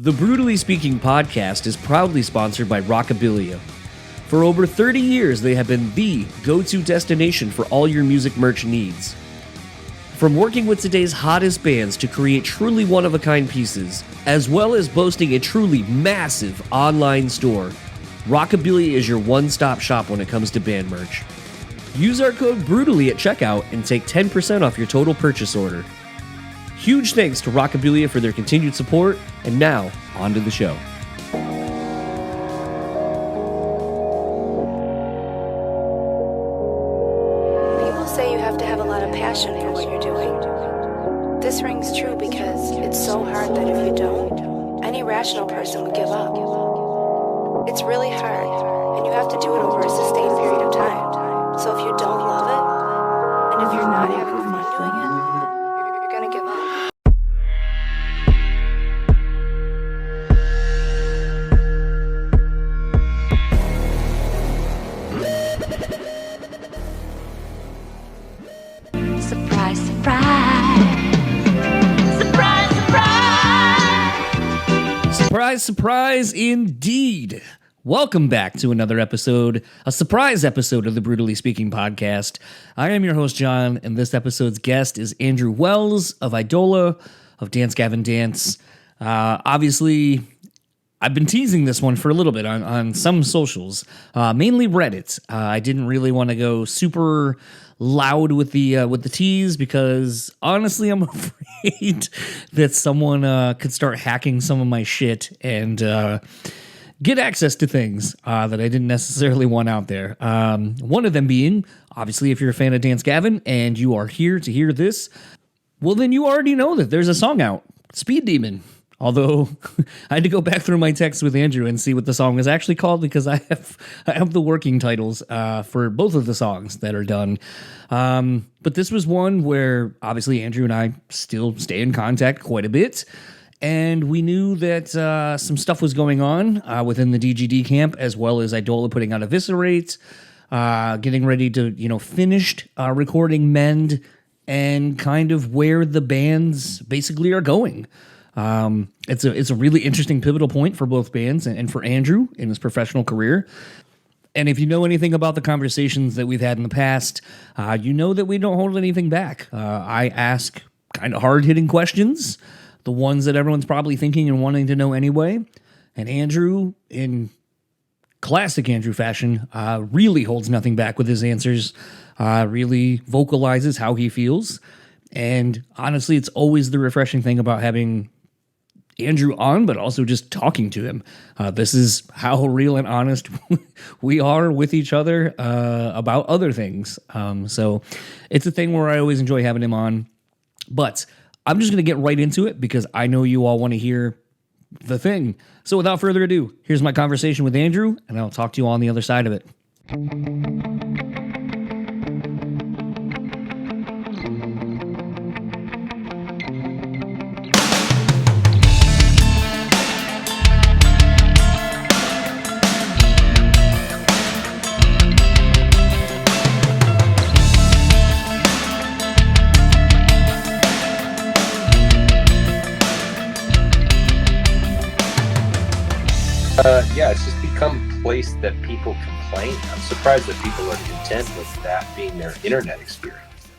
The Brutally Speaking podcast is proudly sponsored by Rockabilia. For over 30 years, they have been the go-to destination for all your music merch needs. From working with today's hottest bands to create truly one-of-a-kind pieces, as well as boasting a truly massive online store, Rockabilia is your one-stop shop when it comes to band merch. Use our code BRUTALLY at checkout and take 10% off your total purchase order. Huge thanks to Rockabilia for their continued support, and now, on to the show. People say you have to have a lot of passion for what you're doing. This rings true because it's so hard that if you don't, any rational person would give up. It's really hard, and you have to do it over a sustained period of time. So if you don't love it, and if you're not having fun doing it, you're gonna give up. Surprise, surprise. Surprise, surprise. Surprise, surprise indeed. Welcome back to another episode, a surprise episode of the Brutally Speaking podcast. I am your host, John, and this episode's guest is Andrew Wells of Eidola, of Dance Gavin Dance. Obviously, I've been teasing this one for a little bit on some socials, mainly Reddit. I didn't really want to go super loud with the tease because honestly, I'm afraid that someone could start hacking some of my shit and get access to things that I didn't necessarily want out there. One of them being, obviously, if you're a fan of Dance Gavin and you are here to hear this, well, then you already know that there's a song out, Speed Demon. Although I had to go back through my text with Andrew and see what the song is actually called because I have the working titles for both of the songs that are done. But this was one where obviously Andrew and I still stay in contact quite a bit. And we knew that some stuff was going on within the DGD camp, as well as Idola putting out Eviscerate, getting ready to, finished recording Mend, and kind of where the bands basically are going. It's a really interesting pivotal point for both bands and for Andrew in his professional career. And if you know anything about the conversations that we've had in the past, you know that we don't hold anything back. I ask kind of hard-hitting questions, the ones that everyone's probably thinking and wanting to know anyway. And Andrew, in classic Andrew fashion, really holds nothing back with his answers, really vocalizes how he feels. And honestly, it's always the refreshing thing about having Andrew on, but also just talking to him. This is how real and honest we are with each other about other things. So it's a thing where I always enjoy having him on. But I'm just going to get right into it because I know you all want to hear the thing. So without further ado, here's my conversation with Andrew, and I'll talk to you all on the other side of it. It's just become a place that people complain. I'm surprised that people are content with that being their internet experience.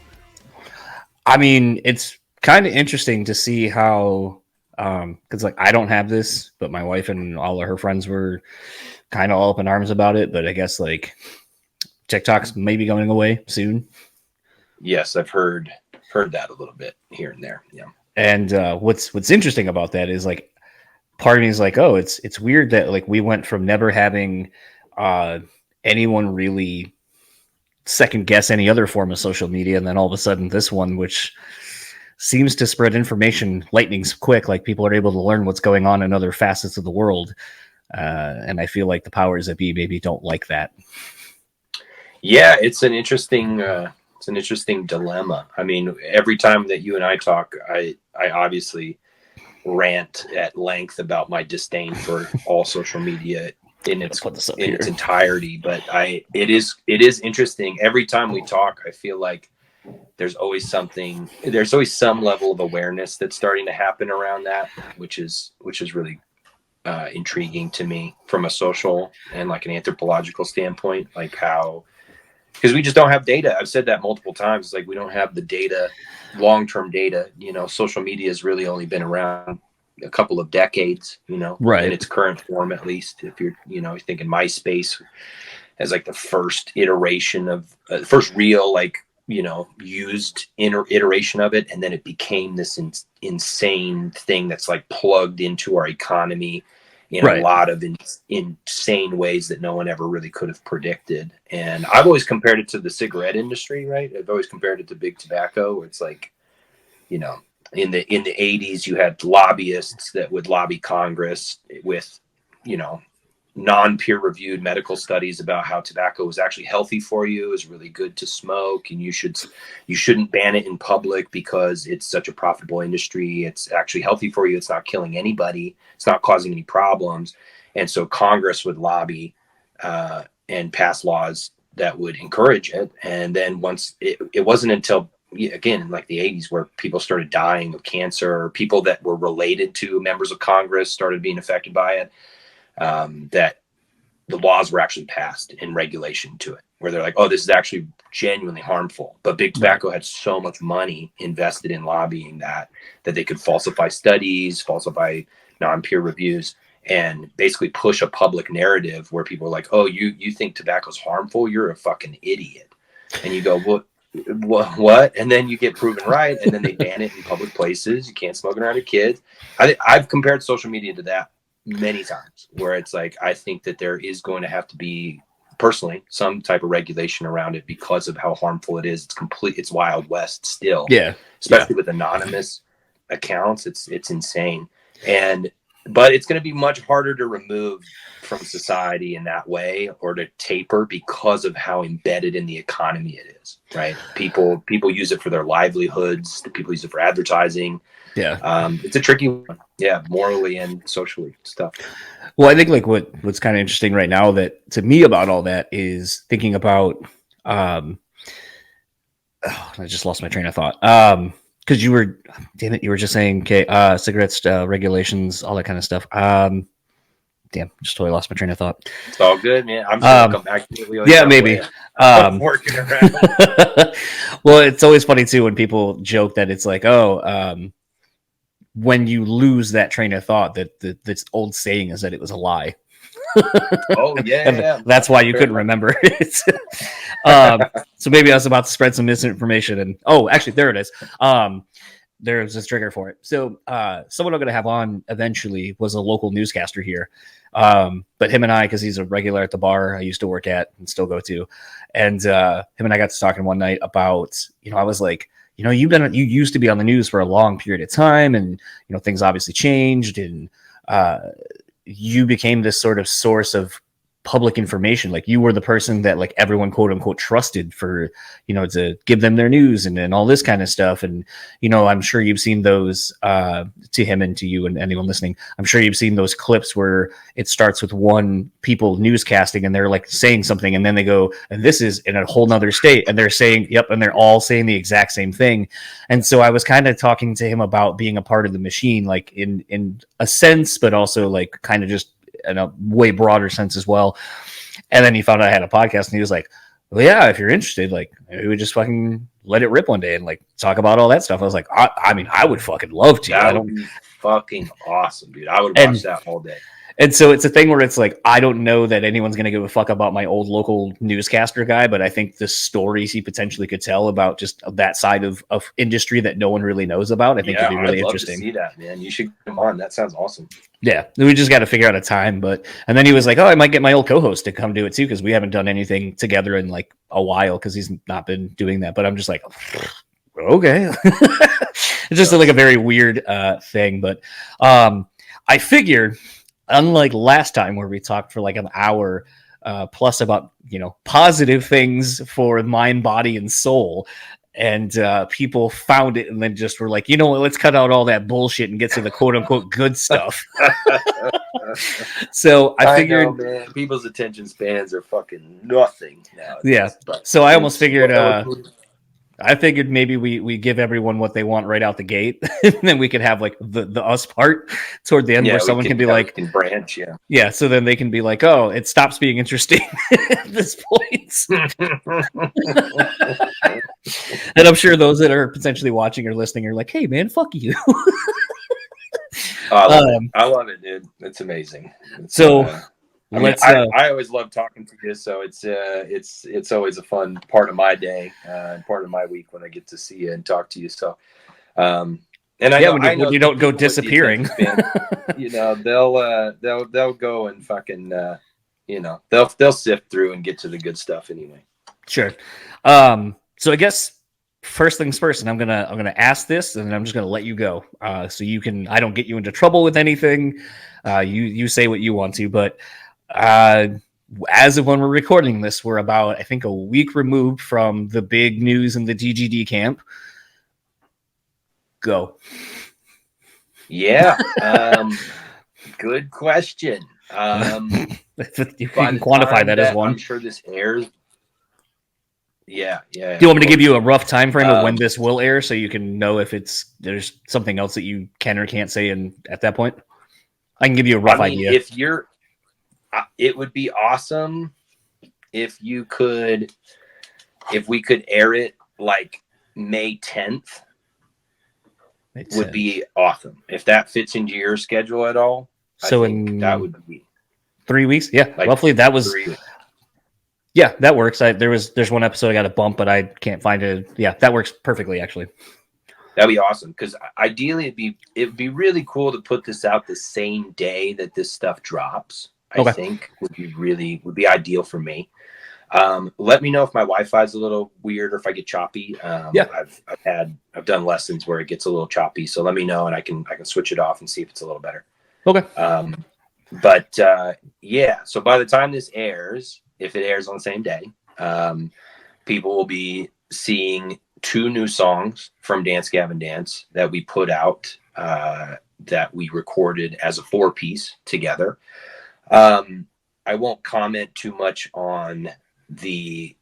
I mean, it's kind of interesting to see how, because I don't have this, but my wife and all of her friends were kind of all up in arms about it. But I guess TikTok's maybe going away soon. Yes, I've heard that a little bit here and there. Yeah. And what's interesting about that is part of me is oh, it's weird that we went from never having anyone really second guess any other form of social media, and then all of a sudden this one, which seems to spread information lightning quick, people are able to learn what's going on in other facets of the world, and I feel like the powers that be maybe don't like that. Yeah, it's an interesting dilemma. I mean, every time that you and I talk, I obviously rant at length about my disdain for all social media in its entirety, but it is interesting. Every time we talk, I feel like there's always some level of awareness that's starting to happen around that, which is really intriguing to me from a social and like an anthropological standpoint, like how, because we just don't have data. I've said that multiple times. It's like we don't have the data, long-term data. Social media has really only been around a couple of decades, right, in its current form, at least. If you're, thinking MySpace as like the first iteration of first real, like, used iteration of it. And then it became this insane thing that's like plugged into our economy in a lot of insane ways that no one ever really could have predicted. And I've always compared it to the cigarette industry, right? I've always compared it to big tobacco, where it's like, in the 80s, you had lobbyists that would lobby Congress with, non-peer reviewed medical studies about how tobacco was actually healthy for you, is really good to smoke, and you shouldn't ban it in public because it's such a profitable industry. It's actually healthy for you. It's not killing anybody. It's not causing any problems. And so Congress would lobby and pass laws that would encourage it. And then once it wasn't until, again, in like the 80s, where people started dying of cancer, or people that were related to members of Congress started being affected by it, that the laws were actually passed in regulation to it, where they're like, oh, this is actually genuinely harmful. But big tobacco had so much money invested in lobbying that they could falsify studies, falsify non-peer reviews, and basically push a public narrative where people are like, oh, you think tobacco's harmful? You're a fucking idiot. And you go, what? And then you get proven right, and then they ban it in public places. You can't smoke around your kids. I've compared social media to that many times, where it's like, I think that there is going to have to be, personally, some type of regulation around it because of how harmful it is. It's Wild West still. Yeah. Especially with anonymous accounts. It's insane. But it's going to be much harder to remove from society in that way, or to taper, because of how embedded in the economy it is, right? People use it for their livelihoods. People use it for advertising. Yeah. It's a tricky one. Yeah. Morally and socially stuff. Well, I think like what's kind of interesting right now, that to me about all that, is thinking about, I just lost my train of thought. Because you were just saying, okay, cigarettes, regulations, all that kind of stuff. Just totally lost my train of thought. It's all good, man. I'm sure I'll come back to it. Yeah, maybe. Working around. Well, it's always funny too when people joke that it's like, when you lose that train of thought, that this old saying is that it was a lie. Oh yeah. That's why you couldn't remember it. So maybe I was about to spread some misinformation, and actually there it is. There's this trigger for it. So someone I'm going to have on eventually was a local newscaster here, but him and I, because he's a regular at the bar I used to work at and still go to, and him and I got to talking one night about, I was like, you used to be on the news for a long period of time, and things obviously changed, and you became this sort of source of public information. Like, you were the person that like everyone quote unquote trusted for, to give them their news and all this kind of stuff. And, I'm sure you've seen those, to him and to you and anyone listening, I'm sure you've seen those clips where it starts with one people newscasting and they're like saying something, and then they go, and this is in a whole nother state, and they're saying, yep. And they're all saying the exact same thing. And so I was kind of talking to him about being a part of the machine, like in a sense, but also like kind of just in a way broader sense as well. And then he found out I had a podcast, and he was like, well, yeah, if you're interested, like, maybe we just fucking let it rip one day and like talk about all that stuff. I was like, I mean, I would fucking love to. That would be fucking awesome, dude. I would watch that all day. And so it's a thing where it's like, I don't know that anyone's going to give a fuck about my old local newscaster guy, but I think the stories he potentially could tell about just that side of industry that no one really knows about, I think would be really interesting. To see that, man. You should come on. That sounds awesome. Yeah, we just got to figure out a time. And then he was like, I might get my old co-host to come do it too, because we haven't done anything together in like a while, because he's not been doing that. But I'm just like, okay. It's just like a very weird thing. But I figured, unlike last time where we talked for like an hour plus about, positive things for mind, body, and soul, and people found it and then just were like, what, let's cut out all that bullshit and get to the quote unquote good stuff. So I figured, know, man, people's attention spans are fucking nothing now. Yeah. So I almost figured, I I figured maybe we give everyone what they want right out the gate, and then we could have like the us part toward the end where someone can be like, we can branch, yeah. So then they can be like, oh, it stops being interesting at this point. And I'm sure those that are potentially watching or listening are like, hey man, fuck you. I love it, dude. It's amazing. I always love talking to you, so it's always a fun part of my day, part of my week when I get to see you and talk to you. So, and when you don't go disappearing, you know, they'll go and fucking, they'll sift through and get to the good stuff anyway. Sure. So I guess first things first, and I'm gonna ask this, and I'm just gonna let you go, so you can. I don't get you into trouble with anything. You say what you want to, but as of when we're recording this, we're about, I think, a week removed from the big news in the DGD camp. Go. Yeah. Good question. You can quantify that as one. I'm sure this airs. Yeah. Do you want me to give you a rough time frame of when this will air, so you can know if there's something else that you can or can't say at that point? I can give you a rough idea. It would be awesome if we could air it like May 10th. Would be awesome if that fits into your schedule at all. So that would be 3 weeks. Yeah, like roughly. That was. Yeah, that works. There's one episode I got a bump, but I can't find it. Yeah, that works perfectly, actually. That'd be awesome, because ideally it'd be really cool to put this out the same day that this stuff drops. I think would be ideal for me. Let me know if my Wi-Fi is a little weird or if I get choppy. I've done lessons where it gets a little choppy, so let me know and I can switch it off and see if it's a little better. Okay. So by the time this airs, if it airs on the same day, people will be seeing 2 new songs from Dance Gavin Dance that we put out, that we recorded as a 4-piece together. I won't comment too much on the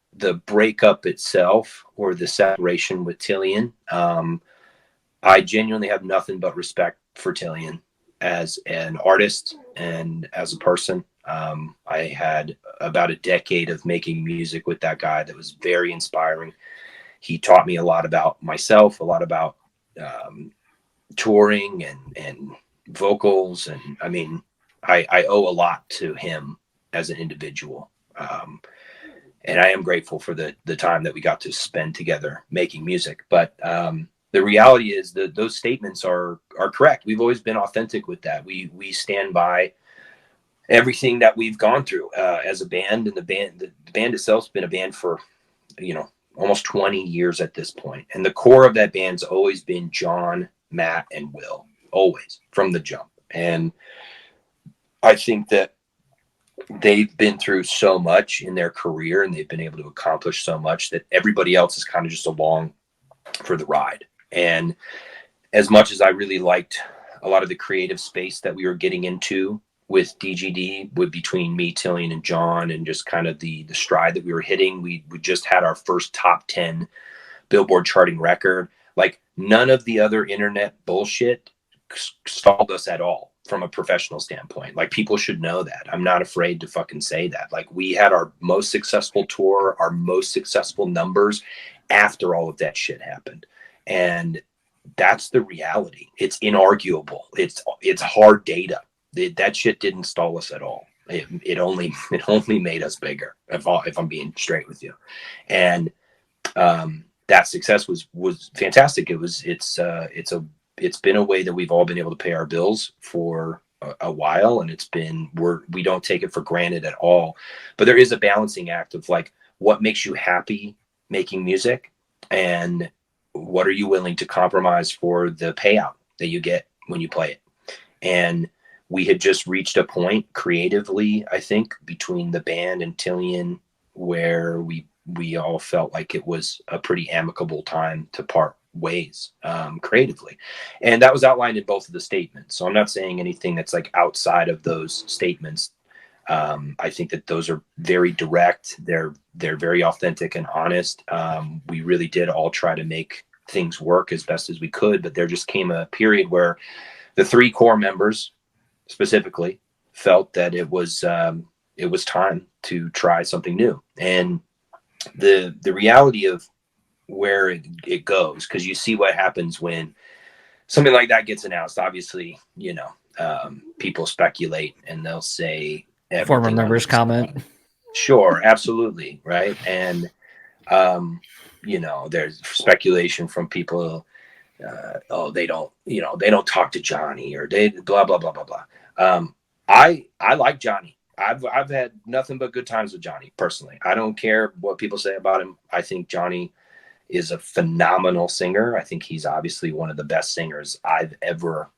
breakup itself or the separation with Tillian. I genuinely have nothing but respect for Tillian as an artist and as a person. I had about a decade of making music with that guy that was very inspiring. He taught me a lot about myself, a lot about touring and vocals. And I mean, I owe a lot to him as an individual. And I am grateful for the time that we got to spend together making music. But the reality is that those statements are correct. We've always been authentic with that. We stand by everything that we've gone through as a band, and the band itself's been a band for, almost 20 years at this point. And the core of that band's always been John, Matt, and Will, always from the jump. And I think that they've been through so much in their career and they've been able to accomplish so much that everybody else is kind of just along for the ride. And as much as I really liked a lot of the creative space that we were getting into with DGD, between me, Tillian, and John, and just kind of the stride that we were hitting, we just had our first top 10 Billboard charting record. Like, none of the other internet bullshit stalled us at all from a professional standpoint. Like, people should know that. I'm not afraid to fucking say that. Like, we had our most successful tour, our most successful numbers after all of that shit happened. And that's the reality. It's inarguable. It's hard data. That shit didn't stall us at all. It only made us bigger, if I'm being straight with you. And that success was fantastic. It's been a way that we've all been able to pay our bills for a while, and we don't take it for granted at all. But there is a balancing act of like, what makes you happy making music, and what are you willing to compromise for the payout that you get when you play it. And we had just reached a point creatively, I think, between the band and Tillian, where we all felt like it was a pretty amicable time to part ways creatively. And that was outlined in both of the statements. So I'm not saying anything that's like outside of those statements. I think that those are very direct. They're very authentic and honest. We really did all try to make things work as best as we could, but there just came a period where the 3 core members specifically felt that it was time to try something new. And the reality of where it goes, because you see what happens when something like that gets announced. Obviously, people speculate and they'll say Former members comment. Sure, absolutely, right. And there's speculation from people. They don't talk to Johnny, or they blah blah blah blah blah. I like Johnny. I've had nothing but good times with Johnny personally. I don't care what people say about him. I think Johnny is a phenomenal singer. I think he's obviously one of the best singers I've ever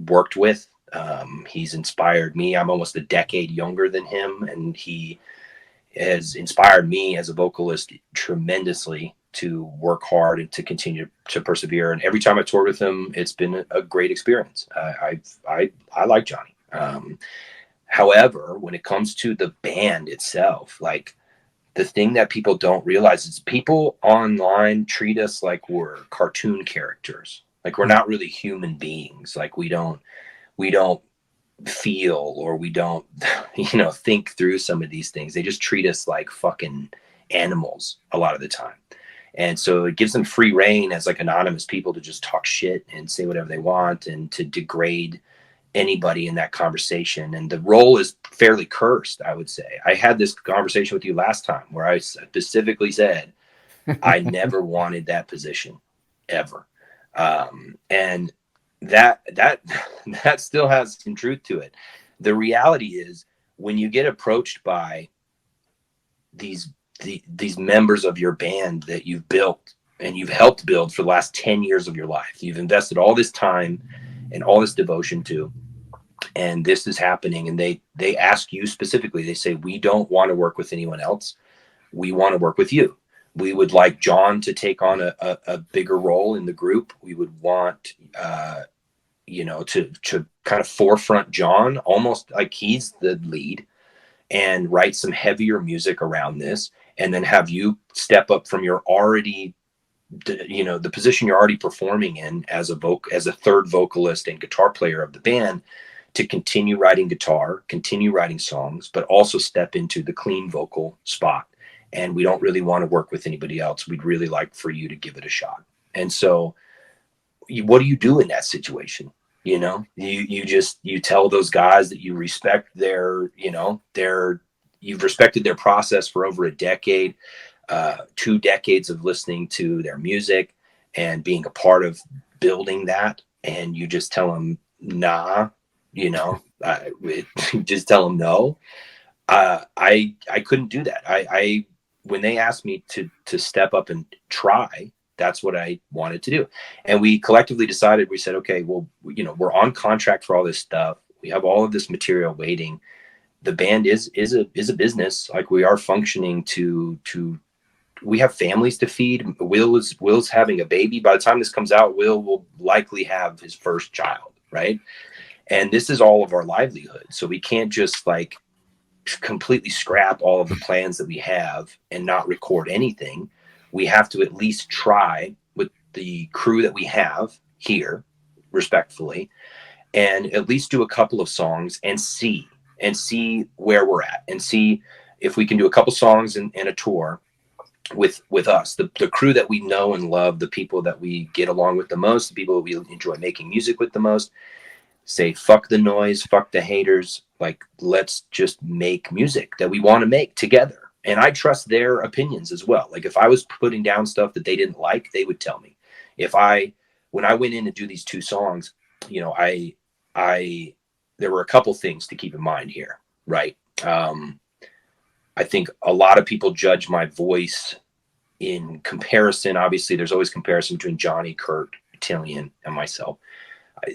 worked with. He's inspired me. I'm almost a decade younger than him, and he has inspired me as a vocalist tremendously to work hard and to continue to persevere. And every time I toured with him, it's been a great experience. I like Johnny. However, when it comes to the band itself, like, the thing that people don't realize is people online treat us like we're cartoon characters. Like, we're not really human beings. Like, we don't feel, or we don't, think through some of these things. They just treat us like fucking animals a lot of the time. And so it gives them free reign as like anonymous people to just talk shit and say whatever they want and to degrade anybody in that conversation. And the role is fairly cursed, I would say. I had this conversation with you last time where I specifically said I never wanted that position ever. And that still has some truth to it. The reality is, when you get approached by these members of your band that you've built and you've helped build for the last 10 years of your life, you've invested all this time and all this devotion to, and this is happening, and they ask you specifically, they say, we don't want to work with anyone else. We want to work with you. We would like John to take on a bigger role in the group. We would want, to kind of forefront John, almost like he's the lead, and write some heavier music around this, and then have you step up from your already, the position you're already performing in as a third vocalist and guitar player of the band, to continue writing guitar, continue writing songs, but also step into the clean vocal spot. And we don't really want to work with anybody else. We'd really like for you to give it a shot. And so what do you do in that situation? You tell those guys that you respect you've respected their process for over a decade, 2 decades of listening to their music and being a part of building that. And you just tell them, nah, just tell them no. I couldn't do that. When they asked me to step up and try, that's what I wanted to do. And we collectively decided, we said, okay, well, we're on contract for all this stuff. We have all of this material waiting. The band is a business. Like, we are functioning we have families to feed. Will's having a baby. By the time this comes out, will likely have his first child. Right. And this is all of our livelihood. So we can't just like completely scrap all of the plans that we have and not record anything. We have to at least try with the crew that we have here, respectfully, and at least do a couple of songs and see where we're at, and see if we can do a couple songs and a tour with us, the crew that we know and love, the people that we get along with the most, the people that we enjoy making music with the most. Say, fuck the noise, fuck the haters. Like, let's just make music that we want to make together. And I trust their opinions as well. Like, if I was putting down stuff that they didn't like, they would tell me. When I went in to do these 2 songs, there were a couple things to keep in mind here, right? I think a lot of people judge my voice in comparison. Obviously, there's always comparison between Johnny, Kurt, Tillian, and myself.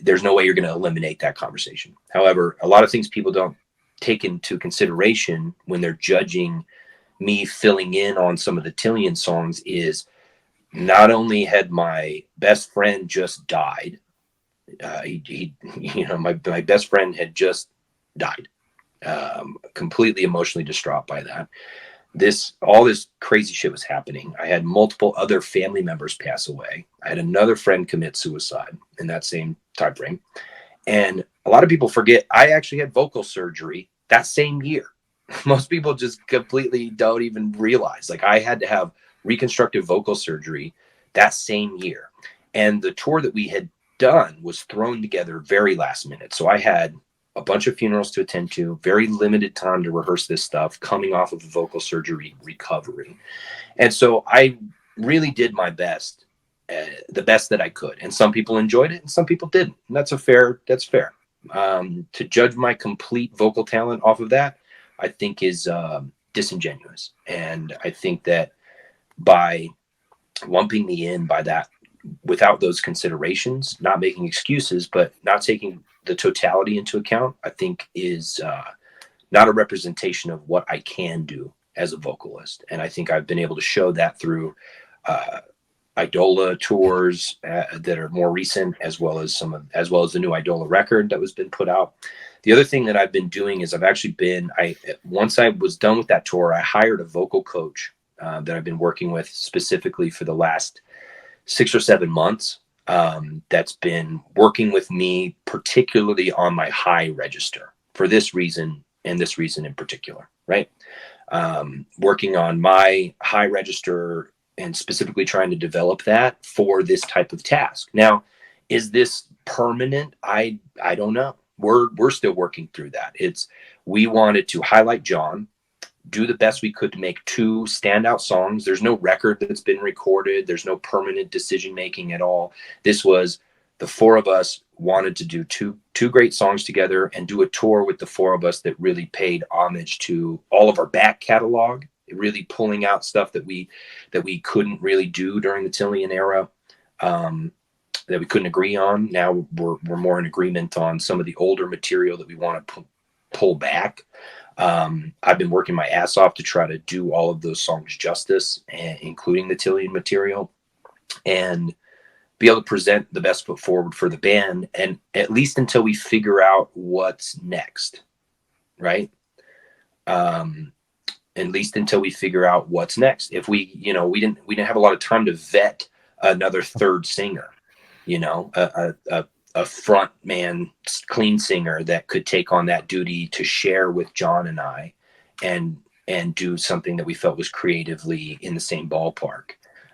There's no way you're going to eliminate that conversation. However, a lot of things people don't take into consideration when they're judging me filling in on some of the Tillian songs is, not only had my best friend just died, my best friend had just died. completely emotionally distraught by that. All this crazy shit was happening. I had multiple other family members pass away. I had another friend commit suicide in that same time frame. And a lot of people forget I actually had vocal surgery that same year. Most people just completely don't even realize, like, I had to have reconstructive vocal surgery that same year. And the tour that we had done was thrown together very last minute. So I had a bunch of funerals to attend to, very limited time to rehearse this stuff, coming off of a vocal surgery recovery. And so I really did my best, the best that I could. And some people enjoyed it and some people didn't. And that's fair. To judge my complete vocal talent off of that, I think is disingenuous. And I think that by lumping me in by that, without those considerations, not making excuses, but not taking the totality into account, I think is not a representation of what I can do as a vocalist. And I think I've been able to show that through Idola tours that are more recent, as well as the new Idola record that was been put out. The other thing that I've been doing is once I was done with that tour, I hired a vocal coach that I've been working with specifically for the last 6 or 7 months. That's been working with me, particularly on my high register, for this reason and this reason in particular, right? Working on my high register and specifically trying to develop that for this type of task. Now, is this permanent? I don't know. We're still working through that. We wanted to highlight John, do the best we could to make 2 standout songs. There's no record that's been recorded. There's no permanent decision making at all. This was the 4 of us wanted to do two great songs together and do a tour with the 4 of us that really paid homage to all of our back catalog, really pulling out stuff that we couldn't really do during the Tillian era, that we couldn't agree on. Now we're more in agreement on some of the older material that we want to pull back. I've been working my ass off to try to do all of those songs justice, including the Tillian material, and be able to present the best foot forward for the band, and at least until we figure out what's next, right? At least until we figure out what's next. If we didn't have a lot of time to vet another third singer, a front man, clean singer that could take on that duty to share with John and I and do something that we felt was creatively in the same ballpark.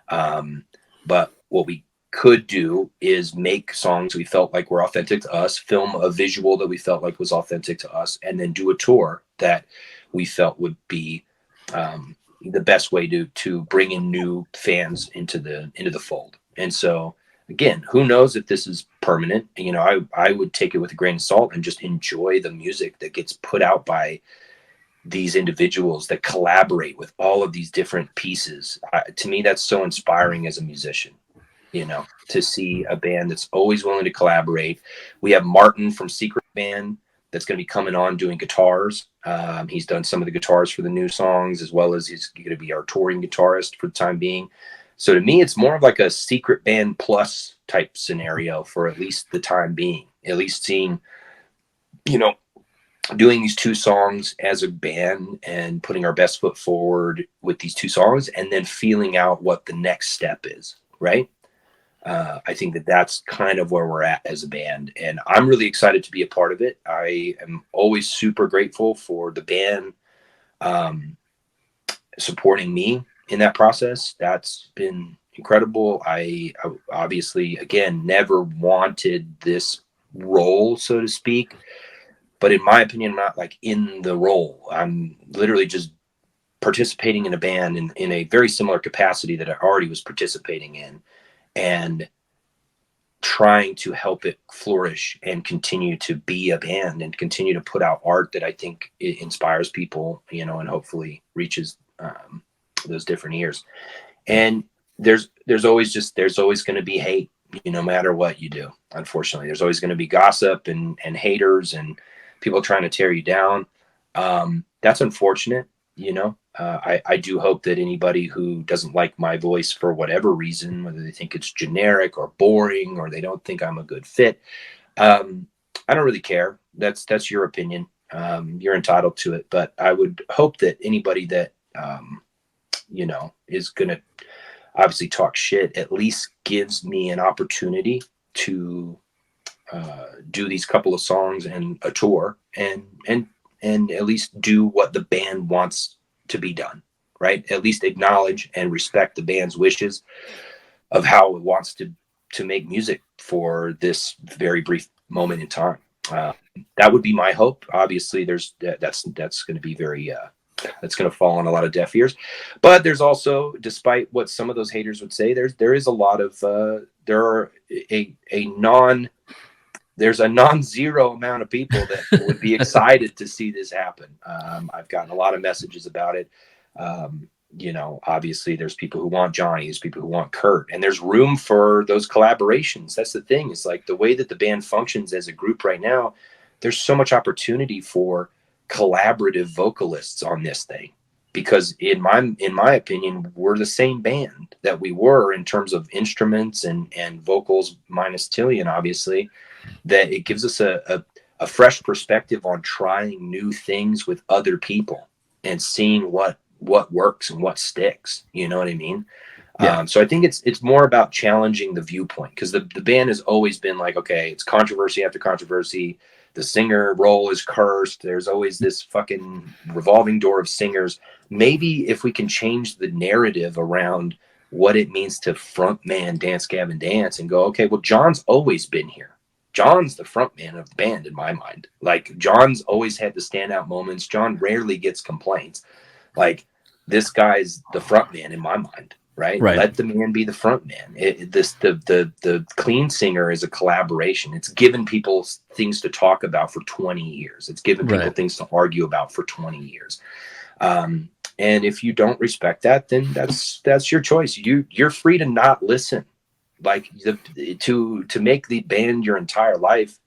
But what we could do is make songs we felt like were authentic to us, film a visual that we felt like was authentic to us, and then do a tour that we felt would be the best way to bring in new fans into the fold. And so, again, who knows if this is permanent? I would take it with a grain of salt and just enjoy the music that gets put out by these individuals that collaborate with all of these different pieces. To me, that's so inspiring as a musician, to see a band that's always willing to collaborate. We have Martin from Secret Band that's going to be coming on doing guitars. He's done some of the guitars for the new songs, as well as he's going to be our touring guitarist for the time being. So to me, it's more of like a Secret Band plus type scenario for at least the time being, at least seeing, doing these 2 songs as a band and putting our best foot forward with these 2 songs, and then feeling out what the next step is. Right. I think that's kind of where we're at as a band, and I'm really excited to be a part of it. I am always super grateful for the band supporting me in that process. That's been incredible. I obviously, again, never wanted this role, so to speak, but in my opinion, I'm not like in the role. I'm literally just participating in a band in a very similar capacity that I already was participating in, and trying to help it flourish and continue to be a band and continue to put out art that I think it inspires people, and hopefully reaches those different ears. And there's always going to be hate, no matter what you do. Unfortunately, there's always going to be gossip and haters and people trying to tear you down. That's unfortunate. I do hope that anybody who doesn't like my voice for whatever reason, whether they think it's generic or boring, or they don't think I'm a good fit, I don't really care. That's your opinion. You're entitled to it, but I would hope that anybody that, is going to obviously talk shit at least gives me an opportunity to do these couple of songs and a tour and at least do what the band wants to be done, right? At least acknowledge and respect the band's wishes of how it wants to make music for this very brief moment in time. That would be my hope. Obviously that's going to be very, that's going to fall on a lot of deaf ears, but there's also, despite what some of those haters would say, there is a lot of, there's a non-zero amount of people that would be excited to see this happen. I've gotten a lot of messages about it. Obviously there's people who want Johnny, there's people who want Kurt, and there's room for those collaborations. That's the thing. It's like the way that the band functions as a group right now, there's so much opportunity for collaborative vocalists on this thing, because in my opinion, we're the same band that we were in terms of instruments and vocals, minus Tillian, obviously, that it gives us a fresh perspective on trying new things with other people and seeing what works and what sticks. You know what I mean? Yeah. So I think it's more about challenging the viewpoint, because the band has always been like, okay, it's controversy after controversy. The singer role is cursed. There's always this fucking revolving door of singers. Maybe if we can change the narrative around what it means to frontman Dance Gavin Dance and go, okay, well, John's always been here. John's the frontman of the band in my mind. Like, John's always had the standout moments. John rarely gets complaints. Like, this guy's the frontman in my mind. Right? Let the man be the front man. The clean singer is a collaboration. It's given people things to talk about for 20 years. It's given people things to argue about for 20 years. And if you don't respect that, then that's your choice. You're free to not listen. Like, to make the band your entire life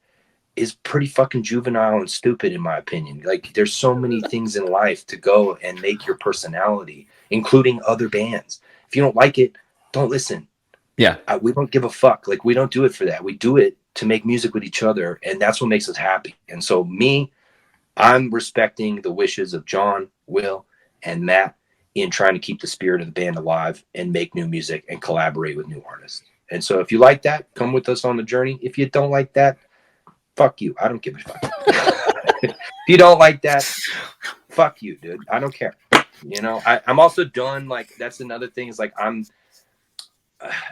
is pretty fucking juvenile and stupid, in my opinion. Like, there's so many things in life to go and make your personality, including other bands. If you don't like it, don't listen. Yeah. We don't give a fuck. Like, we don't do it for that. We do it to make music with each other, and that's what makes us happy. And so I'm respecting the wishes of John, Will, and Matt in trying to keep the spirit of the band alive and make new music and collaborate with new artists. And so if you like that, come with us on the journey. If you don't like that, fuck you. I don't give a fuck. If you don't like that, fuck you, dude. I don't care. I'm also done. Like, that's another thing, is like,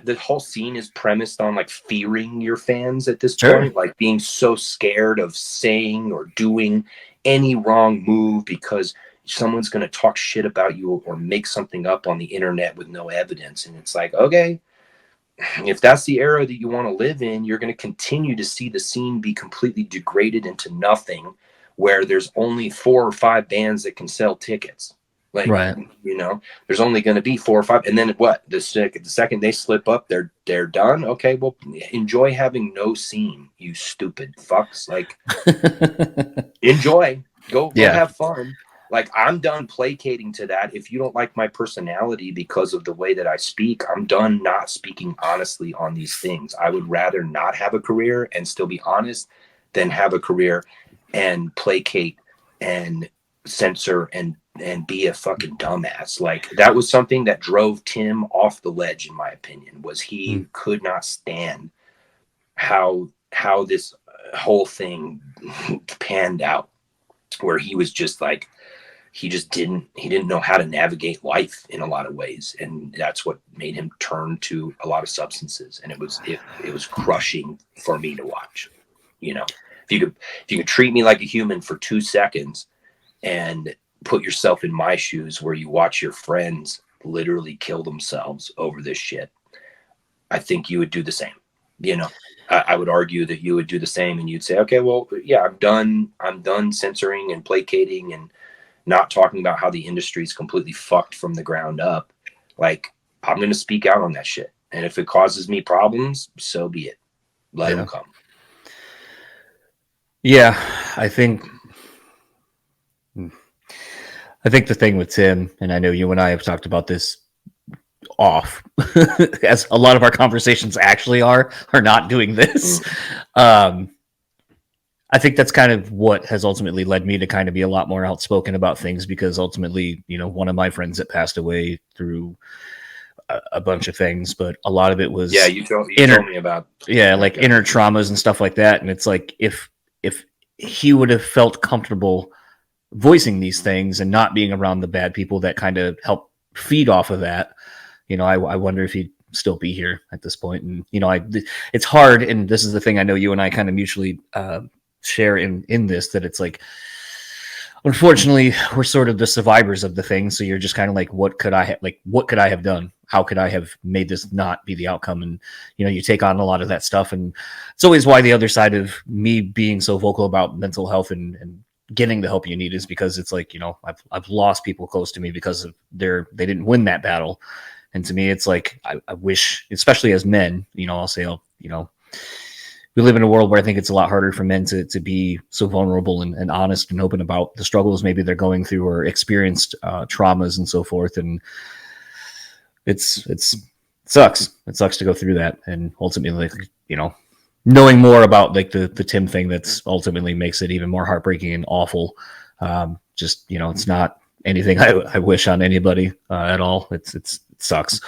the whole scene is premised on like fearing your fans at this point, like being so scared of saying or doing any wrong move because someone's going to talk shit about you or make something up on the internet with no evidence. And it's like, okay, if that's the era that you want to live in, you're going to continue to see the scene be completely degraded into nothing, where there's only 4 or 5 bands that can sell tickets. Like, there's only going to be 4 or 5. And then what? The second they slip up, they're done. Okay, well, enjoy having no scene, you stupid fucks. Like, enjoy. Go have fun. Like, I'm done placating to that. If you don't like my personality because of the way that I speak, I'm done not speaking honestly on these things. I would rather not have a career and still be honest than have a career and placate and censor and be a fucking dumbass. Like, that was something that drove Tim off the ledge, in my opinion, was he could not stand how this whole thing panned out, where he was just like, he didn't know how to navigate life in a lot of ways. And that's what made him turn to a lot of substances. And it was crushing for me to watch. If you could treat me like a human for 2 seconds and put yourself in my shoes, where you watch your friends literally kill themselves over this shit, I think you would do the same. I would argue that you would do the same, and you'd say, okay, well, yeah, I'm done censoring and placating and not talking about how the industry is completely fucked from the ground up. Like, I'm going to speak out on that shit. And if it causes me problems, so be it. Let them come. Yeah, I think the thing with Tim, and I know you and I have talked about this off, as a lot of our conversations actually are not doing this. I think that's kind of what has ultimately led me to kind of be a lot more outspoken about things, because ultimately, you know, one of my friends that passed away through a bunch of things, but a lot of it was you told me about like inner traumas and stuff like that. And it's like, if he would have felt comfortable voicing these things and not being around the bad people that kind of help feed off of that, you know, I wonder if he'd still be here at this point. And, you know, it's hard. And this is the thing I know you and I kind of mutually share in this, that it's like, unfortunately, we're sort of the survivors of the thing. So you're just kind of like, what could I have done? How could I have made this not be the outcome? And, you know, you take on a lot of that stuff. And it's always why the other side of me being so vocal about mental health and getting the help you need is because it's like, you know, I've lost people close to me because of they didn't win that battle. And to me, it's like, I wish, especially as men, you know, I'll say, you know, we live in a world where I think it's a lot harder for men to be so vulnerable and honest and open about the struggles maybe they're going through or experienced traumas and so forth. And it sucks. It sucks to go through that. And ultimately, like, you know, knowing more about like the Tim thing, that's ultimately makes it even more heartbreaking and awful. Just, you know, it's not anything I wish on anybody at all. It sucks.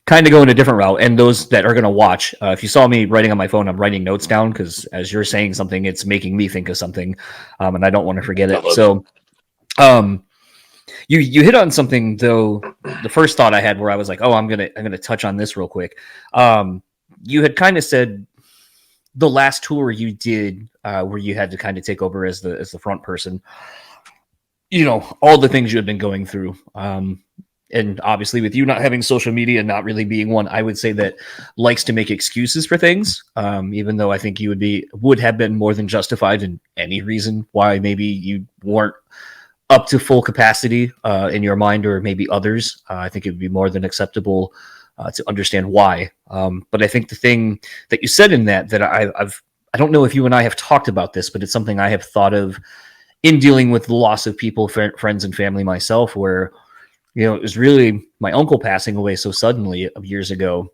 Kind of go in a different route. And those that are going to watch, if you saw me writing on my phone, I'm writing notes down because as you're saying something, it's making me think of something, and I don't want to forget it. So, you hit on something though. The first thought I had, where I was like, oh, I'm gonna touch on this real quick. You had kind of said the last tour you did, where you had to kind of take over as the front person. You know, all the things you had been going through. And obviously with you not having social media, not really being one, I would say that likes to make excuses for things. Even though I think you would have been more than justified in any reason why maybe you weren't up to full capacity in your mind, or maybe others. I think it would be more than acceptable to understand why. But I think the thing that you said in that I don't know if you and I have talked about this, but it's something I have thought of in dealing with the loss of people, friends and family myself, where, you know, it was really my uncle passing away so suddenly of years ago,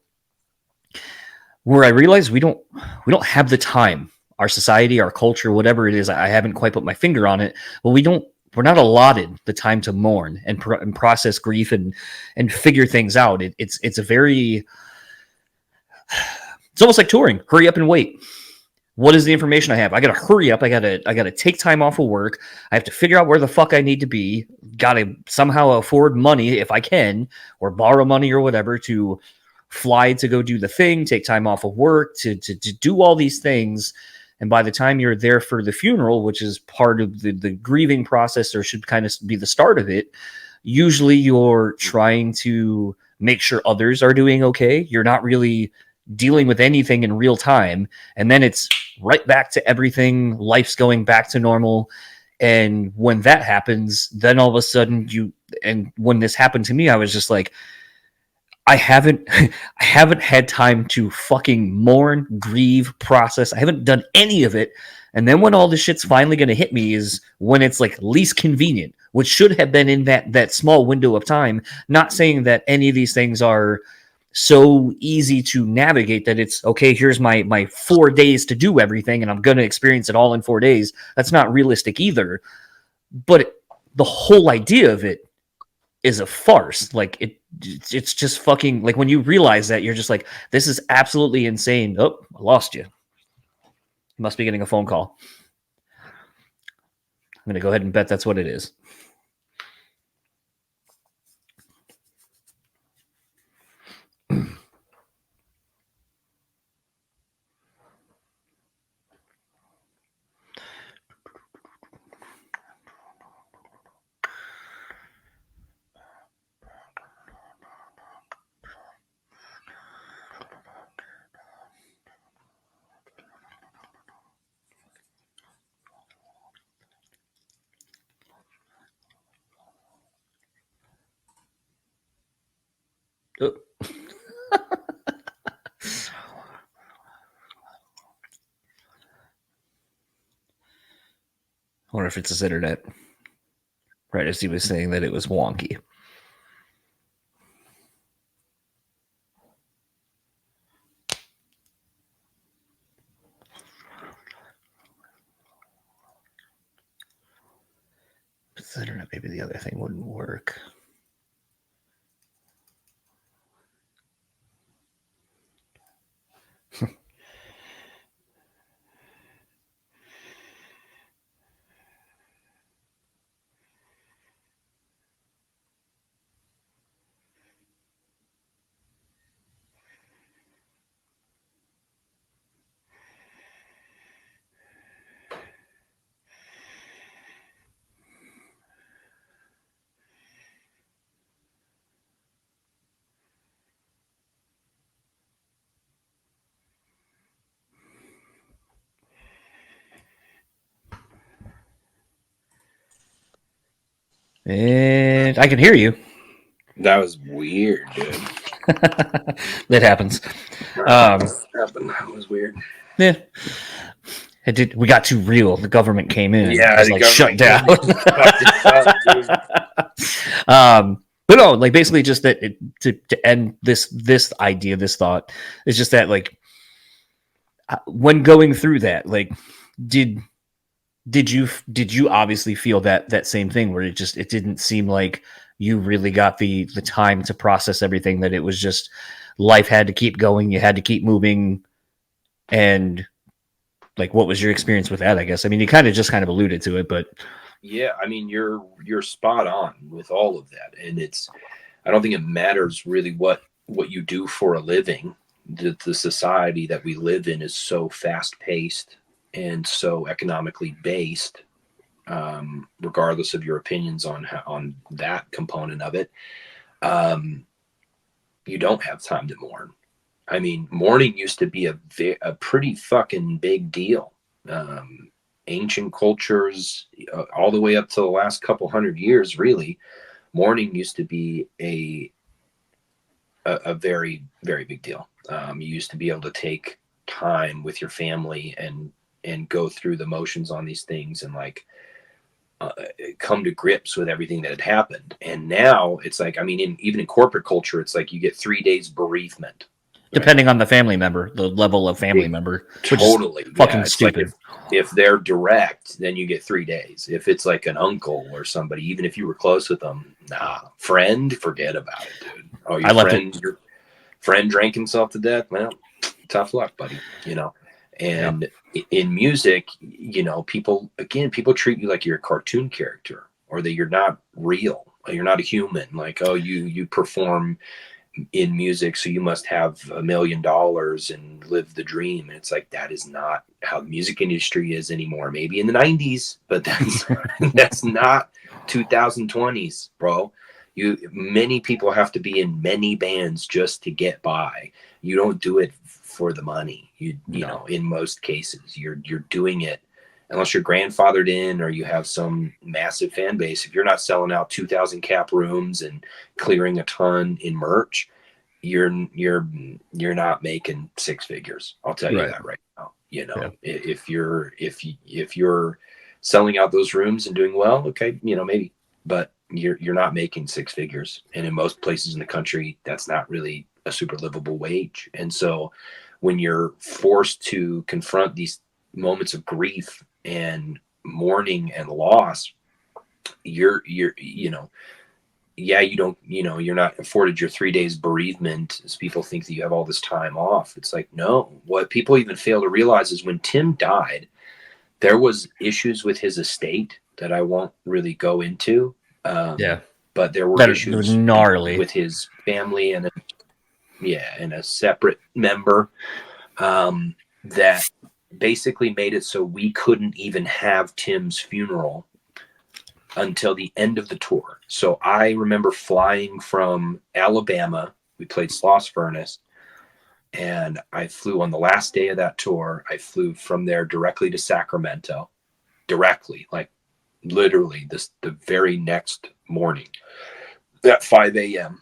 where I realized we don't have the time. Our society, our culture, whatever it is, I haven't quite put my finger on it, but we're not allotted the time to mourn and process grief and figure things out. It's almost like touring. Hurry up and wait. What is the information I have? I got to hurry up. I got to take time off of work. I have to figure out where the fuck I need to be. Got to somehow afford money if I can, or borrow money or whatever to fly to go do the thing, take time off of work to do all these things. And by the time you're there for the funeral, which is part of the grieving process, or should kind of be the start of it, usually you're trying to make sure others are doing okay. You're not really dealing with anything in real time. And then it's right back to everything. Life's going back to normal. And when that happens, then all of a sudden and when this happened to me, I was just like, I haven't had time to fucking mourn, grieve, process. I haven't done any of it. And then when all this shit's finally going to hit me is when it's like least convenient, which should have been in that small window of time. Not saying that any of these things are so easy to navigate that it's okay, here's my 4 days to do everything and I'm going to experience it all in 4 days. That's not realistic either. But the whole idea of it is a farce. Like it's just fucking, like, when you realize that, you're just like, this is absolutely insane. Oh, I lost you. You must be getting a phone call. I'm going to go ahead and bet that's what it is. Oh. I wonder if it's his internet. Right as he was saying that it was wonky. with the internet, maybe the other thing wouldn't work. And I can hear you. That was weird, dude. That happens. That was weird. Yeah. It did. We got too real. The government came in. Yeah, and just, shut down. But no, like basically just that to end this idea, this thought is just that like when going through that, like did you obviously feel that same thing where it didn't seem like you really got the time to process everything, that it was just life had to keep going, you had to keep moving, and like what was your experience with that? I guess, I mean, you kind of alluded to it, but yeah, I mean, you're spot on with all of that, and I don't think it matters really what you do for a living. The society that we live in is so fast paced and so economically based, regardless of your opinions on that component of it. You don't have time to mourn. I mean, mourning used to be a pretty fucking big deal. Ancient cultures, all the way up to the last couple hundred years, really, mourning used to be a very, very big deal. You used to be able to take time with your family and go through the motions on these things and like come to grips with everything that had happened. And now it's like, I mean, even in corporate culture, it's like you get 3 days bereavement. Depending on the family member, the level of family member. Totally. Fucking stupid. Like if they're direct, then you get 3 days. If it's like an uncle or somebody, even if you were close with them, friend, forget about it, dude. Oh, your friend drank himself to death. Well, tough luck, buddy. And in music, people treat you like you're a cartoon character, or that you're not real, or you're not a human. Like, oh, you perform in music, so you must have $1 million and live the dream. And it's like, that is not how the music industry is anymore. Maybe in the 90s, but that's not 2020s, bro. Many people have to be in many bands just to get by. You don't do it for the money. You know, in most cases, you're doing it unless you're grandfathered in or you have some massive fan base. If you're not selling out 2,000 cap rooms and clearing a ton in merch, you're not making 6 figures. I'll tell you that right now. If you're selling out those rooms and doing well, okay, maybe, but you're not making 6 figures. And in most places in the country, that's not really a super livable wage. And so when you're forced to confront these moments of grief and mourning and loss, you're not afforded your 3 days bereavement, as people think that you have all this time off. It's like, no, what people even fail to realize is when Tim died, there was issues with his estate that I won't really go into. But there were issues gnarly with his family and a separate member that basically made it so we couldn't even have Tim's funeral until the end of the tour. So I remember flying from Alabama. We played Sloss Furnace, and I flew on the last day of that tour. I flew from there directly to Sacramento, like literally the very next morning at 5 a.m.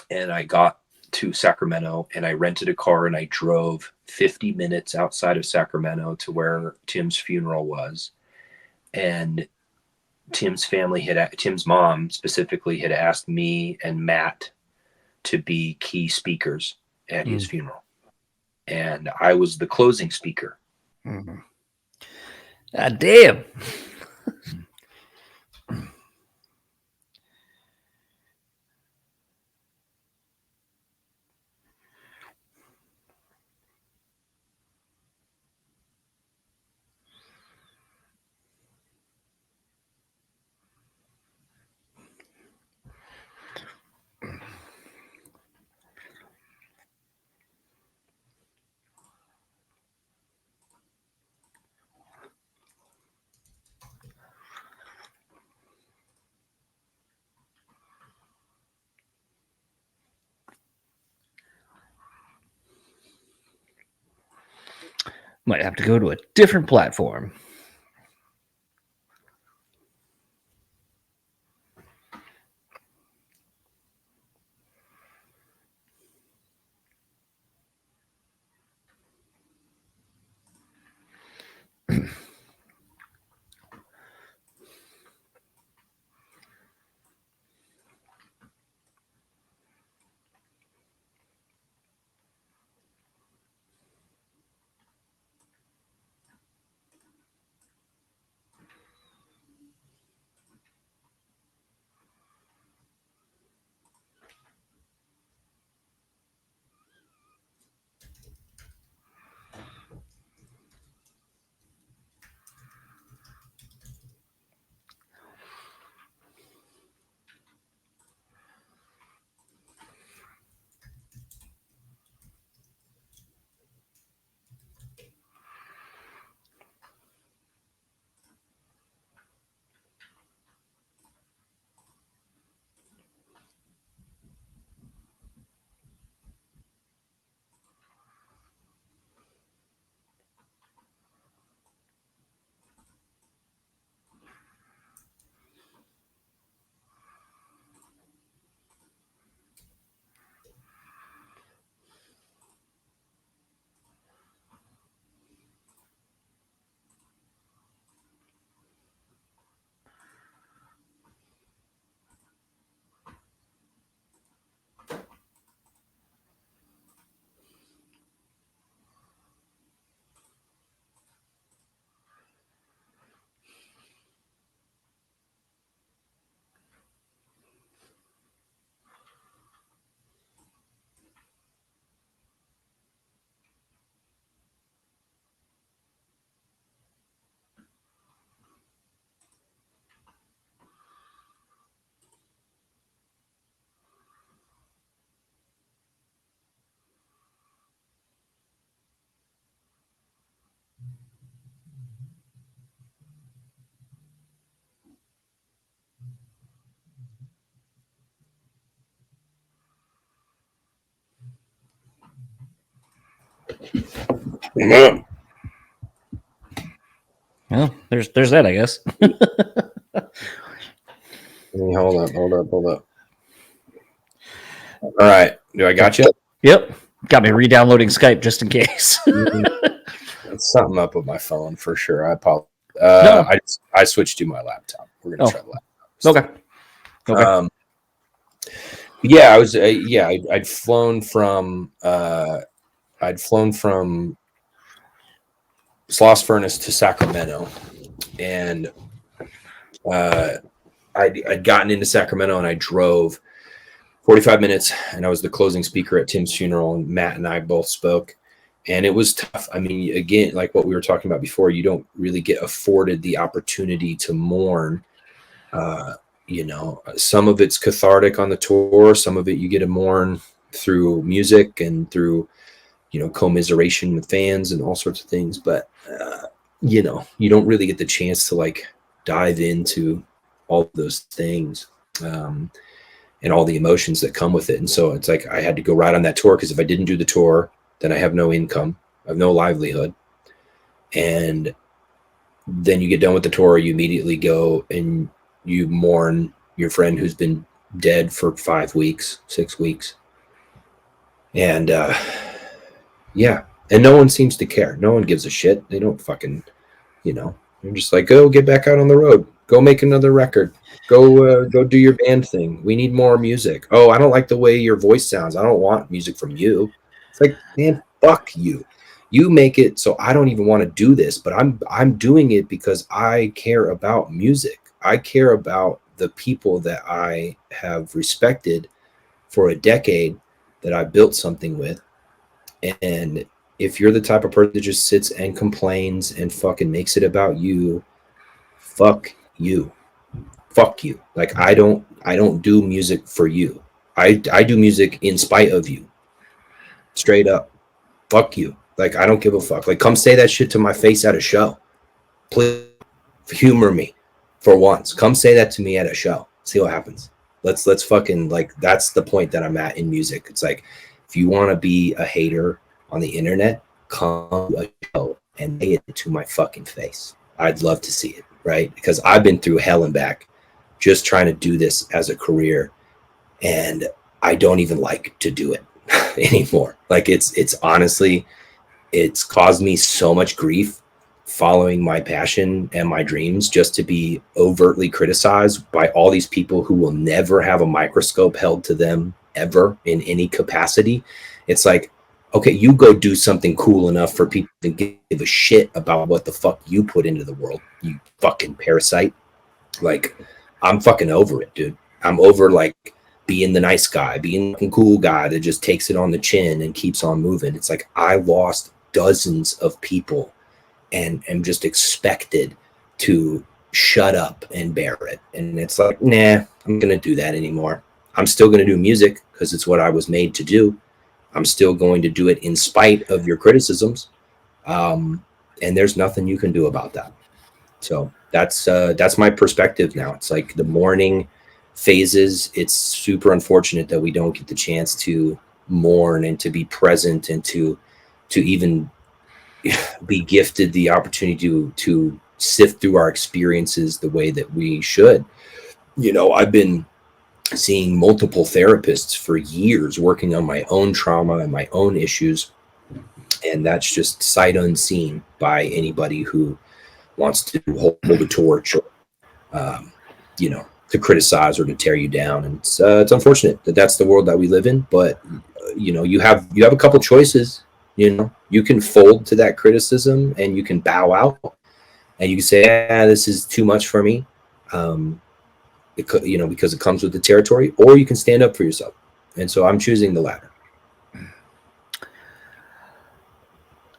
And I got to Sacramento and I rented a car and I drove 50 minutes outside of Sacramento to where Tim's funeral was. And Tim's mom specifically had asked me and Matt to be key speakers at his funeral. And I was the closing speaker. God damn. Might have to go to a different platform. Yeah. Well, there's that, I guess. Hold up. All right. Do I got you? Yep. Got me re-downloading Skype just in case. It's something up with my phone for sure. I apologize. No. I switched to my laptop. We're gonna try the laptop. Okay. Yeah, I was. I'd flown from. I'd flown from Sloss Furnace to Sacramento, and I'd gotten into Sacramento, and I drove 45 minutes, and I was the closing speaker at Tim's funeral, and Matt and I both spoke, and it was tough. I mean, again, like what we were talking about before, you don't really get afforded the opportunity to mourn. You know, some of it's cathartic on the tour, some of it you get to mourn through music and through, you know, commiseration with fans and all sorts of things. But, you know, you don't really get the chance to like dive into all those things and all the emotions that come with it. And so it's like I had to go right on that tour, because if I didn't do the tour, then I have no income, I have no livelihood. And then you get done with the tour, you immediately go and you mourn your friend who's been dead for 5 weeks, 6 weeks. And yeah, and no one seems to care. No one gives a shit. They don't fucking, you know, they're just like, go get back out on the road, go make another record, go do your band thing. We need more music. Oh, I don't like the way your voice sounds. I don't want music from you. It's like, man, fuck you. You make it so I don't even want to do this, but I'm doing it because I care about music. I care about the people that I have respected for a decade, that I built something with. And if you're the type of person that just sits and complains and fucking makes it about you, fuck you. Fuck you. Like I don't do music for you. I do music in spite of you. Straight up. Fuck you. Like I don't give a fuck. Like come say that shit to my face at a show. Please humor me. For once, come say that to me at a show. See what happens. Let's fucking, like, that's the point that I'm at in music. It's like, if you want to be a hater on the internet, come to a show and say it to my fucking face. I'd love to see it, right? Because I've been through hell and back just trying to do this as a career, and I don't even like to do it anymore. Like it's honestly, it's caused me so much grief following my passion and my dreams, just to be overtly criticized by all these people who will never have a microscope held to them ever in any capacity. It's like, okay, you go do something cool enough for people to give a shit about what the fuck you put into the world, you fucking parasite. Like, I'm fucking over it, dude. I'm over like being the nice guy, being the cool guy that just takes it on the chin and keeps on moving. It's like I lost dozens of people and am just expected to shut up and bear it. And it's like, nah, I'm going to do that anymore. I'm still going to do music because it's what I was made to do. I'm still going to do it in spite of your criticisms. And there's nothing you can do about that. So that's my perspective now. It's like the mourning phases. It's super unfortunate that we don't get the chance to mourn and to be present and to even be gifted the opportunity to sift through our experiences the way that we should. You know, I've been seeing multiple therapists for years working on my own trauma and my own issues. And that's just sight unseen by anybody who wants to hold a torch or, you know, to criticize or to tear you down. And it's unfortunate that that's the world that we live in. But, you know, you have a couple choices. You know, you can fold to that criticism and you can bow out and you can say, this is too much for me. You know, because it comes with the territory, or you can stand up for yourself. And so I'm choosing the latter.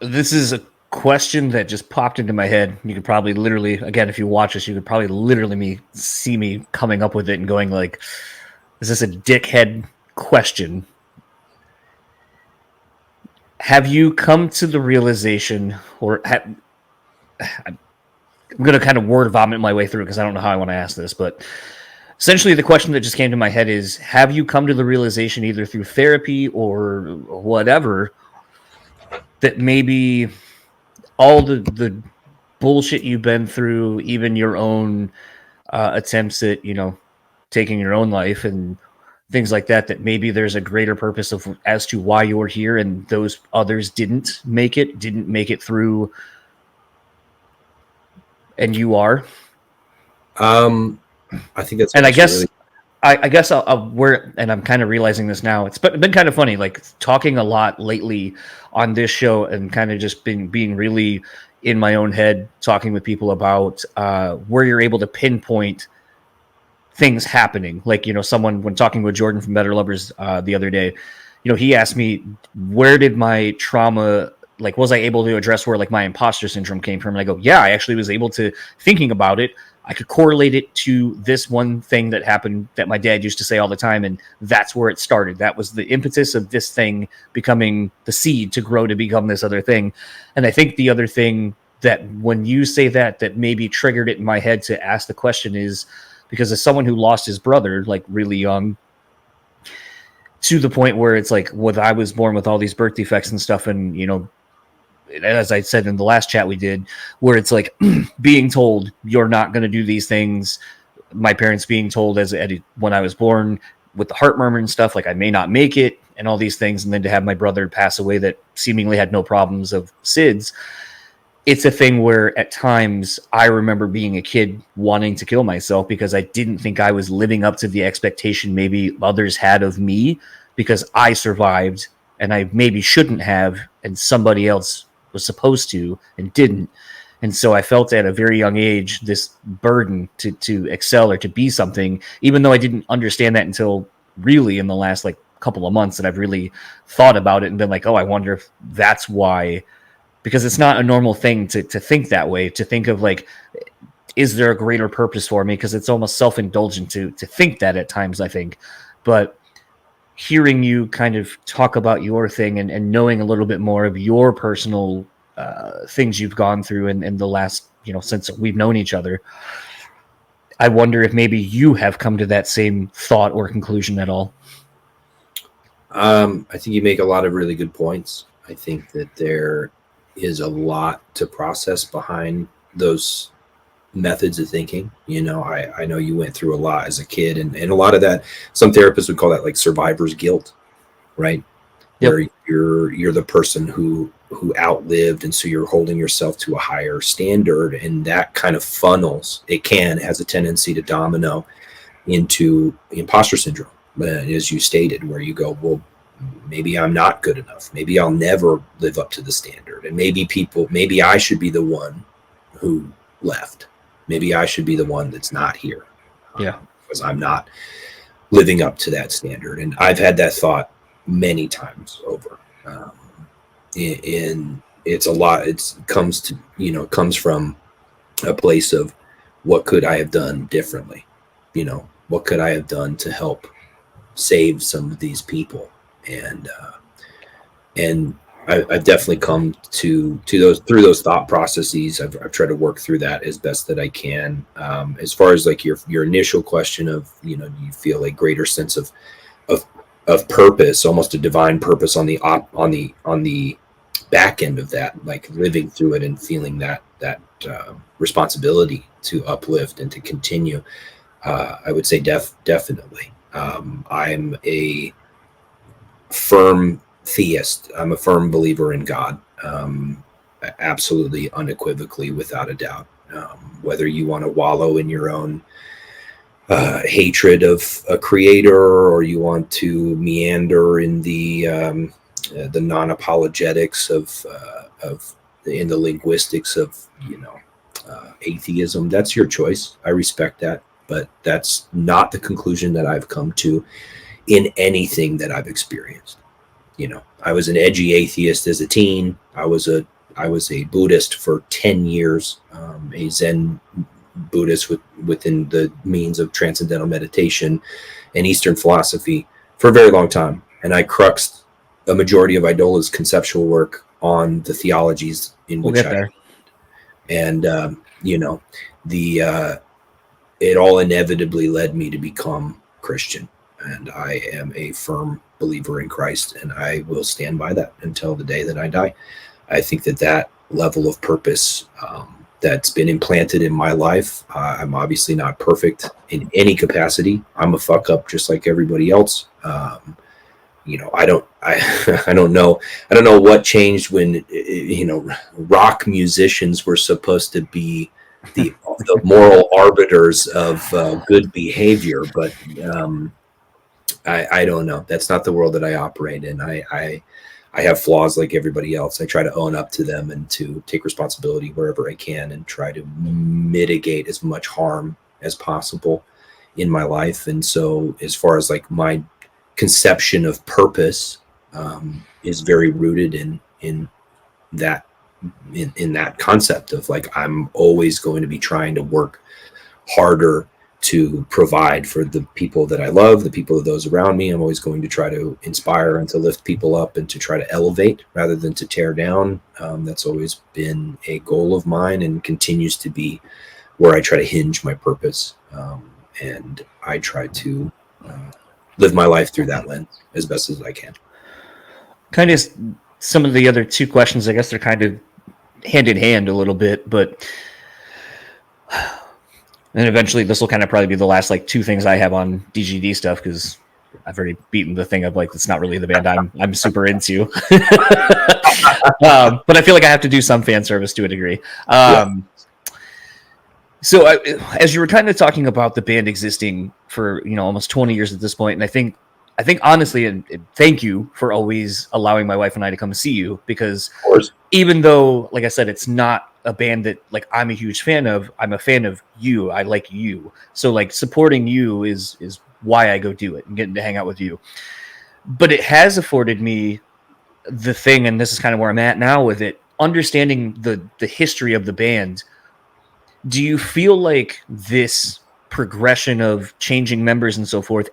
This is a question that just popped into my head. You could probably literally, again, if you watch this, you could probably literally see me coming up with it and going like, is this a dickhead question? Have you come to the realization, or I'm going to kind of word vomit my way through because I don't know how I want to ask this, but essentially the question that just came to my head is, have you come to the realization either through therapy or whatever that maybe all the bullshit you've been through, even your own attempts at, you know, taking your own life and things like that, that maybe there's a greater purpose as to why you're here and those others didn't make it through and you are? I think that's, and I guess I'll and I'm kind of realizing this now. It's been kind of funny, like talking a lot lately on this show and kind of just being really in my own head, talking with people about where you're able to pinpoint things happening. Like, you know, someone, when talking with Jordan from Better Lovers the other day, you know, he asked me, where did my trauma, like, was I able to address where like my imposter syndrome came from? And I go, yeah, I actually was able to, thinking about it, I could correlate it to this one thing that happened that my dad used to say all the time. And that's where it started. That was the impetus of this thing becoming the seed to grow to become this other thing. And I think the other thing that when you say that maybe triggered it in my head to ask the question is because as someone who lost his brother, like really young, to the point where it's like, I was born with all these birth defects and stuff. And, you know, as I said in the last chat we did, where it's like being told you're not going to do these things. My parents being told when I was born with the heart murmur and stuff, like I may not make it and all these things. And then to have my brother pass away that seemingly had no problems of SIDS. It's a thing where at times I remember being a kid wanting to kill myself because I didn't think I was living up to the expectation maybe others had of me because I survived and I maybe shouldn't have, and somebody else was supposed to and didn't. And so I felt at a very young age this burden to excel or to be something, even though I didn't understand that until really in the last like couple of months that I've really thought about it and been like, oh, I wonder if that's why. Because it's not a normal thing to think that way, to think of like, is there a greater purpose for me? Because it's almost self-indulgent to think that at times, I think. But hearing you kind of talk about your thing and knowing a little bit more of your personal things you've gone through in the last, you know, since we've known each other, I wonder if maybe you have come to that same thought or conclusion at all. I think you make a lot of really good points. I think that there is a lot to process behind those methods of thinking. I know you went through a lot as a kid, and a lot of that, some therapists would call that like survivor's guilt, right? Yep. Where you're the person who outlived, and so you're holding yourself to a higher standard, and that kind of funnels, has a tendency to domino into imposter syndrome, as you stated, where you go, well, maybe I'm not good enough, maybe I'll never live up to the standard, and maybe I should be the one who left, maybe I should be the one that's not here, because I'm not living up to that standard. And I've had that thought many times over, and it's a lot. It comes from a place of, what could I have done differently? What could I have done to help save some of these people? And I've definitely come to through those thought processes. I've tried to work through that as best that I can. As far as like your initial question of, do you feel a greater sense of purpose, almost a divine purpose on the back end of that, like living through it and feeling that responsibility to uplift and to continue? I would say definitely. I'm a firm theist. I'm a firm believer in God. Absolutely, unequivocally, without a doubt. Whether you want to wallow in your own hatred of a creator, or you want to meander in the non-apologetics of in the linguistics of atheism, that's your choice. I respect that, but that's not the conclusion that I've come to in anything that I've experienced. I was an edgy atheist as a teen. I was a Buddhist for 10 years, a Zen Buddhist within the means of transcendental meditation and Eastern philosophy for a very long time. And I cruxed a majority of Idola's conceptual work on the theologies in which and it all inevitably led me to become Christian. And I am a firm believer in Christ, and I will stand by that until the day that I die. I think that level of purpose that's been implanted in my life, I'm obviously not perfect in any capacity. I'm a fuck up just like everybody else. I don't know what changed when rock musicians were supposed to be the moral arbiters of good behavior, but I don't know. That's not the world that I operate in. I have flaws like everybody else. I try to own up to them and to take responsibility wherever I can and try to mitigate as much harm as possible in my life. And so as far as like my conception of purpose is very rooted in that concept of like, I'm always going to be trying to work harder to provide for the people that I love, the people of those around me. I'm always going to try to inspire and to lift people up and to try to elevate rather than to tear down. That's always been a goal of mine and continues to be where I try to hinge my purpose. And I try to live my life through that lens as best as I can. Kind of some of the other two questions, I guess they're kind of hand in hand a little bit, but and eventually this will kind of probably be the last like two things I have on DGD stuff, because I've already beaten the thing of like, it's not really the band I'm super into. But I feel like I have to do some fan service to a degree. So as you were kind of talking about the band existing for, almost 20 years at this point, and I think honestly, and thank you for always allowing my wife and I to come see you, because even though, like I said, it's not a band that like I'm a huge fan of, I'm a fan of you. I like you. So like supporting you is why I go do it and getting to hang out with you. But it has afforded me the thing, and this is kind of where I'm at now with it, understanding the history of the band. Do you feel like this progression of changing members and so forth,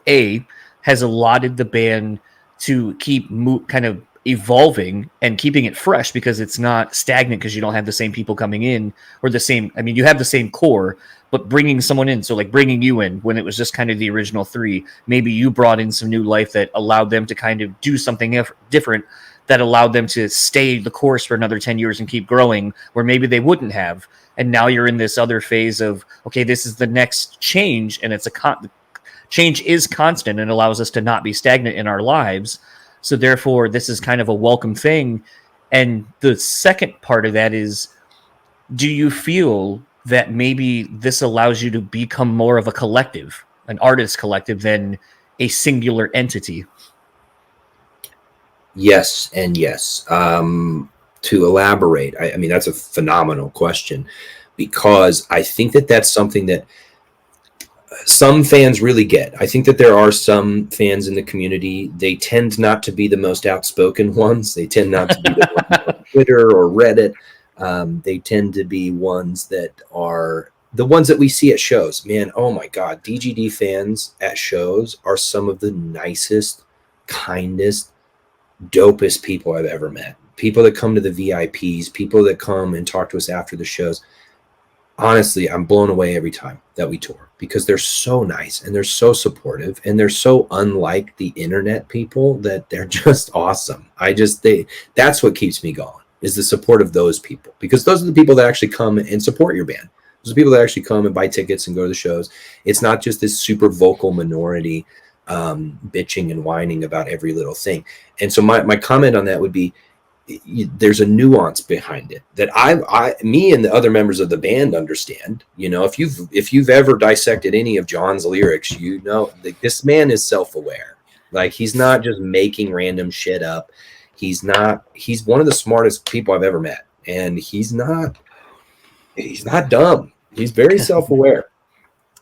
has allotted the band to keep kind of evolving and keeping it fresh, because it's not stagnant, because you don't have the same people coming in or the same, you have the same core, but bringing someone in. So like bringing you in when it was just kind of the original three, maybe you brought in some new life that allowed them to kind of do something different that allowed them to stay the course for another 10 years and keep growing, where maybe they wouldn't have. And now you're in this other phase of, okay, this is the next change, and it's change is constant and allows us to not be stagnant in our lives. So therefore, this is kind of a welcome thing. And the second part of that is, do you feel that maybe this allows you to become more of a collective, an artist collective, than a singular entity? Yes and yes. To elaborate, I mean, that's a phenomenal question, because I think that that's something that some fans really get. I think that there are some fans in the community, they tend not to be the most outspoken ones. They tend not to be the ones on Twitter or Reddit. They tend to be ones that are the ones that we see at shows. Man, oh my God, DGD fans at shows are some of the nicest, kindest, dopest people I've ever met. People that come to the VIPs, people that come and talk to us after the shows. Honestly, I'm blown away every time that we tour, because they're so nice and they're so supportive and they're so unlike the internet people that they're just awesome. That's what keeps me going, is the support of those people, because those are the people that actually come and support your band. Those are the people that actually come and buy tickets and go to the shows. It's not just this super vocal minority bitching and whining about every little thing. And so my comment on that would be, there's a nuance behind it that me and the other members of the band understand. You know, if you've ever dissected any of John's lyrics, you know that this man is self-aware. Like, he's not just making random shit up. He's one of the smartest people I've ever met, and he's not dumb. He's very self-aware.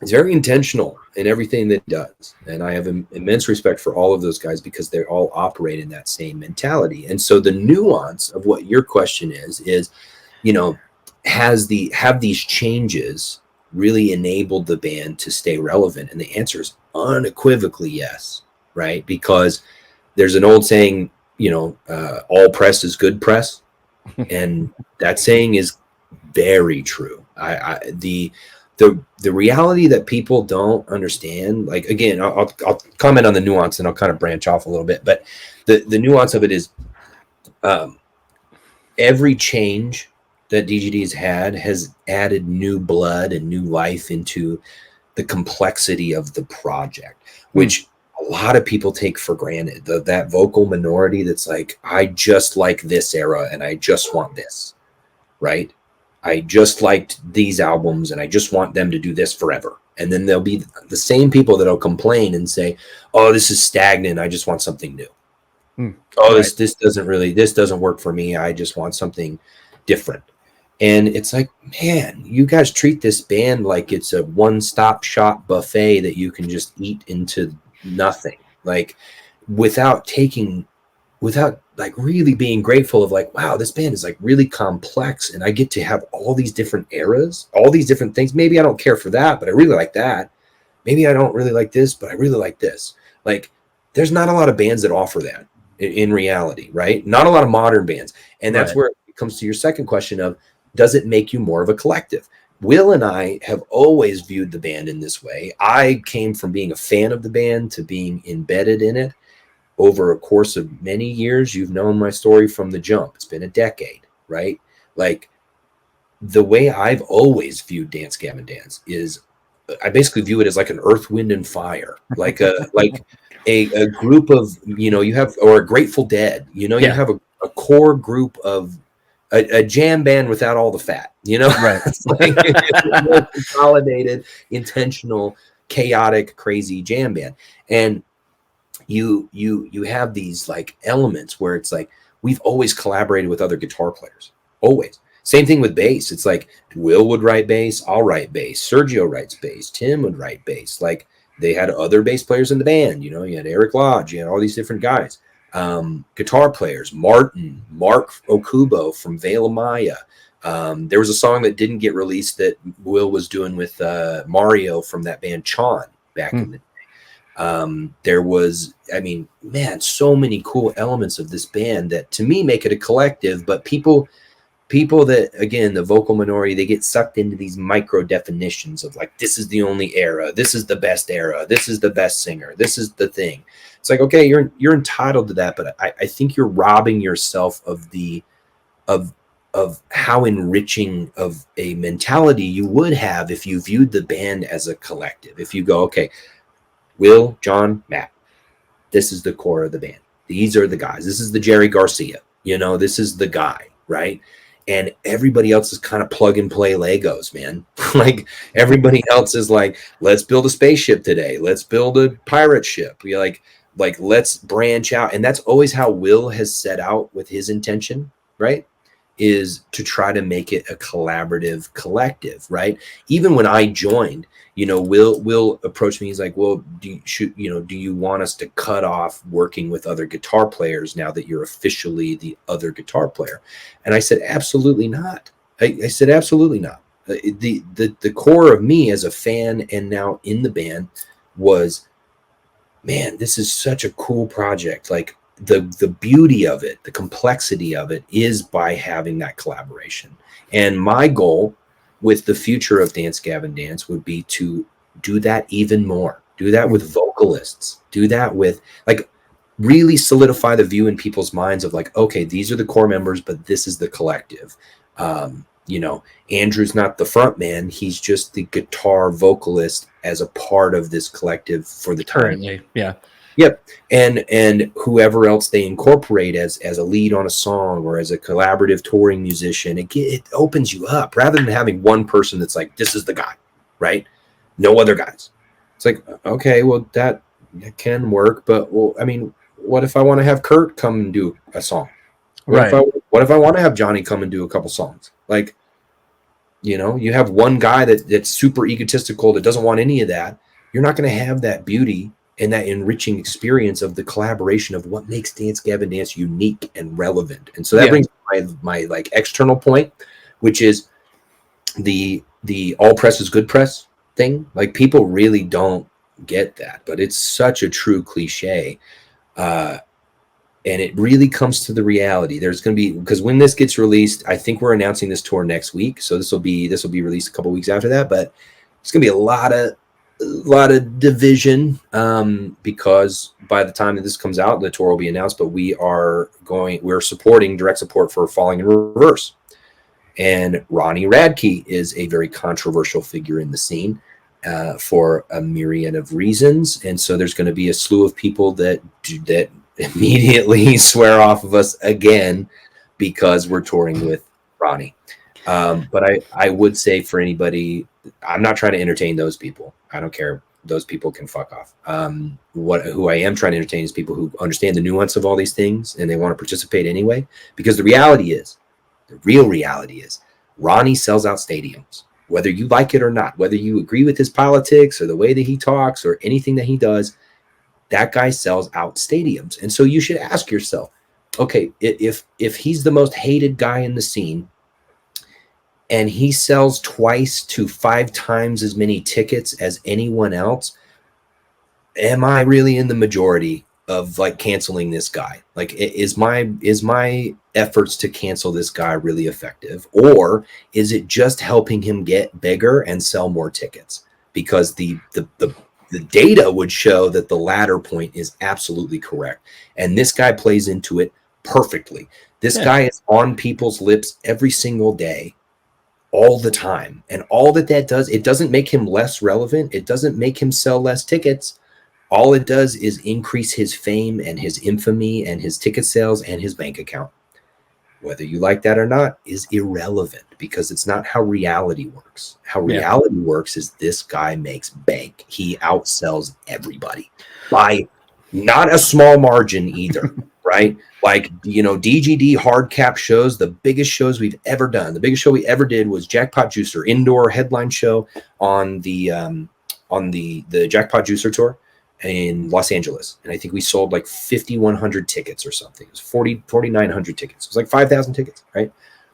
He's very intentional in everything that he does. And I have immense respect for all of those guys, because they all operate in that same mentality. And so the nuance of what your question is, you know, have these changes really enabled the band to stay relevant? And the answer is unequivocally yes, right? Because there's an old saying, you know, all press is good press. And that saying is very true. The reality that people don't understand, like, again, I'll comment on the nuance and I'll kind of branch off a little bit, but the nuance of it is every change that DGD has added new blood and new life into the complexity of the project, which a lot of people take for granted. That vocal minority that's like, I just like this era and I just want this, right? I just liked these albums and I just want them to do this forever. And then there'll be the same people that'll complain and say, oh, this is stagnant. I just want something new. Oh, right. This doesn't work for me. I just want something different. And it's like, man, you guys treat this band like it's a one-stop shop buffet that you can just eat into nothing. Like, without like really being grateful of, like, wow, this band is like really complex and I get to have all these different eras, all these different things. Maybe I don't care for that, but I really like that. Maybe I don't really like this, but I really like this. Like, there's not a lot of bands that offer that in reality, right? Not a lot of modern bands. And that's where it comes to your second question of, does it make you more of a collective? Will and I have always viewed the band in this way. I came from being a fan of the band to being embedded in it. Over a course of many years, you've known my story from the jump. It's been a decade, right? Like, the way I've always viewed Dance Gavin Dance is, I basically view it as like an Earth, Wind, and Fire, like a group of, you know, you have, or a Grateful Dead, you know, you have a core group of a jam band without all the fat, you know, right? It's like a more consolidated, intentional, chaotic, crazy jam band. And you have these like elements where it's like, we've always collaborated with other guitar players, always. Same thing with bass. It's like, Will would write bass, I'll write bass, Sergio writes bass, Tim would write bass. Like, they had other bass players in the band, you know, you had Eric Lodge, you had all these different guys. Guitar players, Mark Okubo from Veil Maya. There was a song that didn't get released that Will was doing with Mario from that band Chon back in the day. There was, I mean, man, so many cool elements of this band that to me make it a collective, but people people that, again, the vocal minority, they get sucked into these micro definitions of like, this is the only era, this is the best era, this is the best singer, this is the thing. It's like, okay, you're entitled to that, but I think you're robbing yourself of the of how enriching of a mentality you would have if you viewed the band as a collective. If you go, okay, Will, John, Matt, this is the core of the band. These are the guys. This is the Jerry Garcia. This is the guy, right? And everybody else is kind of plug and play Legos, man. Like everybody else is like, let's build a spaceship today. Let's build a pirate ship. You're like let's branch out. And that's always how Will has set out with his intention, right? Is to try to make it a collaborative collective, right? Even when I joined, Will approached me. He's like, well, do you want us to cut off working with other guitar players now that you're officially the other guitar player? And I said, absolutely not. I said, absolutely not. The core of me as a fan and now in the band was, man, this is such a cool project. Like, the beauty of it, the complexity of it is by having that collaboration. And my goal with the future of Dance Gavin Dance would be to do that even more. Do that with vocalists. Do that with really solidify the view in people's minds of like, okay, these are the core members, but this is the collective. Andrew's not the front man. He's just the guitar vocalist as a part of this collective for the time. Currently, yeah. Yep. And whoever else they incorporate as a lead on a song or as a collaborative touring musician, it opens you up rather than having one person that's like, this is the guy, right? No other guys. It's like, okay, well, that can work. But, well, I mean, what if I want to have Kurt come and do a song? What if I want to have Johnny come and do a couple songs? Like, you have one guy that's super egotistical that doesn't want any of that. You're not going to have that beauty and that enriching experience of the collaboration of what makes Dance Gavin Dance unique and relevant. And so that brings my like external point, which is the all press is good press thing. Like, people really don't get that, but it's such a true cliche. And it really comes to the reality. There's going to be, because when this gets released, I think we're announcing this tour next week. So this will be released a couple weeks after that, but it's going to be a lot of division, because by the time that this comes out, the tour will be announced, but we're supporting direct support for Falling in Reverse. And Ronnie Radke is a very controversial figure in the scene, for a myriad of reasons. And so there's going to be a slew of people that immediately swear off of us again because we're touring with Ronnie. But I would say for anybody, I'm not trying to entertain those people. I don't care. Those people can fuck off. Who I am trying to entertain is people who understand the nuance of all these things and they want to participate anyway. Because the real reality is, Ronnie sells out stadiums, whether you like it or not, whether you agree with his politics or the way that he talks or anything that he does. That guy sells out stadiums. And so you should ask yourself, okay, if he's the most hated guy in the scene, and he sells twice to 5 times as many tickets as anyone else, am I really in the majority of like canceling this guy? Like, is my efforts to cancel this guy really effective? Or is it just helping him get bigger and sell more tickets? Because the data would show that the latter point is absolutely correct. And this guy plays into it perfectly. This guy is on people's lips every single day, all the time. And all that does, it doesn't make him less relevant. It doesn't make him sell less tickets. All it does is increase his fame and his infamy and his ticket sales and his bank account. Whether you like that or not is irrelevant, because it's not how reality works. How reality works is this guy makes bank. He outsells everybody by not a small margin either, right? Like, DGD hard cap shows, the biggest shows we've ever done. The biggest show we ever did was Jackpot Juicer indoor headline show on the Jackpot Juicer tour in Los Angeles. And I think we sold like 5,100 tickets or something. It was 4,900 tickets. It was like 5,000 tickets, right?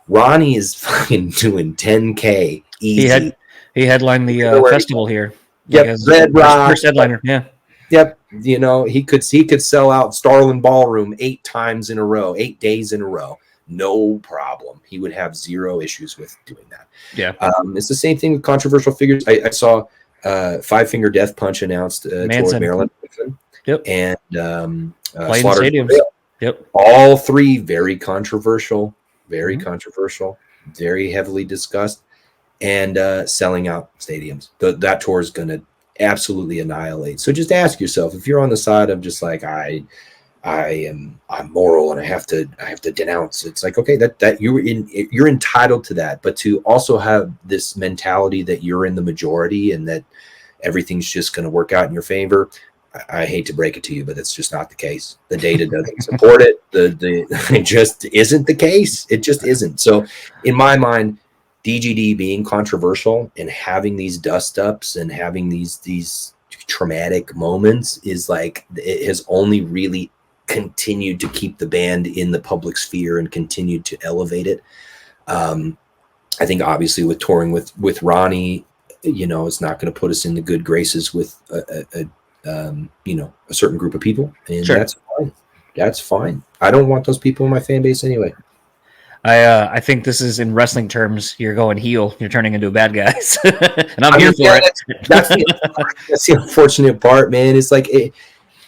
Ronnie is fucking doing 10K easy. He headlined the festival here. Yep, Red Rock. First headliner, yeah. Yep, he could sell out Starland Ballroom 8 times in a row, 8 days in a row, no problem. He would have zero issues with doing that. Yeah. It's the same thing with controversial figures. I saw Five Finger Death Punch announced toward Maryland. Yep. And playing stadiums. Yep. All three very controversial, very controversial, very heavily discussed, and selling out stadiums. That tour is going to absolutely annihilate. So just ask yourself, if you're on the side of just like I'm moral and I have to denounce. It's like, okay, that you're entitled to that, but to also have this mentality that you're in the majority and that everything's just going to work out in your favor. I hate to break it to you, but it's just not the case. The data doesn't support it. It just isn't the case. It just isn't. So in my mind, DGD being controversial and having these dust ups and having these traumatic moments is like, it has only really continued to keep the band in the public sphere and continued to elevate it. I think obviously with touring with Ronnie, it's not going to put us in the good graces with a certain group of people, and sure. That's fine. That's fine. I don't want those people in my fan base anyway. I think this is, in wrestling terms, you're going heel. You're turning into a bad guy, and I'm here for it. That's the unfortunate part, man. It's like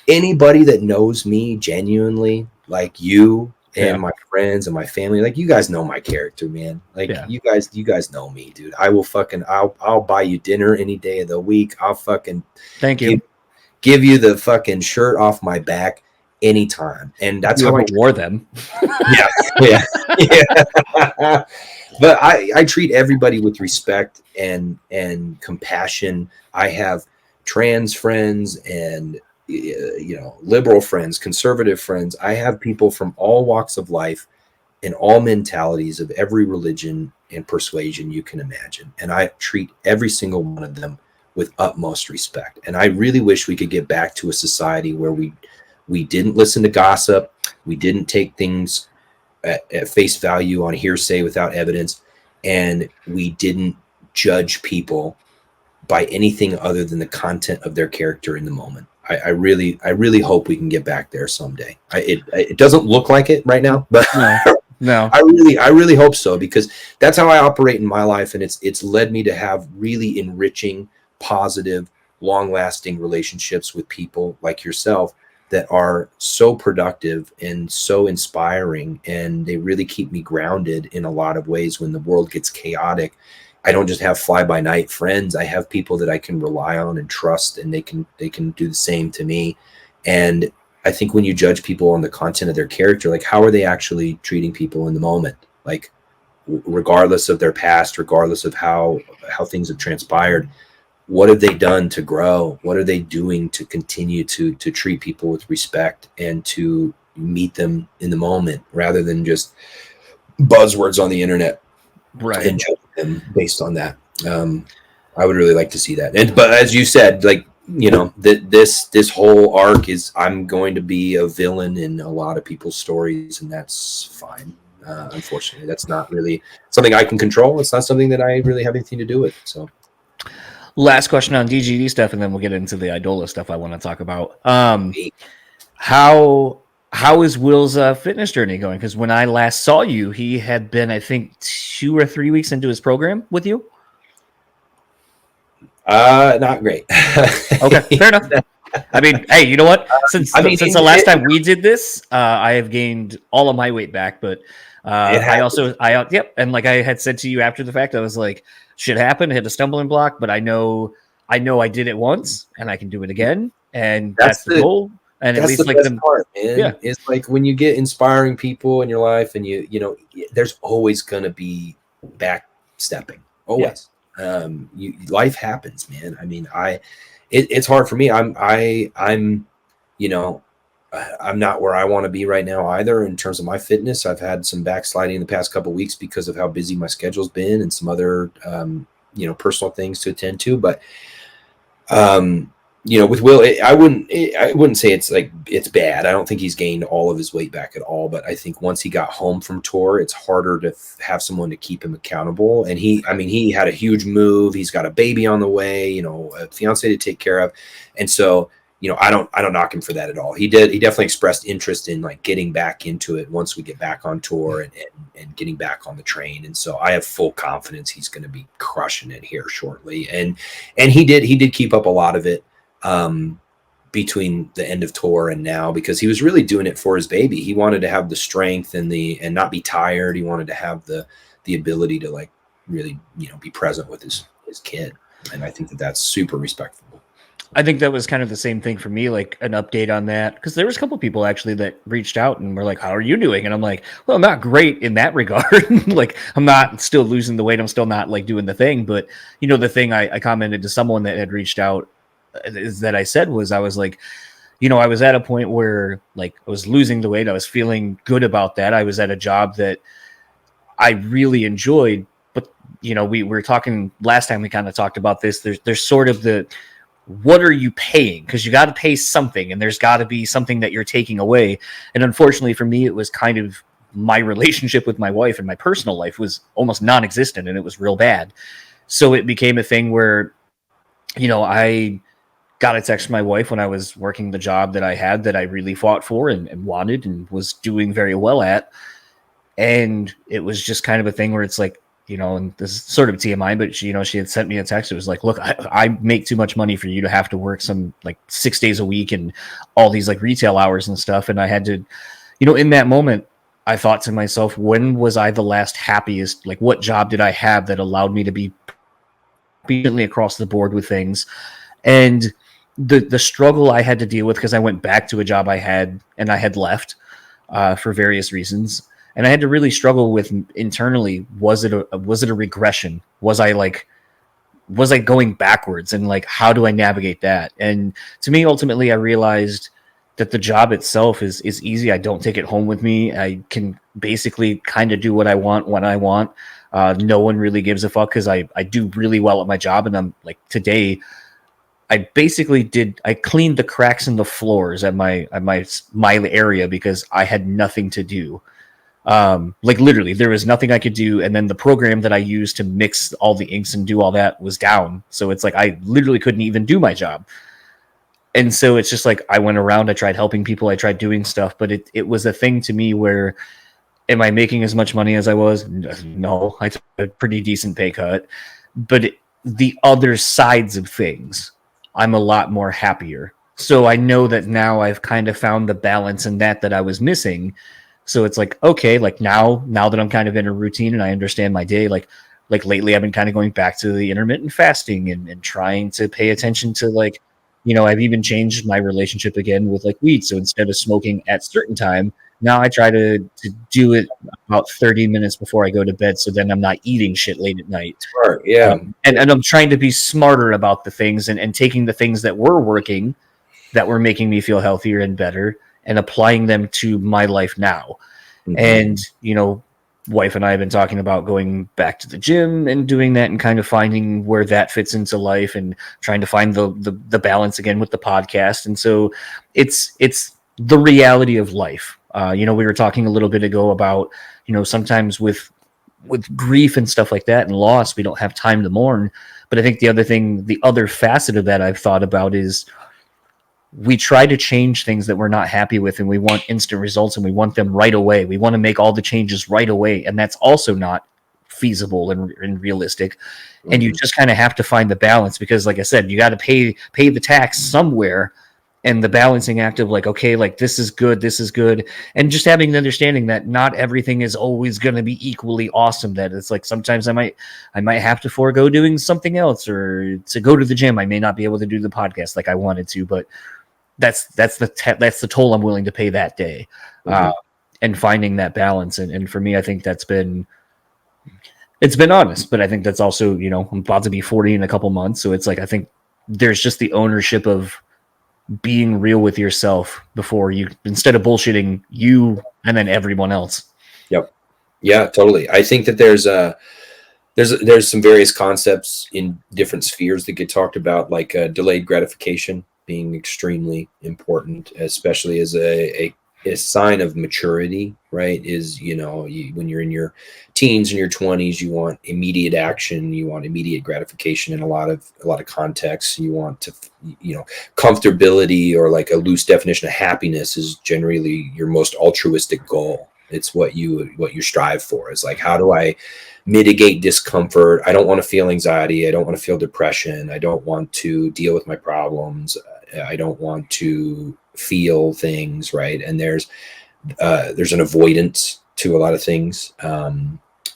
anybody that knows me genuinely, like you and my friends and my family, like you guys know my character, man. Like you guys know me, dude. I'll buy you dinner any day of the week. I'll fucking thank you. Give you the fucking shirt off my back anytime. And that's how I wore them. yeah. But I treat everybody with respect and compassion. I have trans friends and liberal friends, conservative friends. I have people from all walks of life and all mentalities of every religion and persuasion you can imagine. And I treat every single one of them with utmost respect. And I really wish we could get back to a society where we didn't listen to gossip. We didn't take things at face value on hearsay without evidence. And we didn't judge people by anything other than the content of their character in the moment. I really hope we can get back there someday. It doesn't look like it right now, but no. I really hope so, because that's how I operate in my life. And it's led me to have really enriching, positive, long-lasting relationships with people like yourself that are so productive and so inspiring, and they really keep me grounded in a lot of ways when the world gets chaotic. I don't just have fly-by-night friends. I have people that I can rely on and trust, and they can do the same to me. And I think when you judge people on the content of their character, like how are they actually treating people in the moment? Like regardless of their past, regardless of how things have transpired, what have they done to grow? What are they doing to continue to treat people with respect and to meet them in the moment rather than just buzzwords on the internet, right? And judge them based on that. I would really like to see that. But as you said, like, this whole arc is, I'm going to be a villain in a lot of people's stories, and that's fine. Unfortunately, that's not really something I can control. It's not something that I really have anything to do with. So. Last question on DGD stuff, and then we'll get into the Idola stuff I want to talk about. How is Will's fitness journey going? Because when I last saw you, he had been, I think, 2 or 3 weeks into his program with you. Not great. Okay, fair enough. I mean, hey, you know what? Since the last time we did this, I have gained all of my weight back, but and like I had said to you after the fact, I was like, shit happened, hit a stumbling block, but I know I did it once and I can do it again, and that's the goal. And at least like the part, man. It's like when you get inspiring people in your life, and you there's always gonna be backstepping, always. Life happens, man. I mean, it's hard for me. I'm not where I want to be right now either in terms of my fitness. I've had some backsliding in the past couple of weeks because of how busy my schedule's been and some other personal things to attend to. But with Will, I wouldn't say it's bad. I don't think he's gained all of his weight back at all. But I think once he got home from tour, it's harder to have someone to keep him accountable. And he had a huge move. He's got a baby on the way, a fiance to take care of. And so I don't knock him for that at all. He definitely expressed interest in like getting back into it once we get back on tour and getting back on the train. And so I have full confidence he's going to be crushing it here shortly. And he did keep up a lot of it between the end of tour and now, because he was really doing it for his baby. He wanted to have the strength and not be tired. He wanted to have the ability to like really, be present with his kid. And I think that that's super respectful. I think that was kind of the same thing for me, like an update on that, because there was a couple people actually that reached out and were like, how are you doing? And I'm like, well, I'm not great in that regard. Like, I'm not still losing the weight. I'm still not like doing the thing. But, the thing I commented to someone that had reached out is that I said was, I was like, I was at a point where like I was losing the weight. I was feeling good about that. I was at a job that I really enjoyed. But, we were talking last time, we kind of talked about this. There's sort of what are you paying? Because you got to pay something, and there's got to be something that you're taking away. And unfortunately for me, it was kind of my relationship with my wife, and my personal life was almost non-existent, and it was real bad. So it became a thing where, I got a text from my wife when I was working the job that I had that I really fought for and wanted and was doing very well at. And it was just kind of a thing where it's like, and this is sort of TMI, but she had sent me a text. It was like, look, I make too much money for you to have to work some like 6 days a week and all these like retail hours and stuff. And I had to, in that moment, I thought to myself, when was I the last happiest? Like, what job did I have that allowed me to be completely across the board with things? And the struggle I had to deal with, because I went back to a job I had and I had left for various reasons. And I had to really struggle with internally, was it a regression? Was I going backwards? And like, how do I navigate that? And to me, ultimately, I realized that the job itself is easy. I don't take it home with me. I can basically kind of do what I want when I want. No one really gives a fuck, because I do really well at my job. And I'm like, today, I cleaned the cracks in the floors at my area because I had nothing to do. Like literally there was nothing I could do. And then the program that I used to mix all the inks and do all that was down. So it's like, I literally couldn't even do my job. And so it's just like, I went around, I tried helping people, I tried doing stuff, but it was a thing to me where, am I making as much money as I was? No, I took a pretty decent pay cut, but the other sides of things, I'm a lot more happier. So I know that now I've kind of found the balance in that I was missing. So it's like, okay, like now that I'm kind of in a routine and I understand my day, like lately I've been kind of going back to the intermittent fasting and trying to pay attention to like, I've even changed my relationship again with like weed. So instead of smoking at certain time, now I try to do it about 30 minutes before I go to bed. So then I'm not eating shit late at night. Smart, yeah. And I'm trying to be smarter about the things and taking the things that were working, that were making me feel healthier and better, and applying them to my life now. Mm-hmm. And, wife and I have been talking about going back to the gym and doing that and kind of finding where that fits into life and trying to find the balance again with the podcast. And so it's the reality of life. We were talking a little bit ago about, sometimes with grief and stuff like that and loss, we don't have time to mourn. But I think the other facet of that I've thought about is, we try to change things that we're not happy with, and we want instant results and we want them right away. We want to make all the changes right away. And that's also not feasible and realistic. Mm-hmm. And you just kind of have to find the balance, because like I said, you got to pay the tax somewhere, and the balancing act of like, okay, like this is good. And just having the understanding that not everything is always going to be equally awesome. That it's like, sometimes I might have to forego doing something else, or to go to the gym. I may not be able to do the podcast like I wanted to, but that's the toll I'm willing to pay that day. Mm-hmm. And finding that balance. And for me, I think it's been honest, but I think that's also, I'm about to be 40 in a couple months. So it's like, I think there's just the ownership of being real with yourself before instead of bullshitting you and then everyone else. Yep. Yeah, totally. I think that there's some various concepts in different spheres that get talked about, like delayed gratification being extremely important, especially as a a sign of maturity, right? Is, when you're in your teens and your 20s, you want immediate action, you want immediate gratification in a lot of contexts. You want to, comfortability, or like a loose definition of happiness, is generally your most altruistic goal. It's what you strive for. Is like, how do I mitigate discomfort? I don't want to feel anxiety. I don't want to feel depression. I don't want to deal with my problems. I don't want to feel things, right? And there's an avoidance to a lot of things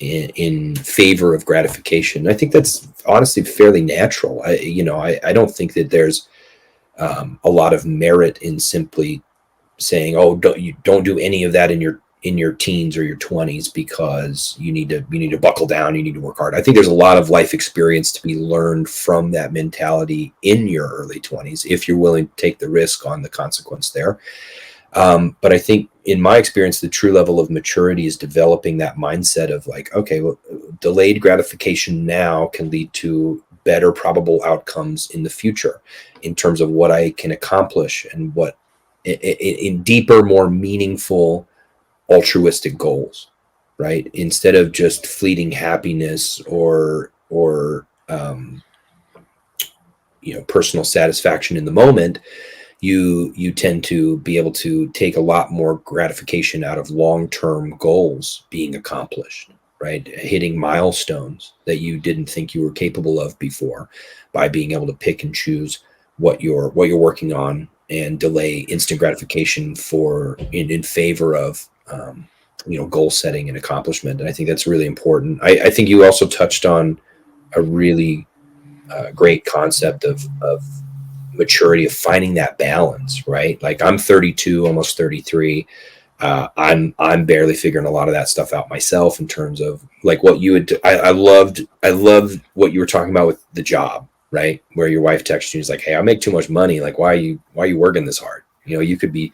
in favor of gratification. I think that's honestly fairly natural. I don't think that there's a lot of merit in simply saying, oh, don't do any of that in your teens or your 20s, because you need to buckle down, you need to work hard. I think there's a lot of life experience to be learned from that mentality in your early 20s, if you're willing to take the risk on the consequence there. But I think in my experience, the true level of maturity is developing that mindset of like, okay, well, delayed gratification now can lead to better probable outcomes in the future in terms of what I can accomplish, and what in deeper, more meaningful altruistic goals, right? Instead of just fleeting happiness or personal satisfaction in the moment, you tend to be able to take a lot more gratification out of long-term goals being accomplished, right? Hitting milestones that you didn't think you were capable of before, by being able to pick and choose what you're working on, and delay instant gratification in favor of goal setting and accomplishment. And I think that's really important. I think you also touched on a really great concept of maturity, of finding that balance, right? Like, I'm 32, almost 33. I'm barely figuring a lot of that stuff out myself, in terms of like what you would. I loved what you were talking about with the job, right? Where your wife texts you, is like, hey, I make too much money. Like, why are you working this hard? You'd be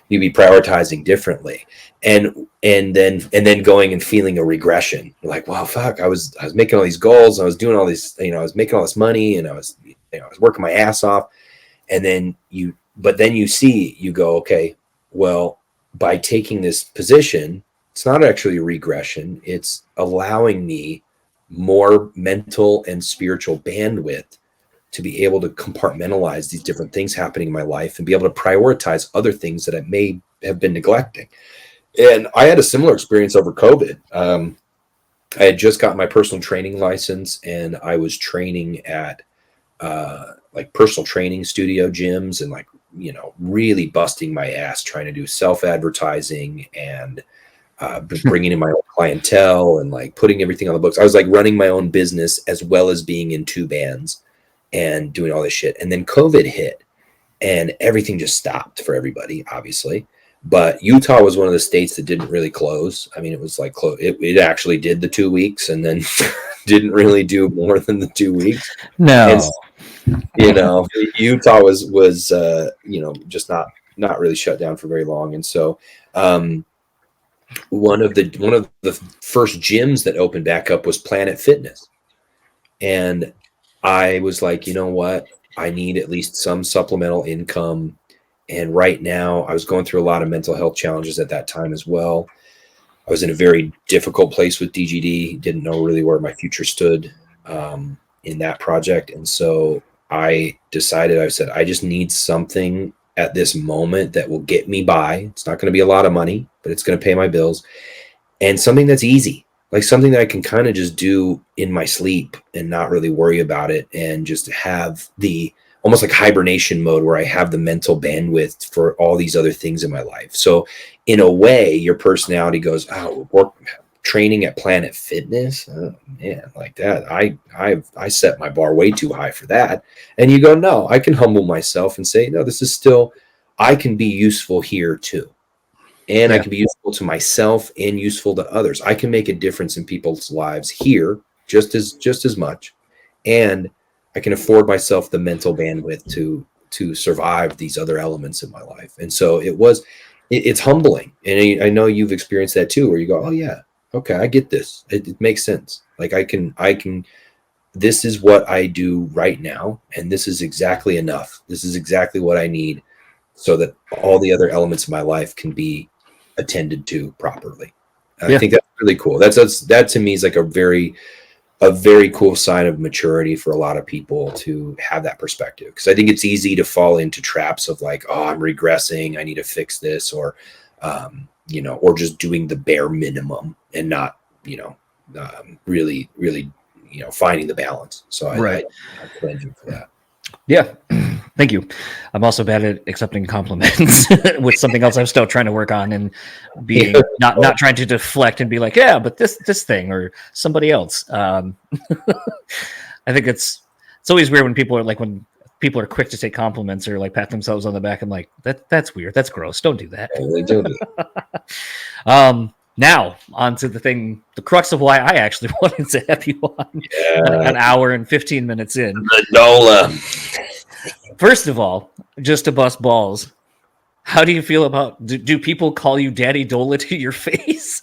prioritizing differently, and then going and feeling a regression. You're like, wow, fuck, I was making all these goals, I was doing all these, I was making all this money, and I was working my ass off. And then you go, okay, well, by taking this position, it's not actually a regression. It's allowing me more mental and spiritual bandwidth to be able to compartmentalize these different things happening in my life, and be able to prioritize other things that I may have been neglecting. And I had a similar experience over COVID. I had just got my personal training license, and I was training at like personal training studio gyms, and like, really busting my ass trying to do self-advertising and bringing in my own clientele, and like putting everything on the books. I was like running my own business as well as being in 2 bands and doing all this shit. And then COVID hit, and everything just stopped for everybody, obviously. But Utah was one of the states that didn't really close. I mean, it was like it actually did the 2 weeks, and then didn't really do more than the 2 weeks. No. And, Utah was just not really shut down for very long. And so one of the first gyms that opened back up was Planet Fitness. And I was like, you know what? I need at least some supplemental income. And right now, I was going through a lot of mental health challenges at that time as well. I was in a very difficult place with DGD, didn't know really where my future stood in that project. And so I said, I just need something at this moment that will get me by. It's not going to be a lot of money, but it's going to pay my bills, and something that's easy, like something that I can kind of just do in my sleep and not really worry about it, and just have the almost like hibernation mode where I have the mental bandwidth for all these other things in my life. So in a way, your personality goes, oh, work training at Planet Fitness. Oh man, like that. I set my bar way too high for that. And you go, no, I can humble myself and say, no, this is still, I can be useful here too. And I can be useful to myself and useful to others. I can make a difference in people's lives here just as much. And I can afford myself the mental bandwidth to survive these other elements in my life. And so it's humbling. And I know you've experienced that too, where you go, oh yeah, okay, I get this. It makes sense. Like I can, this is what I do right now. And this is exactly enough. This is exactly what I need so that all the other elements of my life can be attended to properly. I think that's really cool. That to me is like a very cool sign of maturity for a lot of people to have that perspective. Because I think it's easy to fall into traps of like, oh, I'm regressing, I need to fix this, or or just doing the bare minimum and not, really, finding the balance. So I commend you for that. Yeah. Thank you. I'm also bad at accepting compliments, which is something else I'm still trying to work on, and being not trying to deflect and be like, yeah, but this thing or somebody else. I think it's always weird when people are quick to take compliments or like pat themselves on the back. I'm like, that's weird. That's gross. Don't do that. They do. Now on to the crux of why I actually wanted to have you on an hour and 15 minutes in. Idola. First of all, just to bust balls, how do you feel about, do people call you Daddy Dola to your face?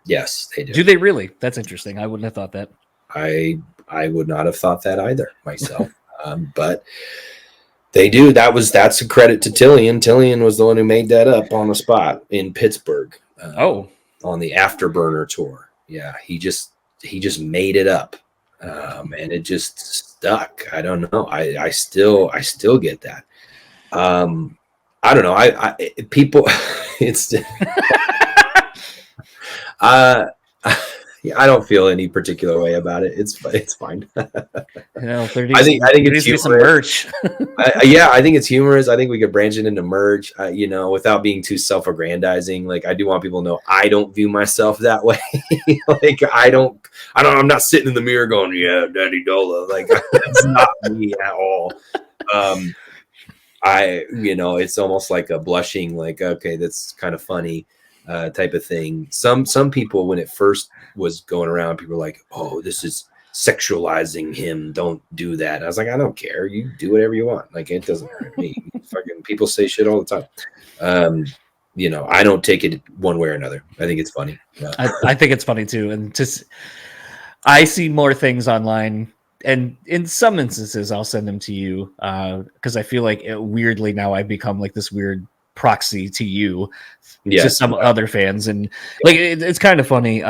Yes, they do. Do they really? That's interesting. I wouldn't have thought that. I would not have thought that either myself. But they do. That's a credit to Tillian. Tillian was the one who made that up on the spot in Pittsburgh. On the Afterburner tour. Yeah, he just made it up. And it just stuck. I don't know. I still get that. I don't know. People it's I don't feel any particular way about it. It's fine. I think it's humorous. Some merch. I think it's humorous. I think we could branch it into merch, without being too self-aggrandizing. Like, I do want people to know I don't view myself that way. Like, I'm not sitting in the mirror going, yeah, Daddy Dola. Like, that's not me at all. It's almost like a blushing, like, okay, that's kind of funny. Type of thing. Some people, when it first was going around, people were like, oh, this is sexualizing him, don't do that. And I was like, I don't care, you do whatever you want, like, it doesn't hurt me. Fucking people say shit all the time. I don't take it one way or another. I think it's funny. I think it's funny too, and I see more things online, and in some instances I'll send them to you because I feel like weirdly now I've become like this weird proxy to you, to some other fans, and like it's kind of funny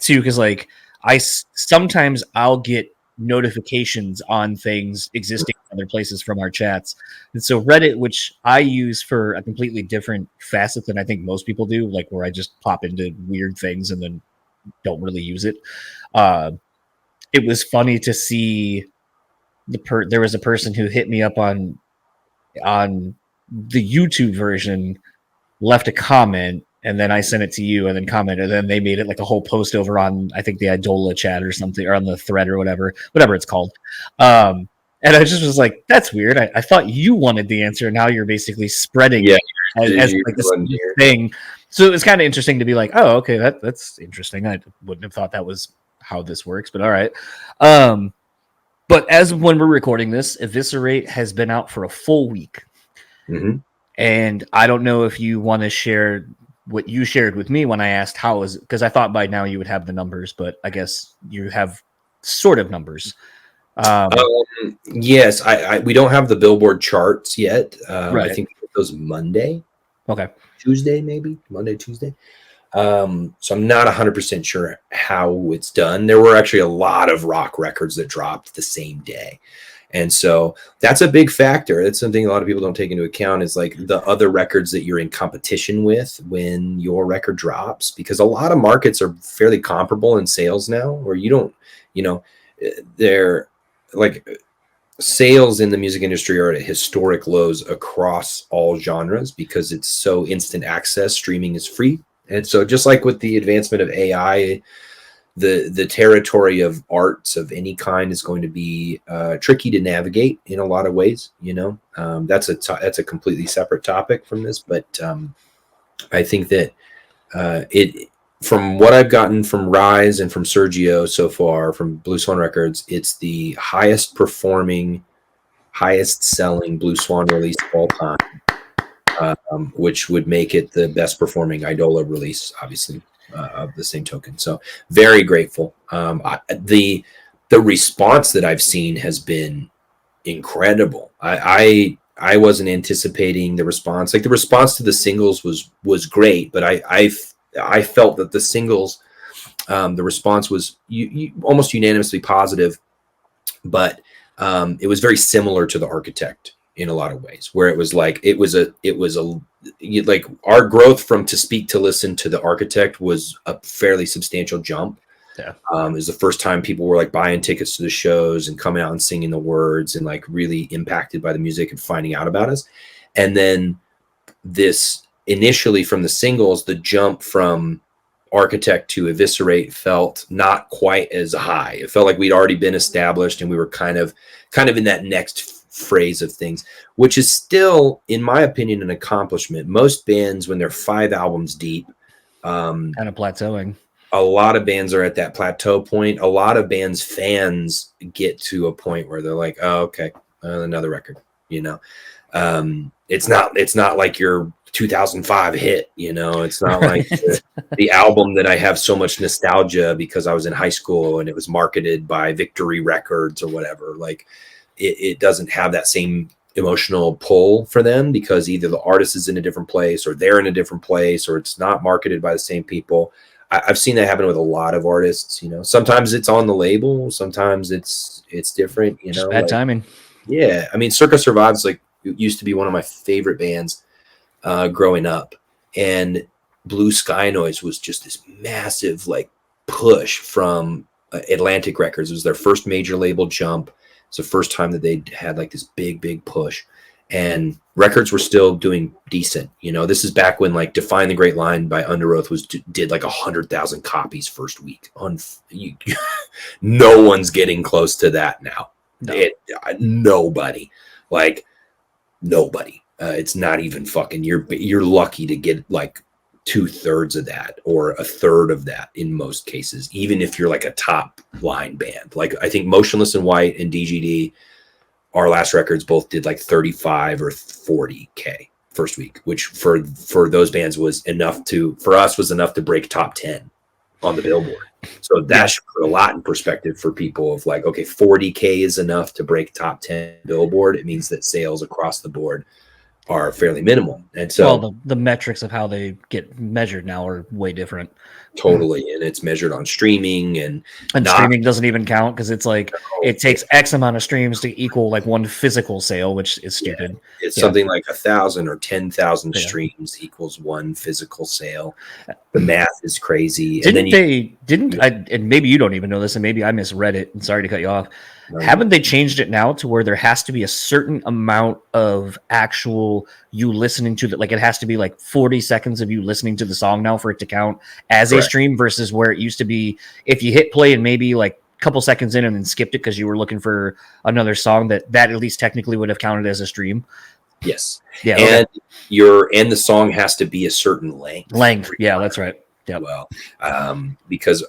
too, because like sometimes I'll get notifications on things existing in other places from our chats, and so Reddit, which I use for a completely different facet than I think most people do, like where I just pop into weird things and then don't really use it. It was funny to see there was a person who hit me up on the YouTube version, left a comment, and then I sent it to you and then commented, and then they made it like a whole post over on, I think, the Idola chat or something, or on the thread or whatever it's called. And I just was like, that's weird. I thought you wanted the answer. Now you're basically spreading it as like this thing. So it was kind of interesting to be like, oh, okay, that's interesting. I wouldn't have thought that was how this works, but all right. But as when we're recording this, Eviscerate has been out for a full week. Mm-hmm. And I don't know if you want to share what you shared with me when I asked how is it, because I thought by now you would have the numbers, but I guess you have sort of numbers. Yes, we don't have the Billboard charts yet. Right. I think we get those Monday. Okay. Tuesday, maybe Monday, Tuesday. So I'm not 100% sure how it's done. There were actually a lot of rock records that dropped the same day. And so that's a big factor. That's something a lot of people don't take into account, is like the other records that you're in competition with when your record drops, because a lot of markets are fairly comparable in sales now, where you don't, they're like, sales in the music industry are at historic lows across all genres because it's so instant access. Streaming is free. And so just like with the advancement of AI, the territory of arts of any kind is going to be tricky to navigate in a lot of ways. That's a completely separate topic from this, but I think that from what I've gotten from Rise and from Sergio so far from Blue Swan Records, it's the highest performing, highest selling Blue Swan release of all time, which would make it the best performing Idola release, obviously. Of the same token. So very grateful. The response that I've seen has been incredible. I I wasn't anticipating the response. Like the response to the singles was great, but I felt that the singles, the response was almost unanimously positive, but it was very similar to The Architect in a lot of ways, where it was like like our growth from To Speak to Listen to The Architect was a fairly substantial jump. Yeah. It was the first time people were like buying tickets to the shows and coming out and singing the words and like really impacted by the music and finding out about us. And then this initially from the singles, the jump from Architect to Eviscerate felt not quite as high. It felt like we'd already been established and we were kind of in that next phrase of things, which is still, in my opinion, an accomplishment. Most bands, when they're 5 albums deep, kind of plateauing. A lot of bands are at that plateau point. A lot of bands' fans get to a point where they're like, "Oh, okay, another record." You know, it's not like your 2005 hit. You know, it's not like the album that I have so much nostalgia because I was in high school and it was marketed by Victory Records or whatever. Like, it doesn't have that same emotional pull for them because either the artist is in a different place or they're in a different place or it's not marketed by the same people. I've seen that happen with a lot of artists. You know, sometimes it's on the label, sometimes it's different. You know, bad timing. Yeah, I mean, Circa Survives like it used to be one of my favorite bands growing up, and Blue Sky Noise was just this massive like push from Atlantic Records. It was their first major label jump. It's the first time that they had like this big push. And records were still doing decent. You know, this is back when like Define the Great Line by Under Oath did like 100,000 copies first week. No one's getting close to that now. No. Nobody. It's not even fucking. You're lucky to get like 2/3 of that or 1/3 of that in most cases. Even if you're like a top line band, like I think Motionless in White and DGD. Our last records both did like 35 or 40K first week, which for those bands was enough to break top 10 on the Billboard. So that should put a lot in perspective for people of like, okay, 40K is enough to break top 10 Billboard. It means that sales across the board are fairly minimal. And so the metrics of how they get measured now are way different. Totally. And it's measured on streaming and streaming doesn't even count because it's like it takes X amount of streams to equal like one physical sale, which is stupid. Yeah. It's something like 1,000 or 10,000 streams equals one physical sale. The math is crazy. And maybe you don't even know this, and maybe I misread it. I'm sorry to cut you off. Haven't they changed it now to where there has to be a certain amount of actual you listening to that? Like it has to be like 40 seconds of you listening to the song now for it to count as a stream versus where it used to be if you hit play and maybe like a couple seconds in and then skipped it because you were looking for another song that at least technically would have counted as a stream. Yes. Yeah. And the song has to be a certain length. Yeah, that's right. Yeah. Well, because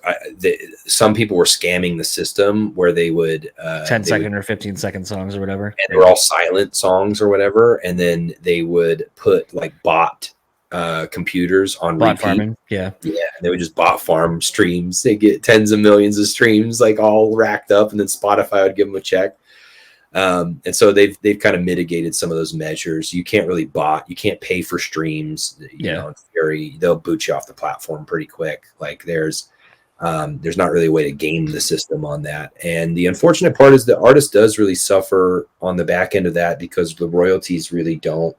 some people were scamming the system where they would 10-second or 15-second songs or whatever, and they were all silent songs or whatever, and then they would put like bot computers on bot repeat. Farming. Yeah. They would just bot farm streams. They get tens of millions of streams, like all racked up, and then Spotify would give them a check. And so they've kind of mitigated some of those measures. You can't really you can't pay for streams. You know, it's they'll boot you off the platform pretty quick. Like there's not really a way to game the system on that. And the unfortunate part is the artist does really suffer on the back end of that because the royalties really don't.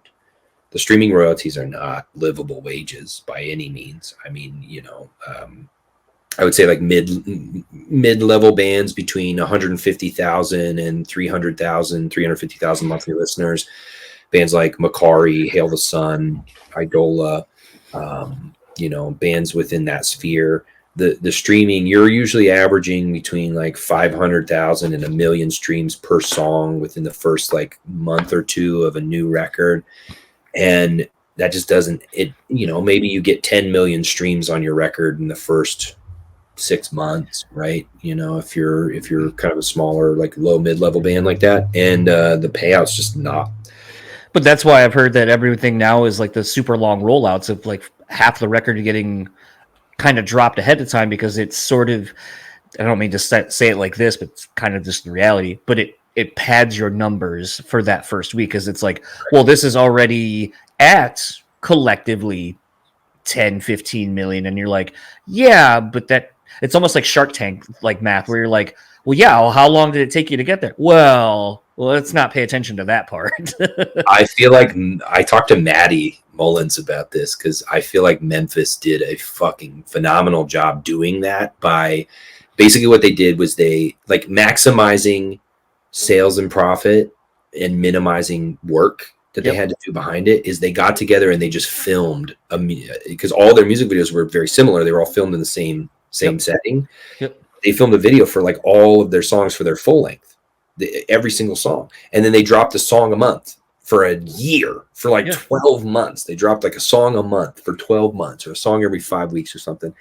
The streaming royalties are not livable wages by any means. I mean, you know, I would say like mid-level bands between 150,000 and 350,000 monthly listeners. Bands like Macari, Hail the Sun, Idola, you know, bands within that sphere. The streaming, you're usually averaging between like 500,000 and 1 million streams per song within the first like month or two of a new record. And that just doesn't, you know, maybe you get 10 million streams on your record in the first 6 months, right? You know, if you're kind of a smaller, like low mid-level band like that, and the payout's just not. But that's why I've heard that everything now is like the super long rollouts of like half the record getting kind of dropped ahead of time because it's sort of, I don't mean to say it like this, but it's kind of just the reality. But it pads your numbers for that first week, because it's like, well, this is already at collectively 10, 15 million, and you're like, yeah, but that it's almost like Shark Tank like math, where you're like, well, yeah, well, how long did it take you to get there? Well, let's not pay attention to that part. I feel like I talked to Maddie Mullins about this, because I feel like Memphis did a fucking phenomenal job doing that. By basically what they did was they like maximizing sales and profit and minimizing work that they had to do behind it. Is they got together and they just filmed because all their music videos were very similar. They were all filmed in the same setting. They filmed a video for like all of their songs for their full length, every single song. And then they dropped a song a month for a year, for like 12 months. They dropped like a song a month for 12 months, or a song every 5 weeks or something.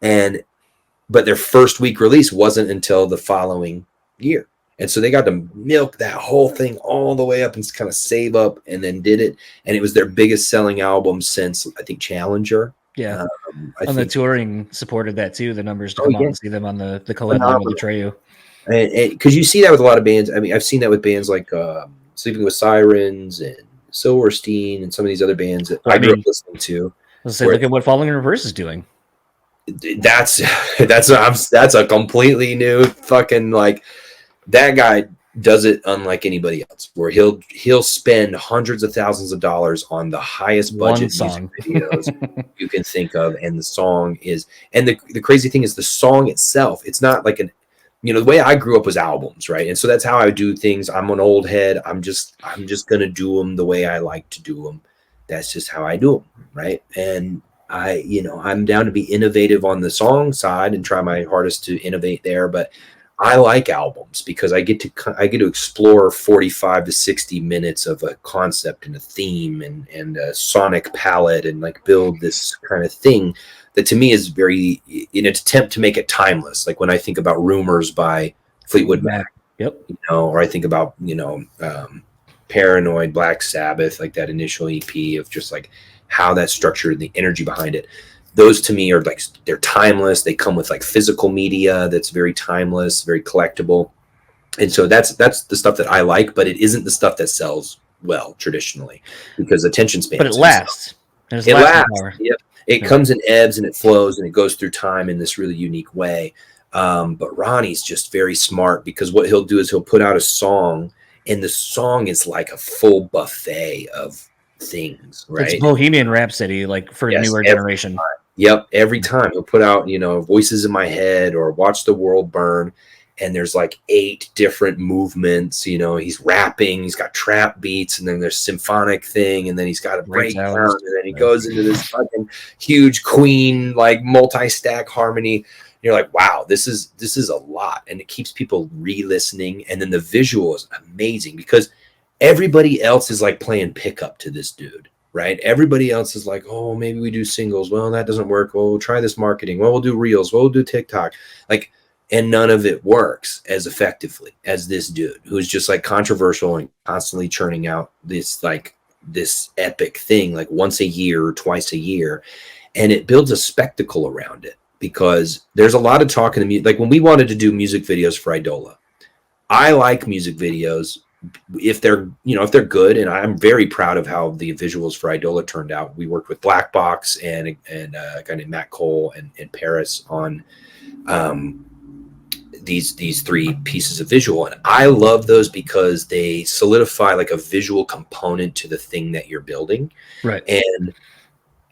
But their first week release wasn't until the following year. And so they got to milk that whole thing all the way up and kind of save up, and then did it. And it was their biggest selling album since, I think, Challenger. Yeah. The touring supported that too. The numbers to come out and see them on the collab album with Atreyu. Because you see that with a lot of bands. I mean, I've seen that with bands like Sleeping with Sirens and Silverstein and some of these other bands that I grew up listening to. Let's say, look at what Falling in Reverse is doing. That's a completely new fucking, like, that guy does it unlike anybody else, where he'll spend hundreds of thousands of dollars on the highest budget music videos you can think of, and the song is, and the crazy thing is the song itself, it's not like the way I grew up was albums, right? And so that's how I do things. I'm an old head. I'm just gonna do them the way I like to do them. That's just how I do them, right? And I'm down to be innovative on the song side and try my hardest to innovate there, but I like albums because I get to explore 45 to 60 minutes of a concept and a theme and a sonic palette, and like build this kind of thing that to me is very, in an attempt to make it timeless. Like when I think about Rumors by Fleetwood Mac, or I think about, Paranoid, Black Sabbath, like that initial EP of just like how that's structured and the energy behind it. Those to me are like, they're timeless. They come with like physical media that's very timeless, very collectible. And so that's the stuff that I like, but it isn't the stuff that sells well traditionally, because attention span. But it lasts. It lasts. Yep. It comes in ebbs and it flows and it goes through time in this really unique way. But Ronnie's just very smart, because what he'll do is he'll put out a song, and the song is like a full buffet of things, right? It's Bohemian Rhapsody, like for a newer generation. Yep. Every time he'll put out, Voices in My Head or Watch the World Burn. And there's like 8 different movements, he's rapping, he's got trap beats, and then there's symphonic thing, and then he's got a breakdown, and then he goes into this fucking huge Queen, like multi-stack harmony. You're like, wow, this is a lot. And it keeps people re-listening. And then the visual is amazing, because everybody else is like playing pickup to this dude. Right? Everybody else is like, oh, maybe we do singles. Well, that doesn't work. Well, we'll try this marketing. Well, we'll do reels. Well, we'll do TikTok. Like, and none of it works as effectively as this dude, who's just like controversial and constantly churning out this epic thing, like once a year or twice a year. And it builds a spectacle around it, because there's a lot of talk in the music. Like when we wanted to do music videos for Idola, I like music videos if they're good, and I'm very proud of how the visuals for Idola turned out. We worked with Black Box and a guy named Matt Cole and Paris on these 3 pieces of visual, and I love those because they solidify like a visual component to the thing that you're building. Right. And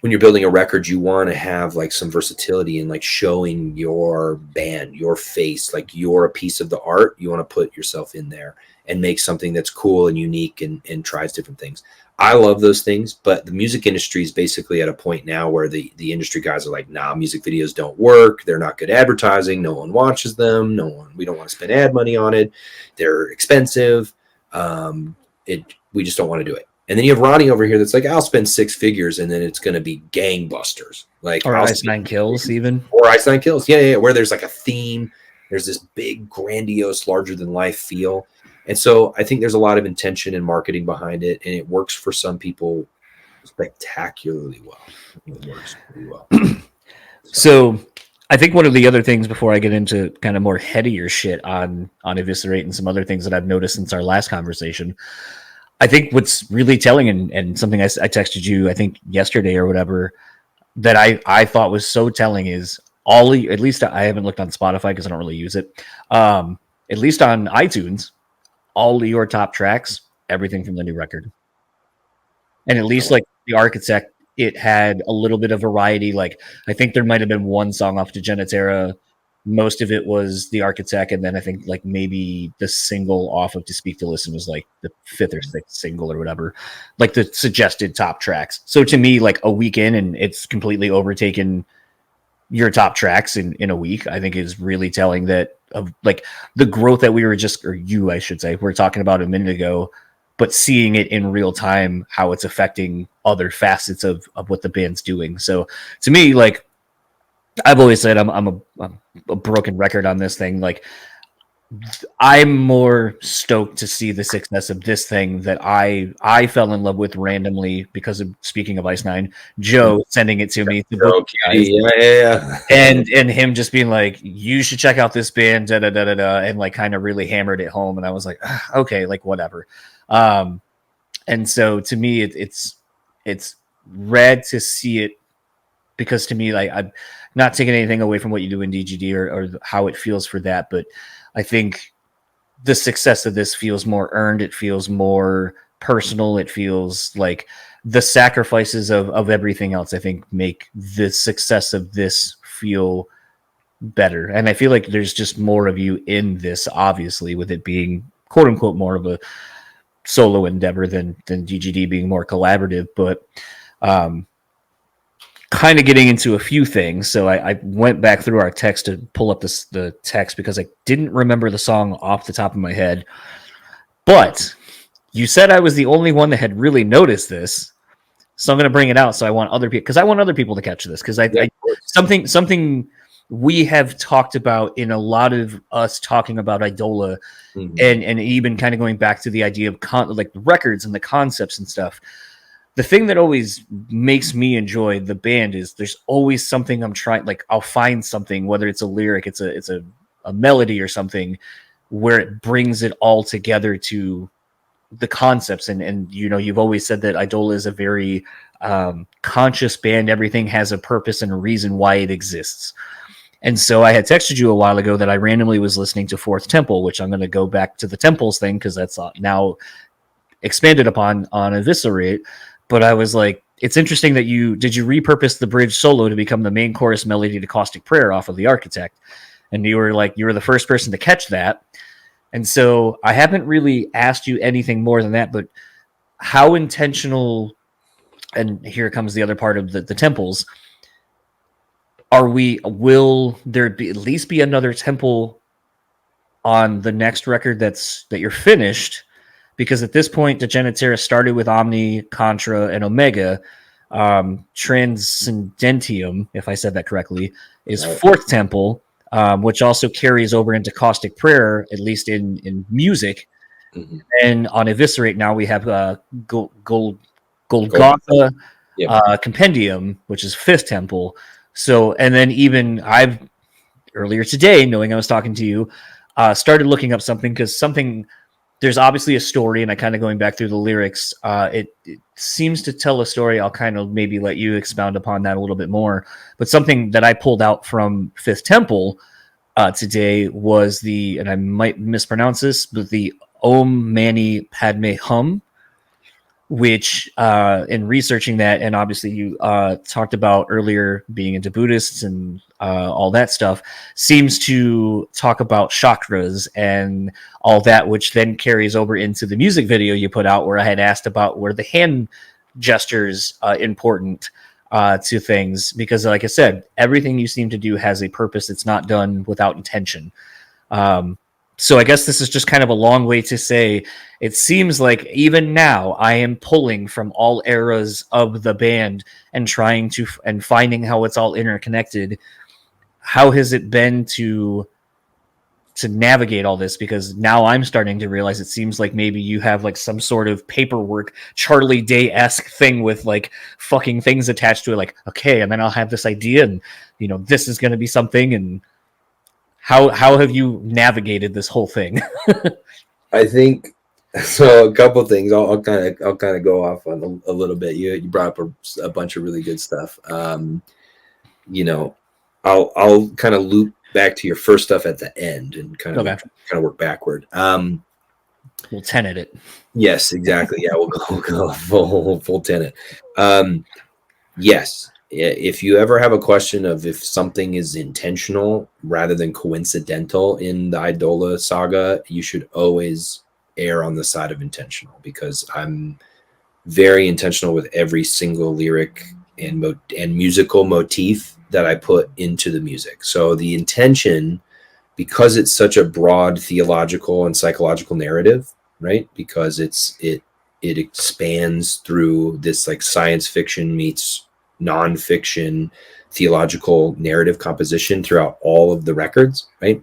when you're building a record, you want to have like some versatility in like showing your band, your face, like you're a piece of the art. You want to put yourself in there and make something that's cool and unique and tries different things. I love those things, but the music industry is basically at a point now where the industry guys are like, nah, music videos don't work. They're not good advertising. No one watches them. We don't want to spend ad money on it. They're expensive. We just don't want to do it. And then you have Ronnie over here that's like, I'll spend 6 figures and then it's going to be gangbusters. Like, or Ice Nine Kills even. Or Ice Nine Kills. Yeah. Where there's like a theme. There's this big, grandiose, larger than life feel. And so I think there's a lot of intention and marketing behind it, and it works for some people spectacularly well. It works pretty well. So I think one of the other things before I get into kind of more headier shit on Eviscerate and some other things that I've noticed since our last conversation, I think what's really telling, and something I texted you, I think yesterday or whatever, that I thought was so telling is at least I haven't looked on Spotify because I don't really use it. At least on iTunes, all of your top tracks, everything from the new record. And at least like the Architect, it had a little bit of variety. Like I think there might have been one song off Degenitera. Most of it was the Architect, and then I think like maybe the single off of To Speak to Listen was like the 5th or 6th single or whatever, like the suggested top tracks. So to me, like a week in and it's completely overtaken your top tracks in a week, I think is really telling that of like the growth that we were just, or you, I should say, we're talking about a minute ago, but seeing it in real time, how it's affecting other facets of what the band's doing. So to me, like I've always said, I'm a broken record on this thing. Like I'm more stoked to see the success of this thing that I fell in love with randomly because of, speaking of Ice Nine, Joe sending it to me to book Yeah. and him just being like, you should check out this band, da da da da da, and like kind of really hammered it home. And I was like, okay, like whatever. And so to me, it's rad to see it, because to me, like I'm not taking anything away from what you do in DGD or how it feels for that, but I think the success of this feels more earned. It feels more personal. It feels like the sacrifices of everything else, I think, make the success of this feel better. And I feel like there's just more of you in this, obviously, with it being quote unquote more of a solo endeavor than DGD being more collaborative. But kind of getting into a few things. So I went back through our text to pull up the text because I didn't remember the song off the top of my head. But you said I was the only one that had really noticed this. So I'm going to bring it out. So I want other people, because I want other people to catch this, because something we have talked about in a lot of us talking about Idola, and even kind of going back to the idea of like the records and the concepts and stuff. The thing that always makes me enjoy the band is there's always something I'm trying, like I'll find something, whether it's a lyric, it's a melody or something, where it brings it all together to the concepts. And you know, you've always said that Idola is a very conscious band. Everything has a purpose and a reason why it exists. And so I had texted you a while ago that I randomly was listening to Fourth Temple, which I'm going to go back to the Temples thing because that's now expanded upon on Eviscerate. But I was like, it's interesting that you repurpose the bridge solo to become the main chorus melody to Caustic Prayer off of The Architect. And you were the first person to catch that. And so I haven't really asked you anything more than that, but how intentional, and here comes the other part of the Temples, will there be at least be another temple on the next record that you're finished? Because at this point, Degenitera started with Omni, Contra, and Omega. Transcendentium, if I said that correctly, is Fourth Temple, which also carries over into Caustic Prayer, at least in music. Mm-hmm. And on Eviscerate now we have Golgotha Compendium, which is Fifth Temple. So, and then even I've earlier today, knowing I was talking to you, started looking up something, because there's obviously a story, and I kind of going back through the lyrics, it seems to tell a story. I'll kind of maybe let you expound upon that a little bit more. But something that I pulled out from Fifth Temple today was and I might mispronounce this, but the Om Mani Padme Hum, which in researching that, and obviously you talked about earlier being into Buddhists and all that stuff, seems to talk about chakras and all that, which then carries over into the music video you put out, where I had asked about were the hand gestures important to things, because like I said, everything you seem to do has a purpose. It's not done without intention. So I guess this is just kind of a long way to say, it seems like even now I am pulling from all eras of the band and trying to and finding how it's all interconnected. How has it been to to navigate all this? Because now I'm starting to realize it seems like maybe you have like some sort of paperwork Charlie Day-esque thing with like fucking things attached to it, like, okay, and then I'll have this idea and this is going to be something. And how have you navigated this whole thing? I think so. A couple of things. I'll kind of go off on a little bit. You brought up a bunch of really good stuff. I'll kind of loop back to your first stuff at the end and kind of work backward. We'll tenet it. Yes, exactly. Yeah, we'll go full tenet. Yes. If you ever have a question of if something is intentional rather than coincidental in the Idola saga, you should always err on the side of intentional, because I'm very intentional with every single lyric and musical motif that I put into the music. So the intention, because it's such a broad theological and psychological narrative, right? Because it expands through this like science fiction meets nonfiction theological narrative composition throughout all of the records, right?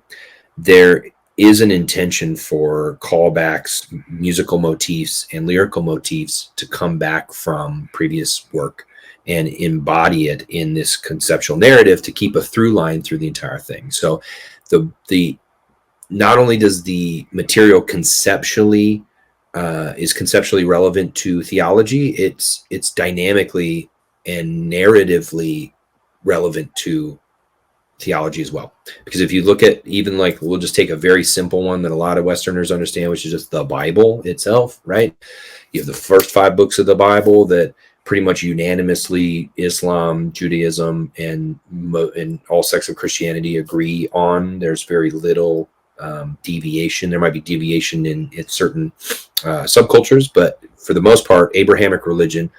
There is an intention for callbacks, musical motifs, and lyrical motifs to come back from previous work and embody it in this conceptual narrative to keep a through line through the entire thing. So the not only does the material conceptually is conceptually relevant to theology, it's dynamically and narratively relevant to theology as well. Because if you look at even like, we'll just take a very simple one that a lot of Westerners understand, which is just the Bible itself, right? You have the first 5 books of the Bible that pretty much unanimously Islam, Judaism, and all sects of Christianity agree on. There's very little deviation. There might be deviation in certain subcultures, but for the most part, Abrahamic religion,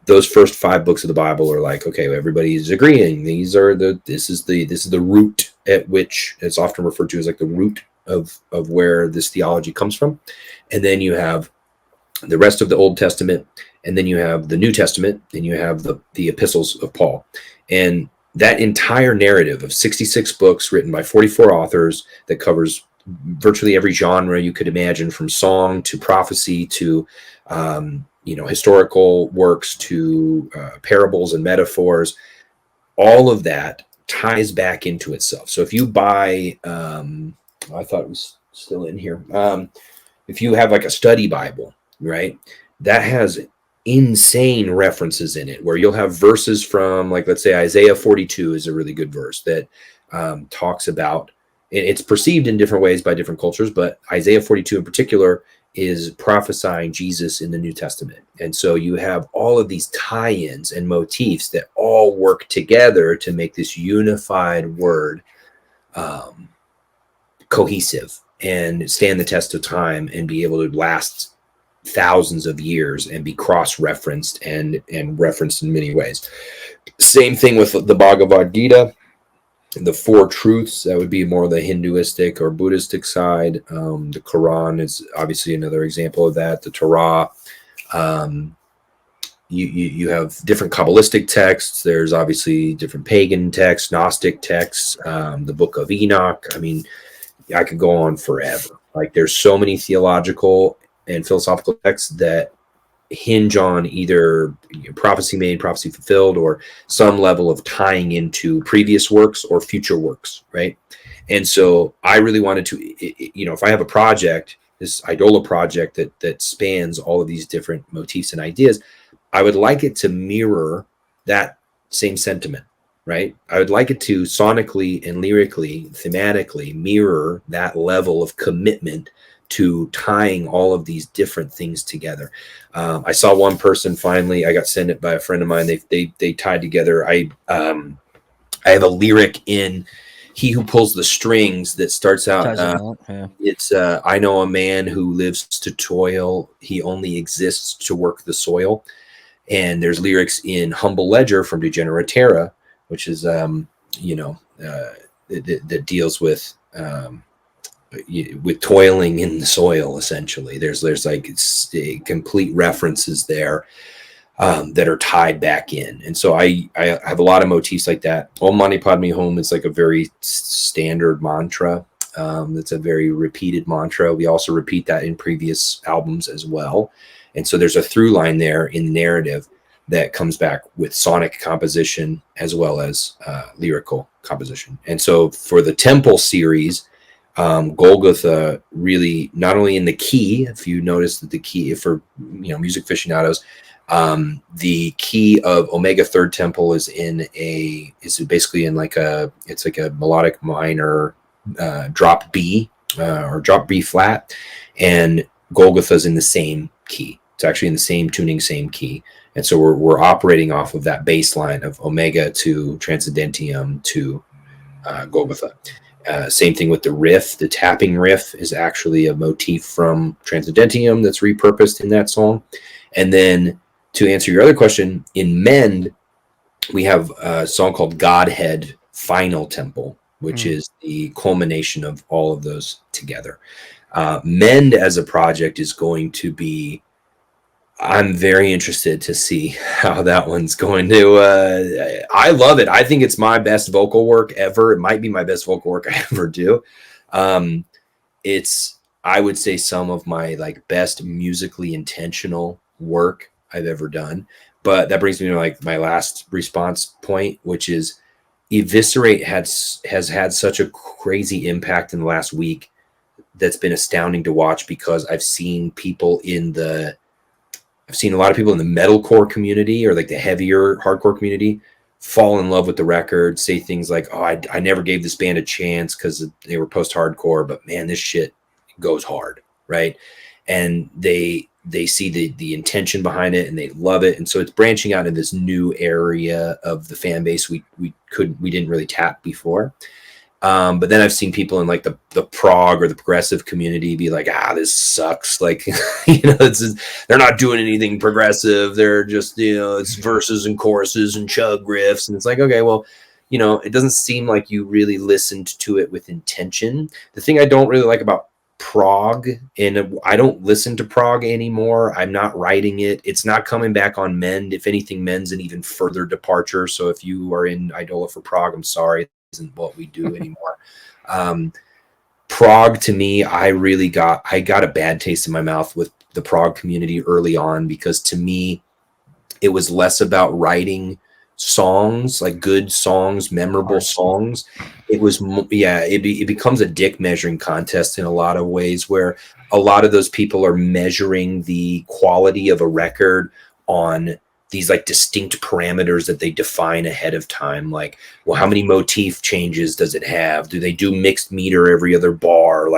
those first 5 books of the Bible are like, okay, everybody's agreeing. This is the root at which it's often referred to as like the root of where this theology comes from. And then you have the rest of the Old Testament, and then you have the New Testament, and you have the epistles of Paul. And that entire narrative of 66 books written by 44 authors that covers virtually every genre you could imagine, from song to prophecy to historical works to parables and metaphors, all of that ties back into itself. So if you buy, I thought it was still in here. If you have like a study Bible, right, that has insane references in it, where you'll have verses from, like, let's say Isaiah 42 is a really good verse that talks about, it's perceived in different ways by different cultures, but Isaiah 42 in particular is prophesying Jesus in the New Testament. And so you have all of these tie-ins and motifs that all work together to make this unified word cohesive and stand the test of time and be able to last thousands of years and be cross-referenced and referenced in many ways. Same thing with the Bhagavad Gita. The 4 truths, that would be more the Hinduistic or Buddhistic side. The Quran is obviously another example of that. The Torah. You have different Kabbalistic texts. There's obviously different pagan texts, Gnostic texts, the Book of Enoch. I mean, I could go on forever. Like, there's so many theological and philosophical texts that hinge on either prophecy made, prophecy fulfilled, or some level of tying into previous works or future works, right? And so I really wanted to, if I have a project, this Idola project that spans all of these different motifs and ideas, I would like it to mirror that same sentiment, right? I would like it to sonically and lyrically, thematically mirror that level of commitment to tying all of these different things together. I saw one person finally, I got sent it by a friend of mine. They tied together. I have a lyric in He Who Pulls the Strings that starts out. It's I know a man who lives to toil. He only exists to work the soil. And there's lyrics in Humble Ledger from Degeneratera, which is that deals with toiling in the soil. Essentially, there's like complete references there that are tied back in. And so I have a lot of motifs like that. Om Mani Padme Hum is like a very standard mantra. That's a very repeated mantra. We also repeat that in previous albums as well. And so there's a through line there in the narrative that comes back with sonic composition as well as lyrical composition. And so for the Temple series, Golgotha really, not only in the key, if you notice that the key for, music aficionados, the key of Omega Third Temple is basically in it's like a melodic minor drop B or drop B flat, and Golgotha's in the same key. It's actually in the same tuning, same key. And so we're operating off of that bass line of Omega to Transcendentium to Golgotha. Same thing with the riff. The tapping riff is actually a motif from Transcendentium that's repurposed in that song. And then to answer your other question, in Mend, we have a song called Godhead Final Temple, which is the culmination of all of those together. Mend as a project is going to be, I'm very interested to see how that one's going to, I love it. I think it's my best vocal work ever. It might be my best vocal work I ever do. It's, I would say, some of my best musically intentional work I've ever done. But that brings me to my last response point, which is Eviscerate has had such a crazy impact in the last week that's been astounding to watch, because I've seen a lot of people in the metalcore community or the heavier hardcore community fall in love with the record, say things like, oh, I never gave this band a chance because they were post-hardcore, but man, this shit goes hard, right? And they see the intention behind it and they love it. And so it's branching out in this new area of the fan base we didn't really tap before. But then I've seen people in the prog or the progressive community be like, this sucks. They're not doing anything progressive. They're just, it's verses and choruses and chug riffs. And it's like, okay, well, it doesn't seem like you really listened to it with intention. The thing I don't really like about prog, and I don't listen to prog anymore. I'm not writing it. It's not coming back on Mend. If anything, Mend's an even further departure. So if you are in Idola for prog, I'm sorry. Isn't what we do anymore. Prog, to me, I got a bad taste in my mouth with the prog community early on, because to me it was less about writing songs, good songs, memorable songs. It was it becomes a dick measuring contest in a lot of ways, where a lot of those people are measuring the quality of a record on these distinct parameters that they define ahead of time. Well, how many motif changes does it have? Do they do mixed meter every other bar?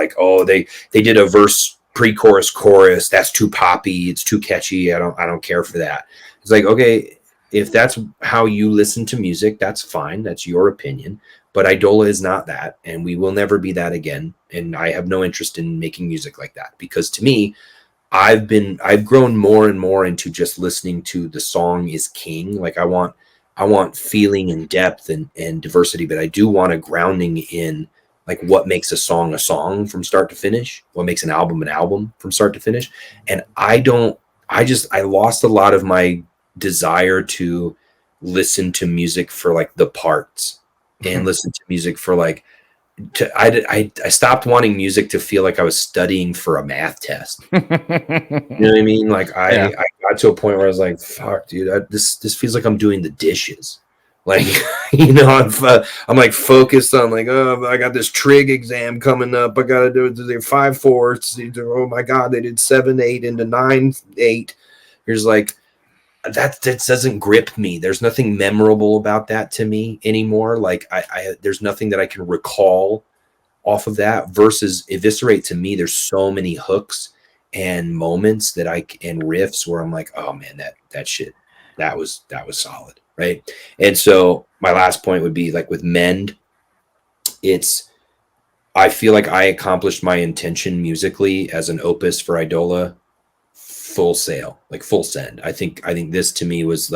They did a verse, pre-chorus, chorus. That's too poppy. It's too catchy. I don't care for that. It's okay, if that's how you listen to music, that's fine. That's your opinion. But Idola is not that, and we will never be that again. And I have no interest in making music like that, because to me, I've grown more and more into just listening to the song is king. I want feeling and depth and diversity, but I do want a grounding in what makes a song from start to finish, what makes an album from start to finish. And I lost a lot of my desire to listen to music for the parts and listen to music for I stopped wanting music to feel like I was studying for a math test. You know what I mean? I got to a point where I was like, fuck, dude, this feels like I'm doing the dishes. I'm focused on oh, I got this trig exam coming up. I got to do the 5/4. Oh my God, they did 7/8 into 9/8. Here's that doesn't grip me. There's nothing memorable about that to me anymore. There's nothing that I can recall off of that. Versus Eviscerate, to me, there's so many hooks and moments and riffs where I'm like, oh man, that shit, that was solid, right? And so my last point would be with Mend, I feel like I accomplished my intention musically as an opus for Idola. Full sail, full send. I think this to me was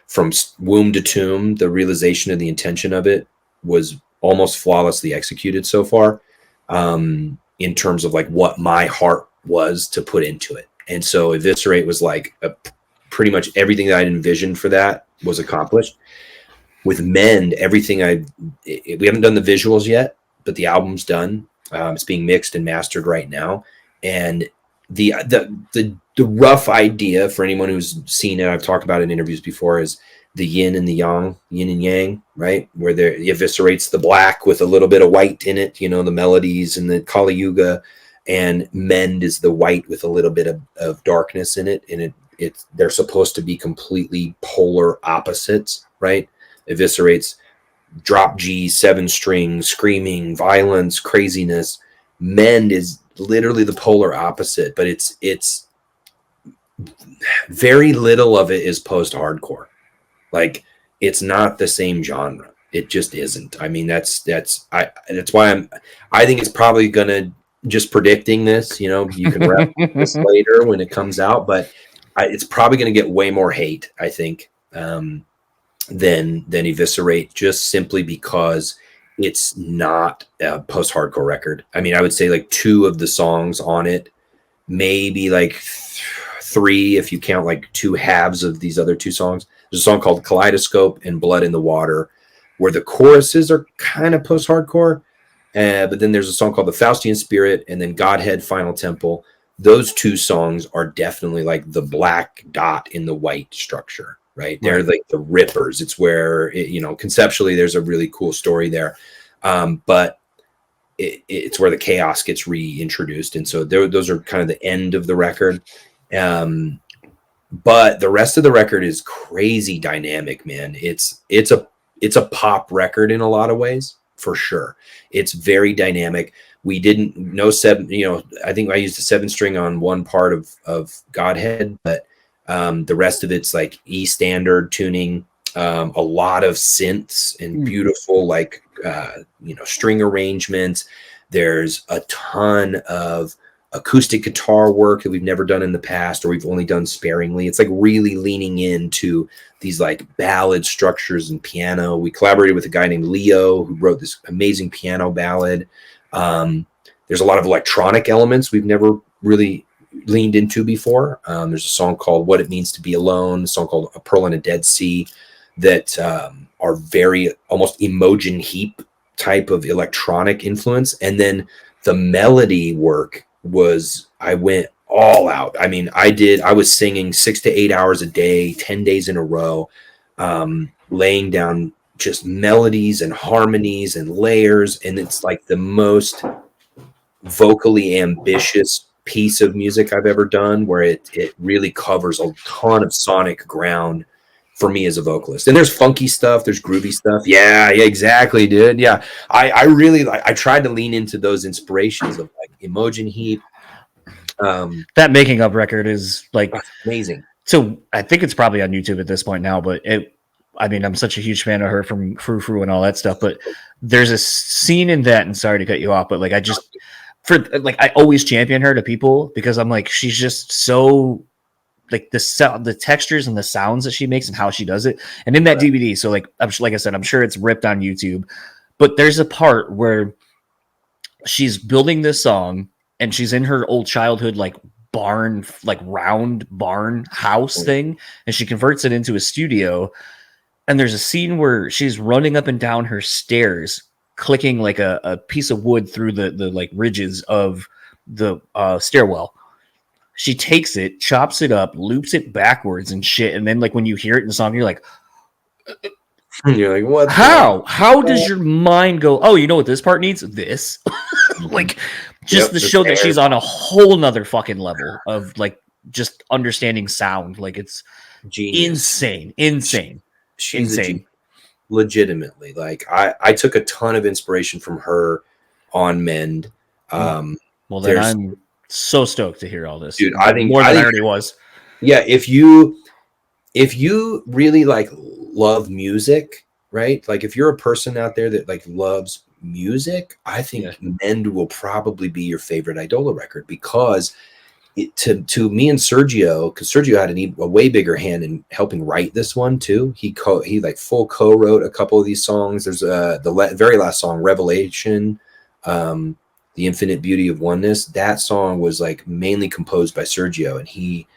from womb to tomb, the realization of the intention of it was almost flawlessly executed so far, in terms of what my heart was to put into it. And so Eviscerate was pretty much everything that I'd envisioned for that was accomplished. With Mend, everything we haven't done the visuals yet, but the album's done. It's being mixed and mastered right now. And the rough idea for anyone who's seen it, I've talked about it in interviews before, is the yin and the yang, yin and yang, right? Where the Eviscerate's the black with a little bit of white in it, you know, the melodies and the Kali Yuga, and Mend is the white with a little bit of darkness in it. And they're supposed to be completely polar opposites, right? Eviscerate's drop G, 7-string, screaming, violence, craziness. Mend is literally the polar opposite, but it's very little of it is post-hardcore. Like, it's not the same genre. It just isn't. I mean, that's why I think it's probably gonna, just predicting this, you know, you can wrap this later when it comes out, but it's probably gonna get way more hate, I think, than Eviscerate, just simply because it's not a post-hardcore record. I mean, I would say like 2 of the songs on it, maybe like 3 if you count like 2 halves of these other 2 songs. There's a song called Kaleidoscope and Blood in the Water, where the choruses are kind of post-hardcore. But then there's a song called The Faustian Spirit, and then Godhead, Final Temple. Those 2 songs are definitely like the black dot in the white structure, right? They're like the rippers. It's where, you know, conceptually there's a really cool story there. But it's where the chaos gets reintroduced. And so those are kind of the end of the record. But the rest of the record is crazy dynamic, man. It's a pop record in a lot of ways, for sure. It's very dynamic. We didn't know 7, you know, I think I used a 7-string on one part of Godhead, but the rest of it's like E standard tuning, a lot of synths and beautiful, like, you know, string arrangements. There's a ton of acoustic guitar work that we've never done in the past, or we've only done sparingly. It's like really leaning into these like ballad structures and piano. We collaborated with a guy named Leo who wrote this amazing piano ballad. There's a lot of electronic elements we've never really leaned into before. There's a song called What It Means to Be Alone, a song called A Pearl in a Dead Sea, that are very almost Imogen Heap type of electronic influence. And then the melody work was, I went all out. I mean, I was singing 6 to 8 hours a day, 10 days in a row, laying down just melodies and harmonies and layers. And it's like the most vocally ambitious piece of music I've ever done, where it really covers a ton of sonic ground for me as a vocalist. And there's funky stuff, there's groovy stuff. Yeah, exactly, dude. Yeah. I really I tried to lean into those inspirations of like Imogen Heap. That Making Up record is like amazing. So I think it's probably on YouTube at this point now, but I mean, I'm such a huge fan of her from Frou and all that stuff, but there's a scene in that, and sorry to cut you off, but like, I always champion her to people because I'm like, she's just so like the textures and the sounds that she makes and how she does it. And in that DVD, so like I said, I'm sure it's ripped on YouTube, but there's a part where she's building this song and she's in her old childhood, like barn, like round barn house thing. And she converts it into a studio. And there's a scene where she's running up and down her stairs, clicking like a piece of wood through the like ridges of the stairwell. She takes it, chops it up, loops it backwards and shit. And then like when you hear it in the song, you're like, what? How does your mind go, oh, you know what this part needs? This. Like just to show that she's on a whole nother fucking level of like just understanding sound. Like it's genius. Insane. She's insane. Legitimately. Like I took a ton of inspiration from her on Mend. Well, then I'm so stoked to hear all this, dude. I think more than I already was. Yeah, if you really like love music, right? Like if you're a person out there that like loves music, I think Mend will probably be your favorite Idola record, because to me and Sergio, because Sergio had a way bigger hand in helping write this one too. He like full co-wrote a couple of these songs. There's the very last song, Revelation, The Infinite Beauty of Oneness. That song was like mainly composed by Sergio, and he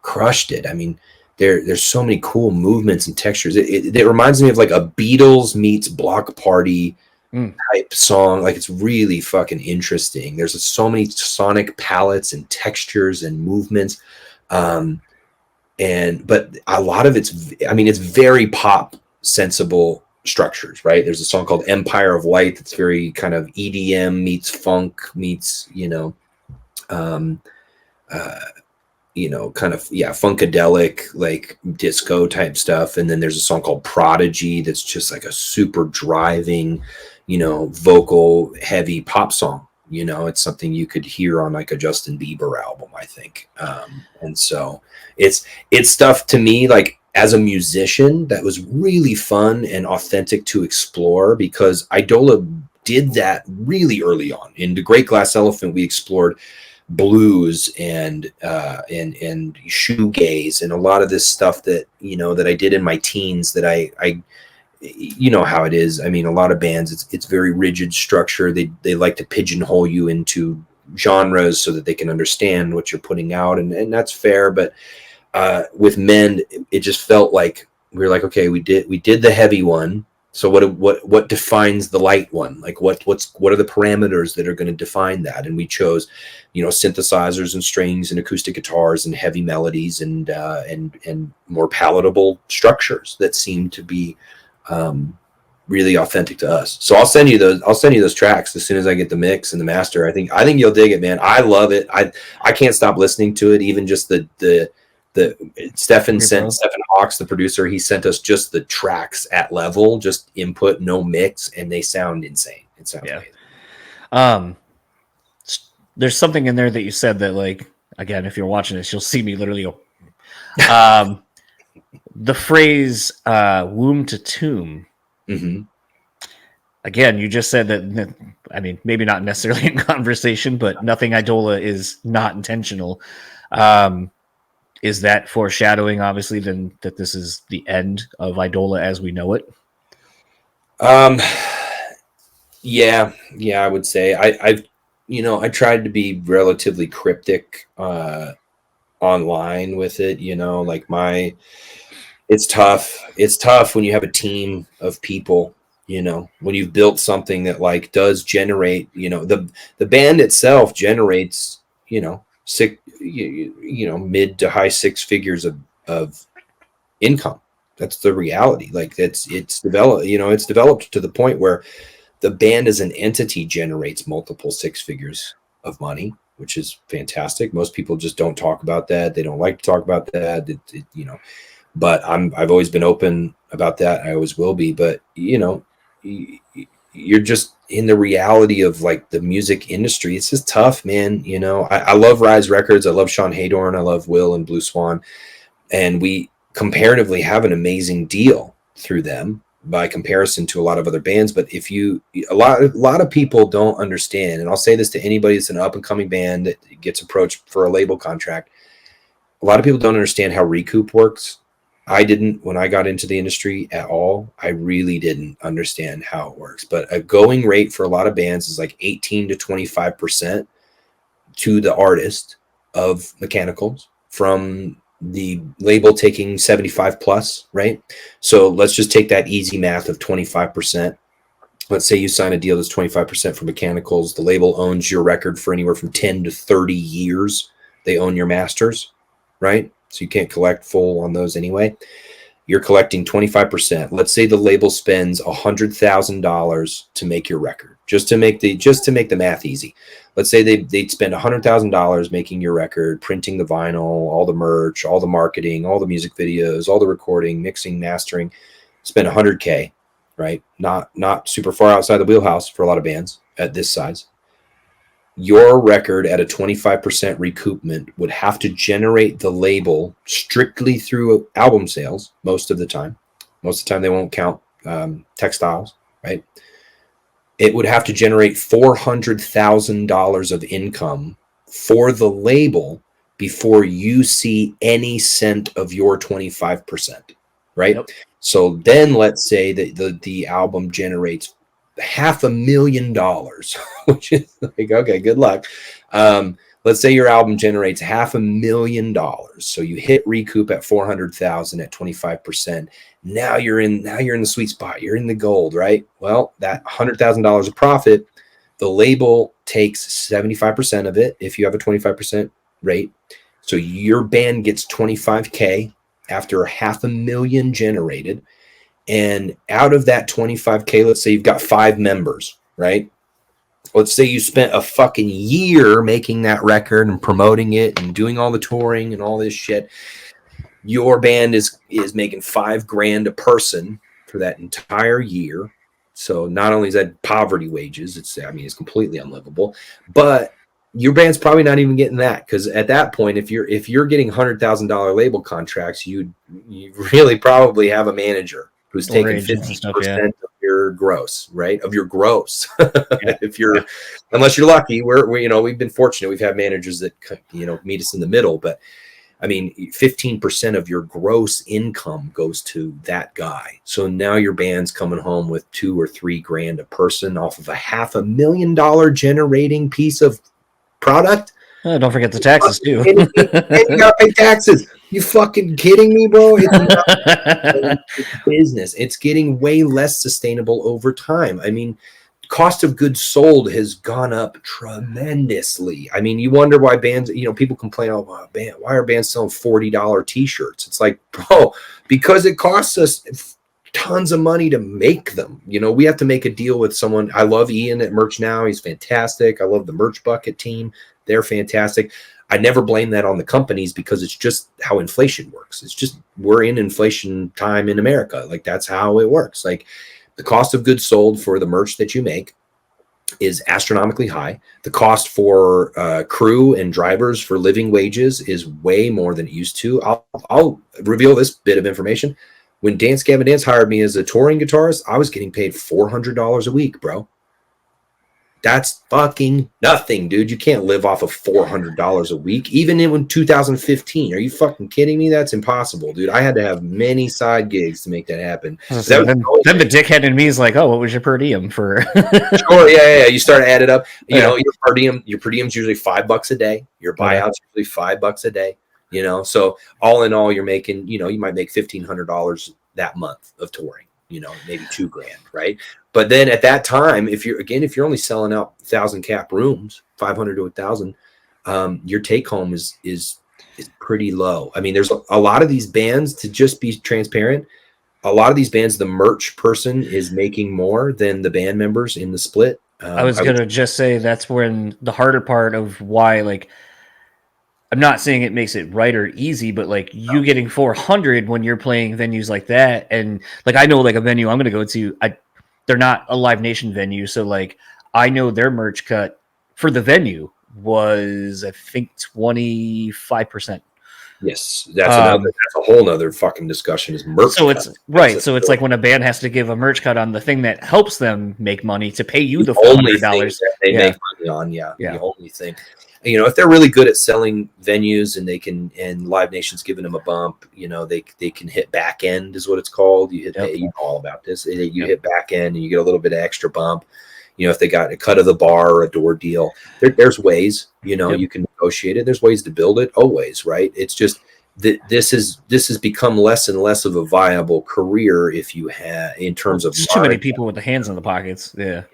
crushed it. I mean, there's so many cool movements and textures. It reminds me of like a Beatles meets Block Party type song. Like, it's really fucking interesting. There's so many sonic palettes and textures and movements. But a lot of it's very pop sensible structures, right? There's a song called Empire of Light that's very kind of EDM meets funk meets, kind of, funkadelic, like disco type stuff. And then there's a song called Prodigy that's just like a super driving, vocal heavy pop song. It's something you could hear on like a Justin Bieber album, I think. And so it's stuff to me, like, as a musician, that was really fun and authentic to explore, because Idola did that really early on. In The Great Glass Elephant, we explored blues and shoegaze and a lot of this stuff that that I did in my teens, that I how it is. I mean, a lot of bands, it's very rigid structure. They like to pigeonhole you into genres so that they can understand what you're putting out, and that's fair. But with Mend, it just felt like we were like, okay, we did the heavy one. So what defines the light one? Like what are the parameters that are going to define that? And we chose, synthesizers and strings and acoustic guitars and heavy melodies and more palatable structures that seem to be really authentic to us. So I'll send you those tracks as soon as I get the mix and the master. I think you'll dig it, man. I love it. I can't stop listening to it. Even just the Stefan Hawks, the producer, he sent us just the tracks at level, just input, no mix, and they sound insane. It sounds amazing. There's something in there that you said that, like, again, if you're watching this, you'll see me literally go. The phrase "womb to tomb." Mm-hmm. Again, you just said that. I mean, maybe not necessarily in conversation, but nothing Idola is not intentional. Is that foreshadowing, obviously, then that this is the end of Idola as we know it? Yeah, I would say I tried to be relatively cryptic online with it. It's tough. It's tough when you have a team of people. When you've built something that like does generate. The band itself generates. Mid to high six figures of income. That's the reality. Like it's developed, it's developed to the point where the band as an entity generates multiple six figures of money, which is fantastic. Most people just don't talk about that. They don't like to talk about that. But I've always been open about that. I always will be. But you're just in the reality of like the music industry. It's just tough, man. I love Rise Records. I love Sean Haydorn. I love Will and Blue Swan. And we comparatively have an amazing deal through them by comparison to a lot of other bands. But a lot of people don't understand, and I'll say this to anybody that's an up and coming band that gets approached for a label contract. A lot of people don't understand how recoup works. I didn't when I got into the industry at all. I really didn't understand how it works. But a going rate for a lot of bands is like 18 to 25% to the artist of mechanicals, from the label taking 75 plus, right? So let's just take that easy math of 25%. Let's say you sign a deal that's 25% for mechanicals. The label owns your record for anywhere from 10 to 30 years. They own your masters, right? So you can't collect full on those anyway. You're collecting 25%. Let's say the label spends $100,000 to make your record, just to make the math easy. Let's say they'd spend $100,000 making your record, printing the vinyl, all the merch, all the marketing, all the music videos, all the recording, mixing, mastering. Spend $100K, right? Not super far outside the wheelhouse for a lot of bands at this size. Your record at a 25% recoupment would have to generate the label strictly through album sales most of the time. Most of the time they won't count textiles, right? It would have to generate $400,000 of income for the label before you see any cent of your 25%, right? Yep. So then let's say that the album generates $500,000, which is like, okay, good luck. let's say your album generates $500,000. So you hit recoup at 400,000 at 25%. Now you're in the sweet spot. You're in the gold, right? Well, that $100,000 of profit, the label takes 75% of it if you have a 25% rate. So your band gets $25K after $500,000 generated. And out of that $25K, let's say you've got 5 members, right? Let's say you spent a fucking year making that record and promoting it and doing all the touring and all this shit. Your band is making $5,000 a person for that entire year. So not only is that poverty wages, it's completely unlivable, but your band's probably not even getting that, because at that point, if you're getting $100,000 label contracts, you really probably have a manager who's taking 50% of your gross, right? Of your gross. Unless you're lucky, we've been fortunate. We've had managers that meet us in the middle, but I mean, 15% of your gross income goes to that guy. So now your band's coming home with $2,000 or $3,000 a person off of a $500,000 generating piece of product. Don't forget the taxes too. And you gotta pay taxes. You fucking kidding me, bro? It's business. It's getting way less sustainable over time. I mean, cost of goods sold has gone up tremendously. I mean, you wonder why bands, people complain, why are bands selling $40 t-shirts? It's like, bro, because it costs us tons of money to make them. We have to make a deal with someone. I love Ian at Merch Now. He's fantastic. I love the Merch Bucket team. They're fantastic. I never blame that on the companies, because it's just how inflation works. It's just, we're in inflation time in America. Like, that's how it works. Like, the cost of goods sold for the merch that you make is astronomically high. The cost for crew and drivers for living wages is way more than it used to. I'll reveal this bit of information. When Dance Gavin Dance hired me as a touring guitarist, I was getting paid $400 a week, bro. That's fucking nothing, dude. You can't live off of $400 a week, even in 2015. Are you fucking kidding me? That's impossible, dude. I had to have many side gigs to make that happen. Then the dickhead in me is like, oh, what was your per diem for? Sure, yeah. You start to add it up. Your per diem's usually $5 a day. Your buyout's usually $5 a day. So all in all, you're making, you might make $1,500 that month of touring. Maybe $2,000, right? But then at that time, if you're only selling out 1,000 cap rooms, 500 to 1,000, your take home is pretty low. I mean, there's a lot of these bands, to just be transparent, a lot of these bands, the merch person is making more than the band members in the split. I was going to just say that's when the harder part of why, like, I'm not saying it makes it right or easy, but like you getting 400 when you're playing venues like that. And like, I know like a venue I'm going to go to, they're not a Live Nation venue. So like, I know their merch cut for the venue was, I think, 25%. Yes. That's a whole nother fucking discussion, is merch. So it's right. So it's like when a band has to give a merch cut on the thing that helps them make money to pay you the $400 they make money on. Yeah. The only thing. If they're really good at selling venues and Live Nation's giving them a bump, they can hit back end, is what it's called. You know all about this. You hit back end and you get a little bit of extra bump. If they got a cut of the bar or a door deal, there's ways, you can negotiate it. There's ways to build it always, right? It's just that this has become less and less of a viable career if you have, in terms of too many people with the hands in the pockets. Yeah.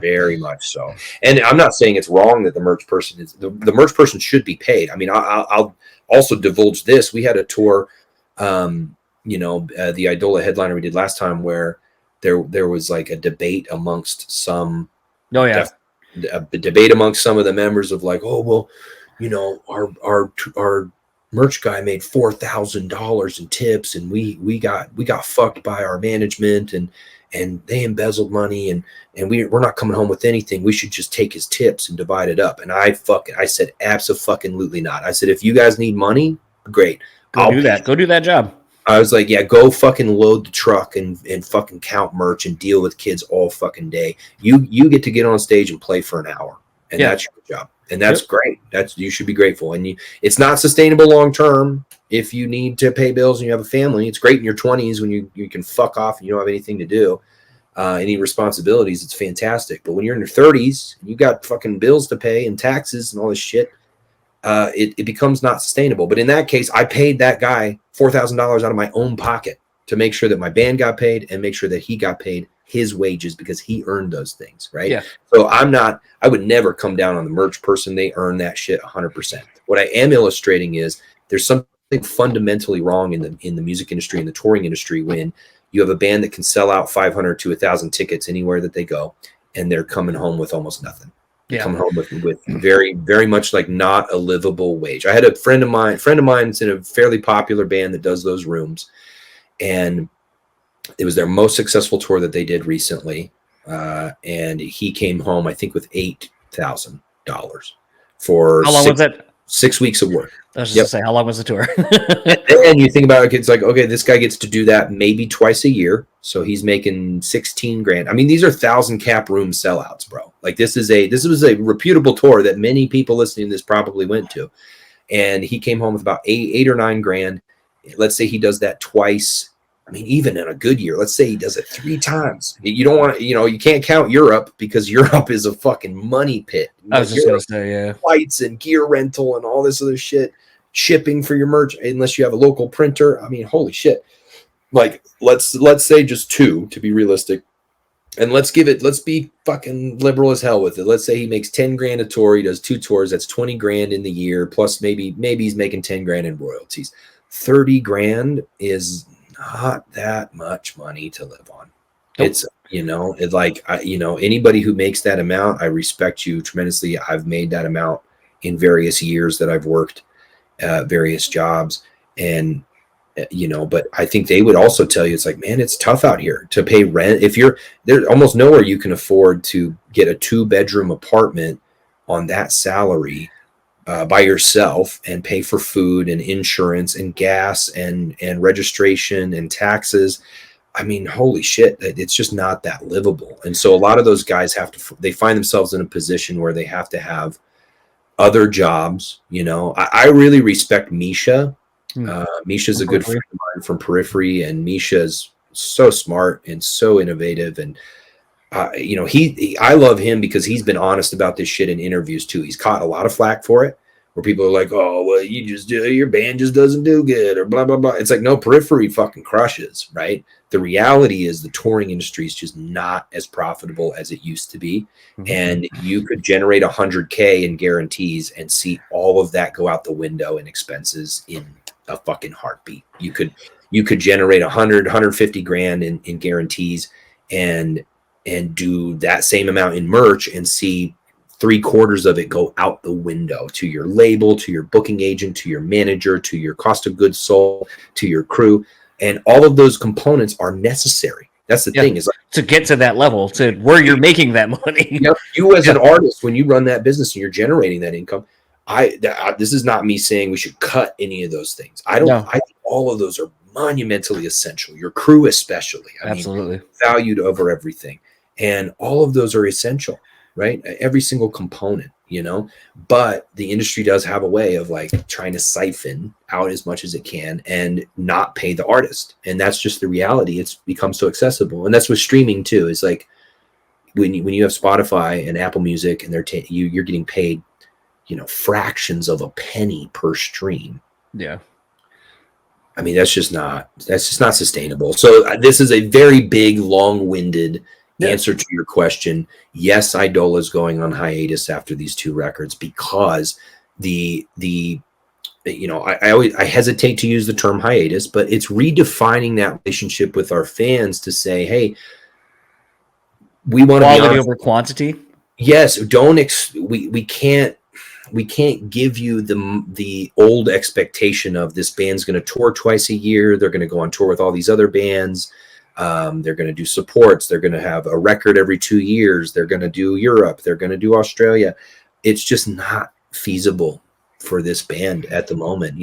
Very much so. And I'm not saying it's wrong that the merch person is the merch person should be paid. I mean, I'll also divulge this. We had a tour, the Idola headliner we did last time, where there was like a debate amongst some. Oh yeah. A debate amongst some of the members of like, oh well, our merch guy made $4,000 in tips, and we got fucked by our management, and they embezzled money, and we're not coming home with anything. We should just take his tips and divide it up. And I said, abso-fucking-lutely not. I said, if you guys need money, great. Go do that job. I was like, yeah, go fucking load the truck and fucking count merch and deal with kids all fucking day. You get to get on stage and play for an hour, and that's your job. And that's great. You should be grateful. And it's not sustainable long term if you need to pay bills and you have a family. It's great in your 20s when you can fuck off and you don't have anything to do, any responsibilities. It's fantastic. But when you're in your 30s, you got fucking bills to pay and taxes and all this shit. it becomes not sustainable. But in that case, I paid that guy $4,000 out of my own pocket to make sure that my band got paid and make sure that he got paid his wages because he earned those things, right? Yeah. So I would never come down on the merch person. They earn that shit 100%. What I am illustrating is there's something fundamentally wrong in the music industry and the touring industry when you have a band that can sell out 500 to 1,000 tickets anywhere that they go, and they're coming home with almost nothing. Yeah. Come home with very, very much like not a livable wage. I had a friend of mine's in a fairly popular band that does those rooms, and it was their most successful tour that they did recently. And he came home, I think, with $8,000 for how long was that? 6 weeks of work. I was just to say, how long was the tour? And you think about it, it's like, okay, this guy gets to do that maybe twice a year. So he's making 16 grand. I mean, these are 1,000 cap room sellouts, bro. Like this was a reputable tour that many people listening to this probably went to. And he came home with about eight or 9 grand. Let's say he does that twice. I mean, even in a good year, let's say he does it 3 times. You don't want to, you can't count Europe because Europe is a fucking money pit. I was just going to say, yeah. Flights and gear rental and all this other shit, shipping for your merch, unless you have a local printer. I mean, holy shit. Like, let's say just 2 to be realistic. And let's be fucking liberal as hell with it. Let's say he makes 10 grand a tour. He does 2 tours. That's 20 grand in the year. Plus maybe he's making 10 grand in royalties. 30 grand is not that much money to live on. Nope. It's, it's like, anybody who makes that amount, I respect you tremendously. I've made that amount in various years that I've worked various jobs, and but I think they would also tell you, it's like, man, it's tough out here to pay rent. If there's almost nowhere you can afford to get a 2-bedroom apartment on that salary by yourself and pay for food and insurance and gas and registration and taxes. I mean, holy shit, it's just not that livable. And so a lot of those guys they find themselves in a position where they have to have other jobs. I really respect Misha. Misha's a good friend of mine from Periphery, and Misha's so smart and so innovative. And I love him because he's been honest about this shit in interviews too. He's caught a lot of flack for it, where people are like, "Oh, well, your band just doesn't do good," or blah blah blah. It's like, no, Periphery fucking crushes, right? The reality is the touring industry is just not as profitable as it used to be. Mm-hmm. And you could generate $100K in guarantees and see all of that go out the window in expenses in a fucking heartbeat. You could generate 150 grand in guarantees and do that same amount in merch and see 3/4 of it go out the window to your label, to your booking agent, to your manager, to your cost of goods sold, to your crew. And all of those components are necessary. That's the thing, is like, to get to that level, to where you're making that money. You as an artist, when you run that business and you're generating that income, this is not me saying we should cut any of those things. I think all of those are monumentally essential. Your crew especially. Absolutely. I mean, valued over everything. And all of those are essential, right? Every single component, but the industry does have a way of like trying to siphon out as much as it can and not pay the artist. And that's just the reality. It's become so accessible. And that's with streaming too. It's like when you have Spotify and Apple Music and you're getting paid, fractions of a penny per stream. Yeah. I mean, that's just not sustainable. So this is a very big, long-winded answer to your question. Yes, Idola is going on hiatus after these 2 records because I hesitate to use the term hiatus, but it's redefining that relationship with our fans to say, hey, we want to be quality over quantity. Yes, we can't give you the old expectation of this band's going to tour twice a year. They're going to go on tour with all these other bands. They're going to do supports. They're going to have a record every 2 years. They're going to do Europe. They're going to do Australia. It's just not feasible for this band at the moment.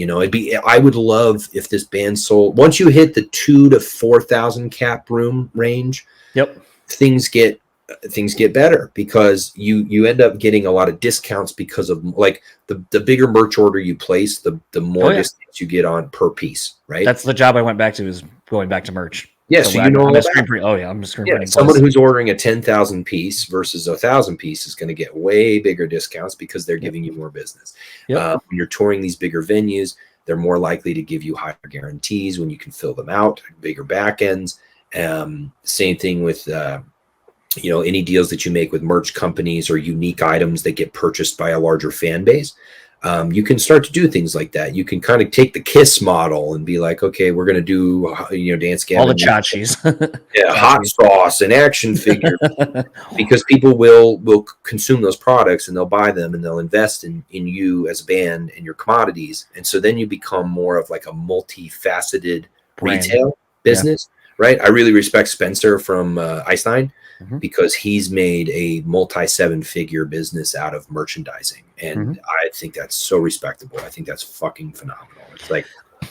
I would love if this band sold, once you hit the 2,000 to 4,000 cap room range. Yep. Things get better because you end up getting a lot of discounts because of like the bigger merch order you place, the more discounts you get on per piece, right? That's the job I went back to, is going back to merch. Yeah, so you know all I'm a about screen printing. Oh yeah, I'm a screen printing. someone who's ordering a 10,000 piece versus 1,000 piece is going to get way bigger discounts because they're giving you more business. Yep. When you're touring these bigger venues, they're more likely to give you higher guarantees when you can fill them out, bigger back ends. Same thing with any deals that you make with merch companies or unique items that get purchased by a larger fan base. You can start to do things like that. You can kind of take the KISS model and be like, okay, we're going to do, Dance Gavin. All the tchotchkes. Hot sauce and action figures, because people will consume those products and they'll buy them and they'll invest in you as a band and your commodities. And so then you become more of like a multifaceted Brand. Retail business, right? I really respect Spencer from Einstein. Because he's made a multi-7-figure business out of merchandising. And I think that's so respectable. I think that's fucking phenomenal. It's like,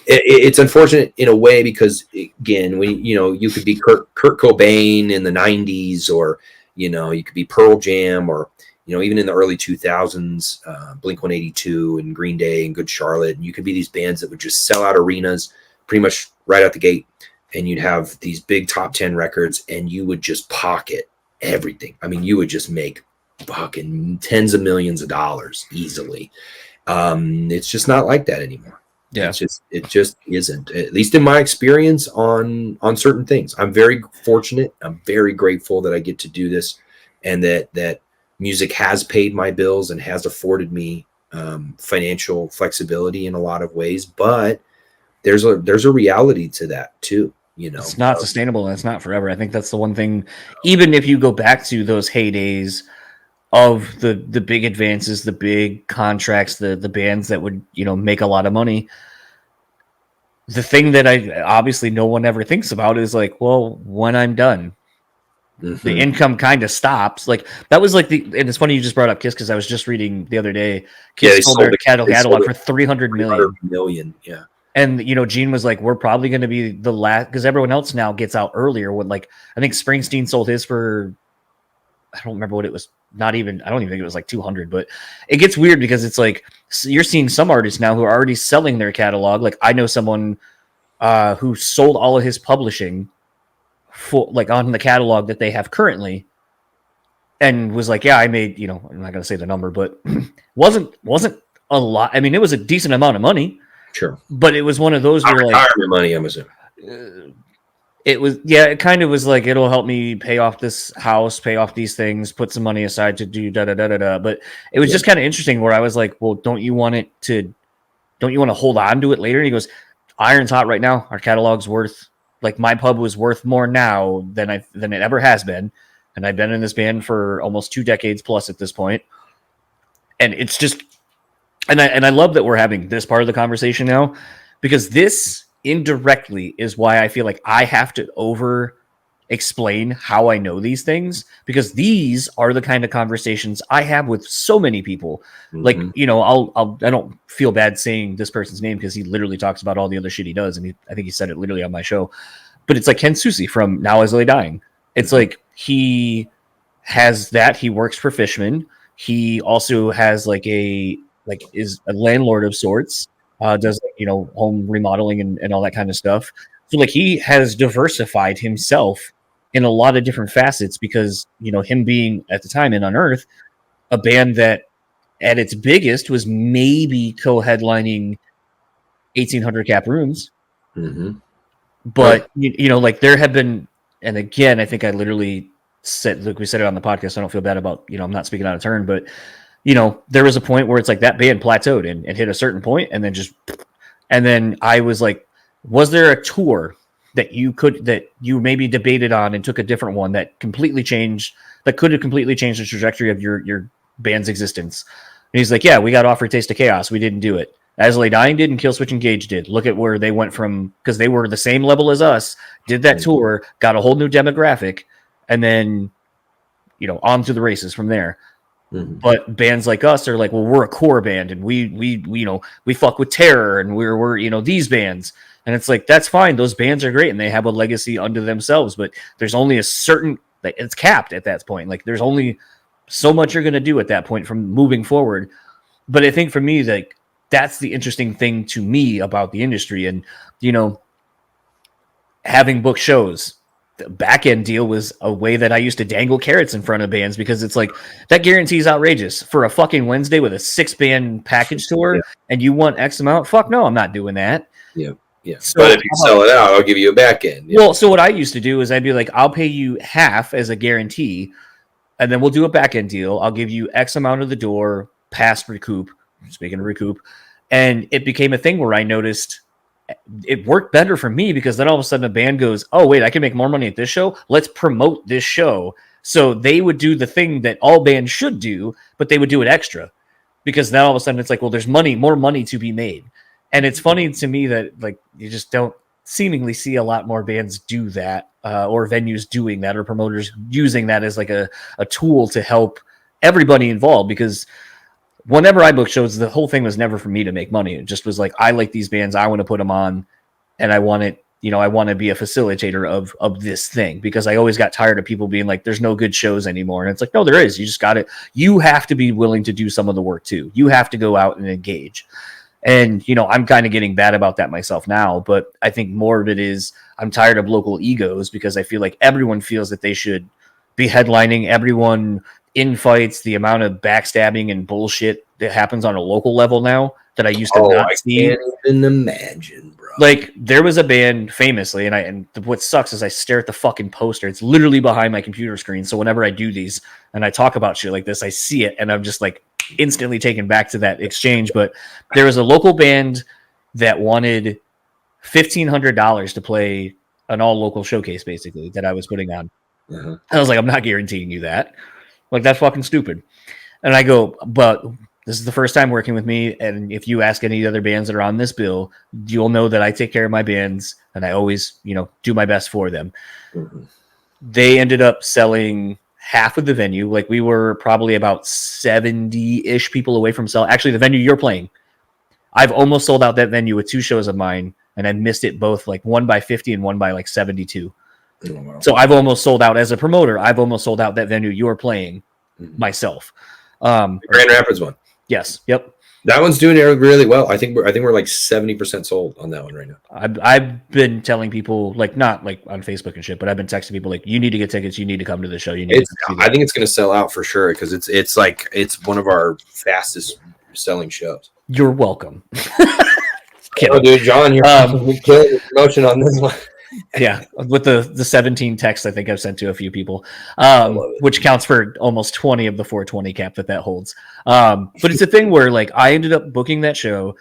it's unfortunate in a way because, again, when you could be Kurt Cobain in the 90s, or, you could be Pearl Jam, or, even in the early 2000s, Blink-182 and Green Day and Good Charlotte. And you could be these bands that would just sell out arenas pretty much right out the gate. And you'd have these big top 10 records and you would just pocket everything. I mean, you would just make fucking tens of millions of dollars easily. It's just not like that anymore. Yeah. It just isn't, at least in my experience on certain things. I'm very fortunate. I'm very grateful that I get to do this, and that music has paid my bills and has afforded me financial flexibility in a lot of ways. But there's a reality to that too. It's not sustainable and it's not forever. I think that's the one thing, even if you go back to those heydays of the big advances, the big contracts, the bands that would, make a lot of money. The thing that obviously no one ever thinks about is like, well, when I'm done, the income kind of stops. Like that was like and it's funny you just brought up KISS, because I was just reading the other day, KISS sold their catalog for $300 million. Yeah. And, Gene was like, we're probably going to be the last, because everyone else now gets out earlier. With like, I think Springsteen sold his for, I don't remember what it was. I don't even think it was like 200, but it gets weird because it's like, you're seeing some artists now who are already selling their catalog. Like I know someone who sold all of his publishing for like on the catalog that they have currently, and was like, yeah, I made, I'm not going to say the number, but wasn't a lot. I mean, it was a decent amount of money. Sure. But it was one of those where retirement money, I'm assuming. It was, it kind of was like, it'll help me pay off this house, pay off these things, put some money aside to do da-da-da-da-da. But it was just kind of interesting where I was like, well, don't you want to hold on to it later? And he goes, iron's hot right now. Our catalog's worth, like my pub was worth more now than it ever has been. And I've been in this band for almost 2 decades plus at this point. And it's just, and I love that we're having this part of the conversation now, because this indirectly is why I feel like I have to over explain how I know these things, because these are the kind of conversations I have with so many people. Like, I don't feel bad saying this person's name because he literally talks about all the other shit he does. And I think he said it literally on my show, but it's like Ken Susi from Now Is Lay Dying. It's like, he has that. He works for Fishman. He also has is a landlord of sorts, does home remodeling and all that kind of stuff. So like he has diversified himself in a lot of different facets, because him being at the time in Unearth, a band that at its biggest was maybe co-headlining 1,800 cap rooms. But like there have been, and again, I think I literally said, look, we said it on the podcast, I don't feel bad about I'm not speaking out of turn, but there was a point where it's like that band plateaued and hit a certain point, and then I was like, was there a tour that you maybe debated on and took a different one that could have completely changed the trajectory of your band's existence? And he's like, yeah, we got offered Taste of Chaos. We didn't do it. As Lay Dying did and Killswitch Engage did. Look at where they went from, because they were the same level as us, did that tour, got a whole new demographic, and then, on to the races from there. But bands like us are like, well, we're a core band and we fuck with Terror and we're these bands. And it's like, that's fine. Those bands are great and they have a legacy unto themselves, but there's only a certain, like, it's capped at that point. Like there's only so much you're going to do at that point from moving forward. But I think for me, like, that's the interesting thing to me about the industry. And, having booked shows, the back end deal was a way that I used to dangle carrots in front of bands, because it's like that guarantee is outrageous for a fucking Wednesday with a 6-band package tour, and you want X amount. Fuck no, I'm not doing that. Yeah. Yeah. So, but if you sell it out, I'll give you a back end. Well, so what I used to do is I'd be like, I'll pay you half as a guarantee, and then we'll do a back end deal. I'll give you X amount of the door past recoup. Speaking of recoup, and it became a thing where I noticed it worked better for me, because then all of a sudden a band goes, oh wait, I can make more money at this show. Let's promote this show. So they would do the thing that all bands should do, but they would do it extra, because now all of a sudden it's like, well, there's more money to be made. And it's funny to me that like you just don't seemingly see a lot more bands do that, or venues doing that, or promoters using that as like a tool to help everybody involved. Because whenever I book shows, the whole thing was never for me to make money. It just was like, I like these bands, I want to put them on, and I want it, I want to be a facilitator of this thing, because I always got tired of people being like, there's no good shows anymore. And it's like, no, there is. You just got it. You have to be willing to do some of the work too. You have to go out and engage. And, I'm kind of getting bad about that myself now, but I think more of it is I'm tired of local egos, because I feel like everyone feels that they should be headlining. Everyone infights, the amount of backstabbing and bullshit that happens on a local level now that I used to not see. I can't even imagine, bro. Like, there was a band famously, and what sucks is I stare at the fucking poster. It's literally behind my computer screen. So whenever I do these and I talk about shit like this, I see it and I'm just like instantly taken back to that exchange. But there was a local band that wanted $1,500 to play an all local showcase, basically, that I was putting on. Uh-huh. I was like, I'm not guaranteeing you that. Like, that's fucking stupid. And I go, but this is the first time working with me, and if you ask any other bands that are on this bill, you'll know that I take care of my bands, and I always, do my best for them. Mm-hmm. They ended up selling half of the venue. Like, we were probably about 70-ish people away from selling. Actually, the venue you're playing, I've almost sold out that venue with 2 shows of mine, and I missed it both, like one by 50 and one by like 72. Oh, wow. So I've almost sold out as a promoter. I've almost sold out that venue you're playing myself. The Grand Rapids one. Yes. Yep. That one's doing really well. I think we're like 70% sold on that one right now. I've been telling people, like, not like on Facebook and shit, but I've been texting people like, you need to get tickets. You need to come to the show. I think it's going to sell out for sure, because it's one of our fastest selling shows. You're welcome. Oh, dude, John, you're killing the promotion on this one. Yeah, with the 17 texts I think I've sent to a few people, which counts for almost 20 of the 420 cap that holds. But it's a thing where, like, I ended up booking that show.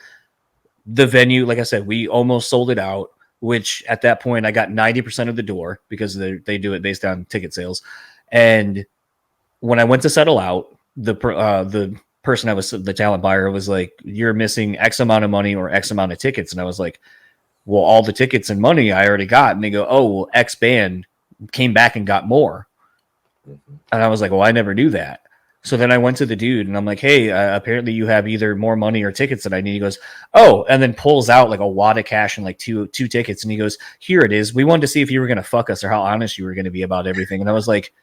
The venue, like I said, we almost sold it out, which at that point I got 90% of the door, because they do it based on ticket sales. And when I went to settle out, the person the talent buyer was like, you're missing X amount of money or X amount of tickets. And I was like, well, all the tickets and money I already got. And they go, oh, well, X band came back and got more. Mm-hmm. And I was like, well, I never knew that. So then I went to the dude and I'm like, hey, apparently you have either more money or tickets that I need. He goes, oh, and then pulls out like a wad of cash and like two tickets. And he goes, here it is. We wanted to see if you were going to fuck us or how honest you were going to be about everything. And I was like,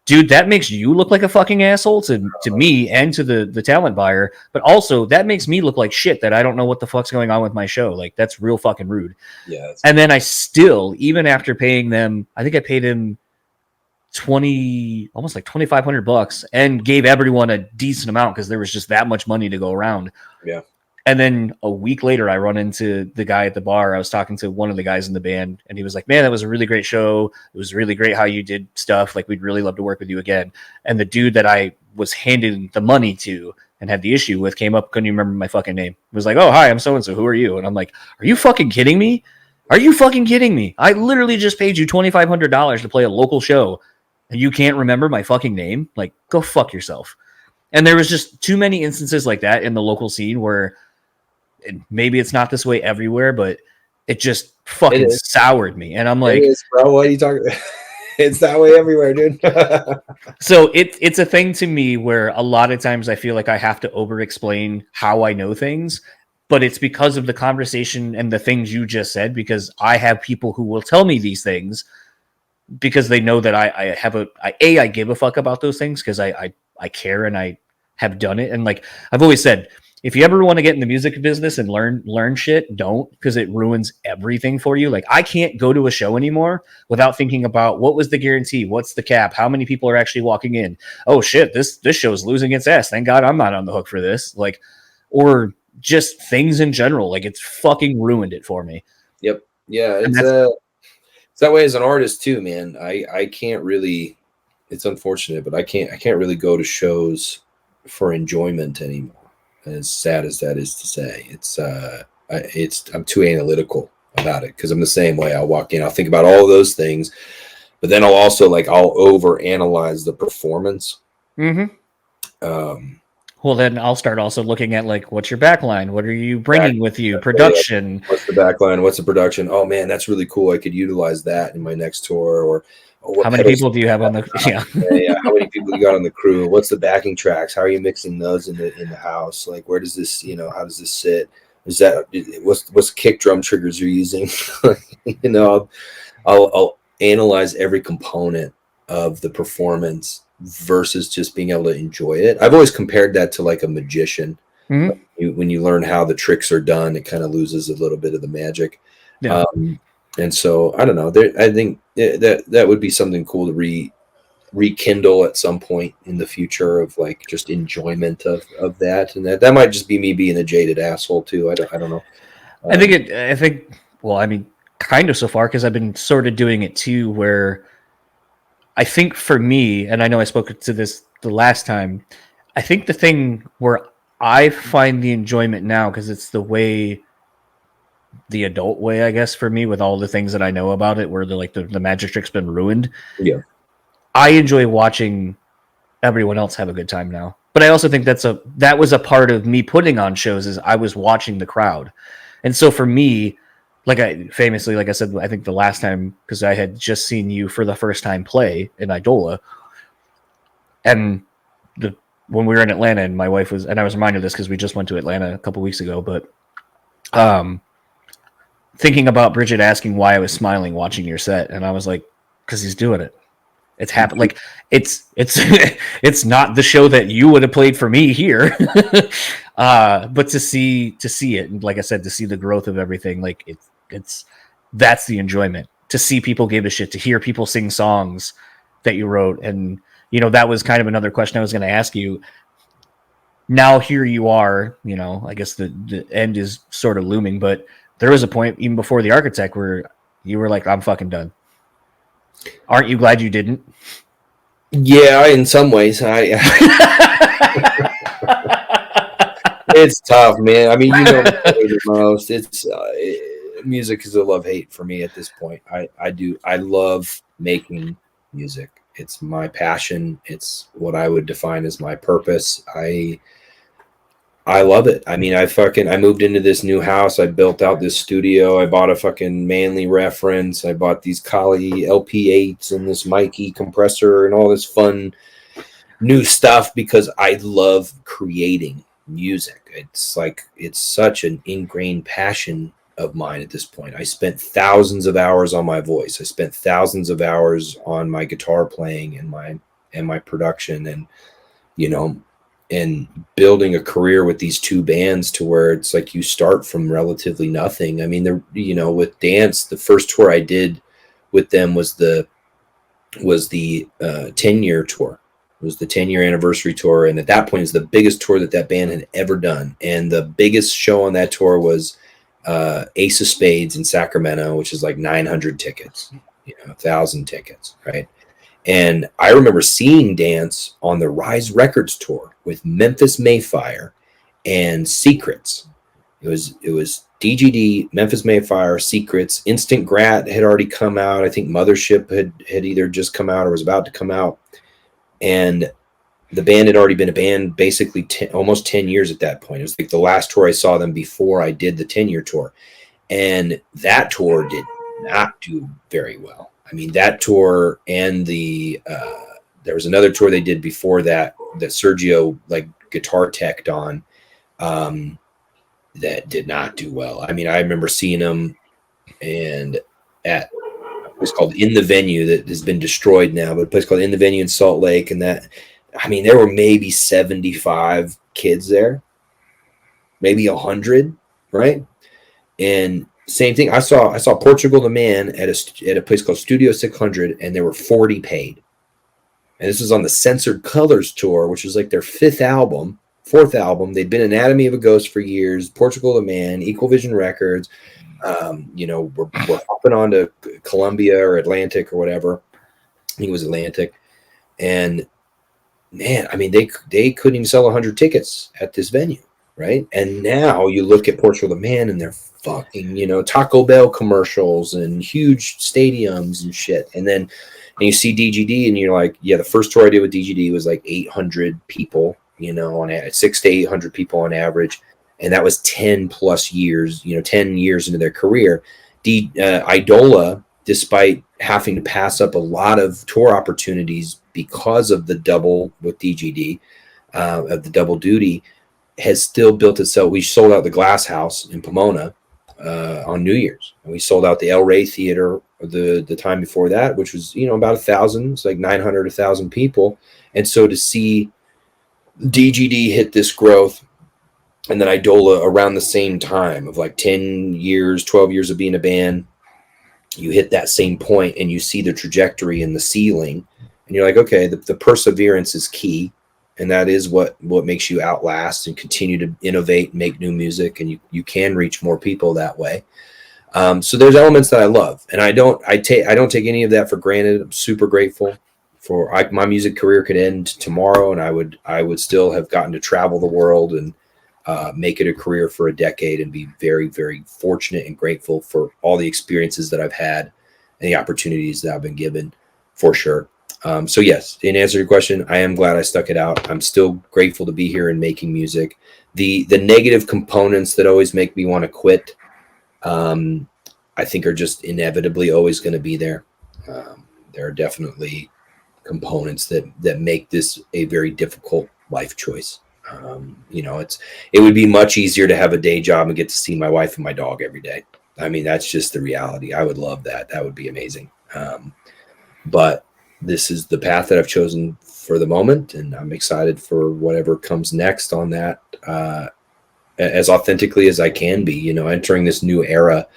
dude, that makes you look like a fucking asshole to me and to the talent buyer. But also that makes me look like shit that I don't know what the fuck's going on with my show. Like, that's real fucking rude. Yeah. And then I still, even after paying them, I think I paid him almost like $2,500 and gave everyone a decent amount, because there was just that much money to go around. Yeah. And then a week later, I run into the guy at the bar. I was talking to one of the guys in the band, and he was like, man, that was a really great show. It was really great how you did stuff. Like, we'd really love to work with you again. And the dude that I was handing the money to and had the issue with came up, couldn't even remember my fucking name. He was like, oh, hi, I'm so-and-so. Who are you? And I'm like, are you fucking kidding me? Are you fucking kidding me? I literally just paid you $2,500 to play a local show, and you can't remember my fucking name? Like, go fuck yourself. And there was just too many instances like that in the local scene where maybe it's not this way everywhere, but it just fucking soured me. And I'm like, it is, bro, what are you talking about? It's that way everywhere, dude. So it's a thing to me where a lot of times I feel like I have to over explain how I know things, but it's because of the conversation and the things you just said, because I have people who will tell me these things because they know that I give a fuck about those things, because I care and I have done it. And like I've always said, if you ever want to get in the music business and learn shit, don't, because it ruins everything for you. Like, I can't go to a show anymore without thinking about what was the guarantee, what's the cap, how many people are actually walking in. Oh shit, this show's losing its ass. Thank God I'm not on the hook for this. Like, or just things in general. Like, it's fucking ruined it for me. Yep. Yeah, it's that way as an artist too, man. I can't really. It's unfortunate, but I can't really go to shows for enjoyment anymore. As sad as that is to say, I'm too analytical about it, because I'm the same way. I'll walk in, I'll think about all those things, but then I'll also I'll over analyze the performance. Well, then I'll start also looking at what's your backline? What are you bringing with you? Production. What's the backline? What's the production? Oh man, that's really cool. I could utilize that in my next tour. Or how many people do you have on the? Yeah. How many people you got on the crew? What's the backing tracks? How are you mixing those in the house? Like, where does this? How does this sit? Is that what's kick drum triggers you're using? I'll analyze every component of the performance versus just being able to enjoy it. I've always compared that to a magician. When you learn how the tricks are done, it kind of loses a little bit of the magic. Yeah. And so I don't know. I think that would be something cool to rekindle at some point in the future, of just enjoyment of that. And that might just be me being a jaded asshole too. I don't know. Well, I mean, kind of so far, because I've been sort of doing it too, where I think for me, and I know I spoke to this the last time, I think the thing where I find the enjoyment now, because it's the adult way, I guess, for me, with all the things that I know about it, where the magic trick's been ruined. Yeah. I enjoy watching everyone else have a good time now. But I also think that was a part of me putting on shows, is I was watching the crowd. And so for me, I said, I think the last time, because I had just seen you for the first time play in Idola, and when we were in Atlanta, and my wife was, and I was reminded of this because we just went to Atlanta a couple weeks ago, but thinking about Bridget asking why I was smiling watching your set, and I was like, because he's doing it. It's happened. It's not the show that you would have played for me here, but to see it, and like I said, to see the growth of everything, that's the enjoyment. To see people give a shit, to hear people sing songs that you wrote, and that was kind of another question I was going to ask you. Now here you are, I guess the end is sort of looming, but there was a point even before The Architect where you were like, I'm fucking done. Aren't you glad you didn't? Yeah, in some ways. It's tough, man. I mean, the most. It's music is a love-hate for me at this point. I love making music. It's my passion. It's what I would define as my purpose. I love it. I mean, I moved into this new house. I built out this studio. I bought a fucking Manly reference. I bought these Kali LP8s and this Mikey compressor and all this fun new stuff, because I love creating music. It's such an ingrained passion of mine at this point. I spent thousands of hours on my voice. I spent thousands of hours on my guitar playing and my production, and and building a career with these two bands to where it's you start from relatively nothing. I mean, with Dance, the first tour I did with them was the 10-year tour. It was the 10-year anniversary tour, and at that point, it's the biggest tour that band had ever done. And the biggest show on that tour was Ace of Spades in Sacramento, which is 900 tickets, 1,000 tickets, right? And I remember seeing Dance on the Rise Records tour with Memphis Mayfire and Secrets. It was DGD, Memphis Mayfire, Secrets. Instant Grat had already come out. I think Mothership had either just come out or was about to come out. And the band had already been a band basically almost 10 years at that point. It was the last tour I saw them before I did the 10-year tour. And that tour did not do very well. I mean, that tour and there was another tour they did before that Sergio guitar teched on that did not do well. I mean, I remember seeing them and at a place called In the Venue that has been destroyed now, but a place called In the Venue in Salt Lake. And that, I mean, there were maybe 75 kids there. maybe 100, right? And same thing. I saw Portugal the Man at a place called Studio 600, and there were 40 paid. And this was on the Censored Colors tour, which was like their fourth album. They'd been Anatomy of a Ghost for years, Portugal the Man, Equal Vision Records. We're hopping on to Columbia or Atlantic or whatever. I think it was Atlantic. And man, I mean, they couldn't even sell 100 tickets at this venue, right? And now you look at Portugal the Man and they're fucking, Taco Bell commercials and huge stadiums and shit. And then you see DGD and you're like, yeah, the first tour I did with DGD was like 800 people, on 600 to 800 people on average. And that was 10 plus years, 10 years into their career. Idola, despite having to pass up a lot of tour opportunities because of the double with DGD, of the double duty, has still built itself. We sold out the Glass House in Pomona on New Year's, and we sold out the El Rey Theater the time before that, which was about 1,000. It's like 900, 1,000 people. And so to see DGD hit this growth, and then Idola around the same time of like 10 years, 12 years of being a band, you hit that same point and you see the trajectory and the ceiling, and you're like, okay, the perseverance is key. And that is what makes you outlast and continue to innovate and make new music. And you can reach more people that way. So there's elements that I love, and I don't take any of that for granted. I'm super grateful for my music career could end tomorrow, and I would still have gotten to travel the world and make it a career for a decade, and be very, very fortunate and grateful for all the experiences that I've had and the opportunities that I've been given, for sure. So yes, in answer to your question, I am glad I stuck it out. I'm still grateful to be here and making music. The negative components that always make me want to quit, I think are just inevitably always going to be there. There are definitely components that make this a very difficult life choice. It would be much easier to have a day job and get to see my wife and my dog every day. I mean, that's just the reality. I would love that. That would be amazing. But this is the path that I've chosen for the moment, and I'm excited for whatever comes next on that, as authentically as I can be, entering this new era.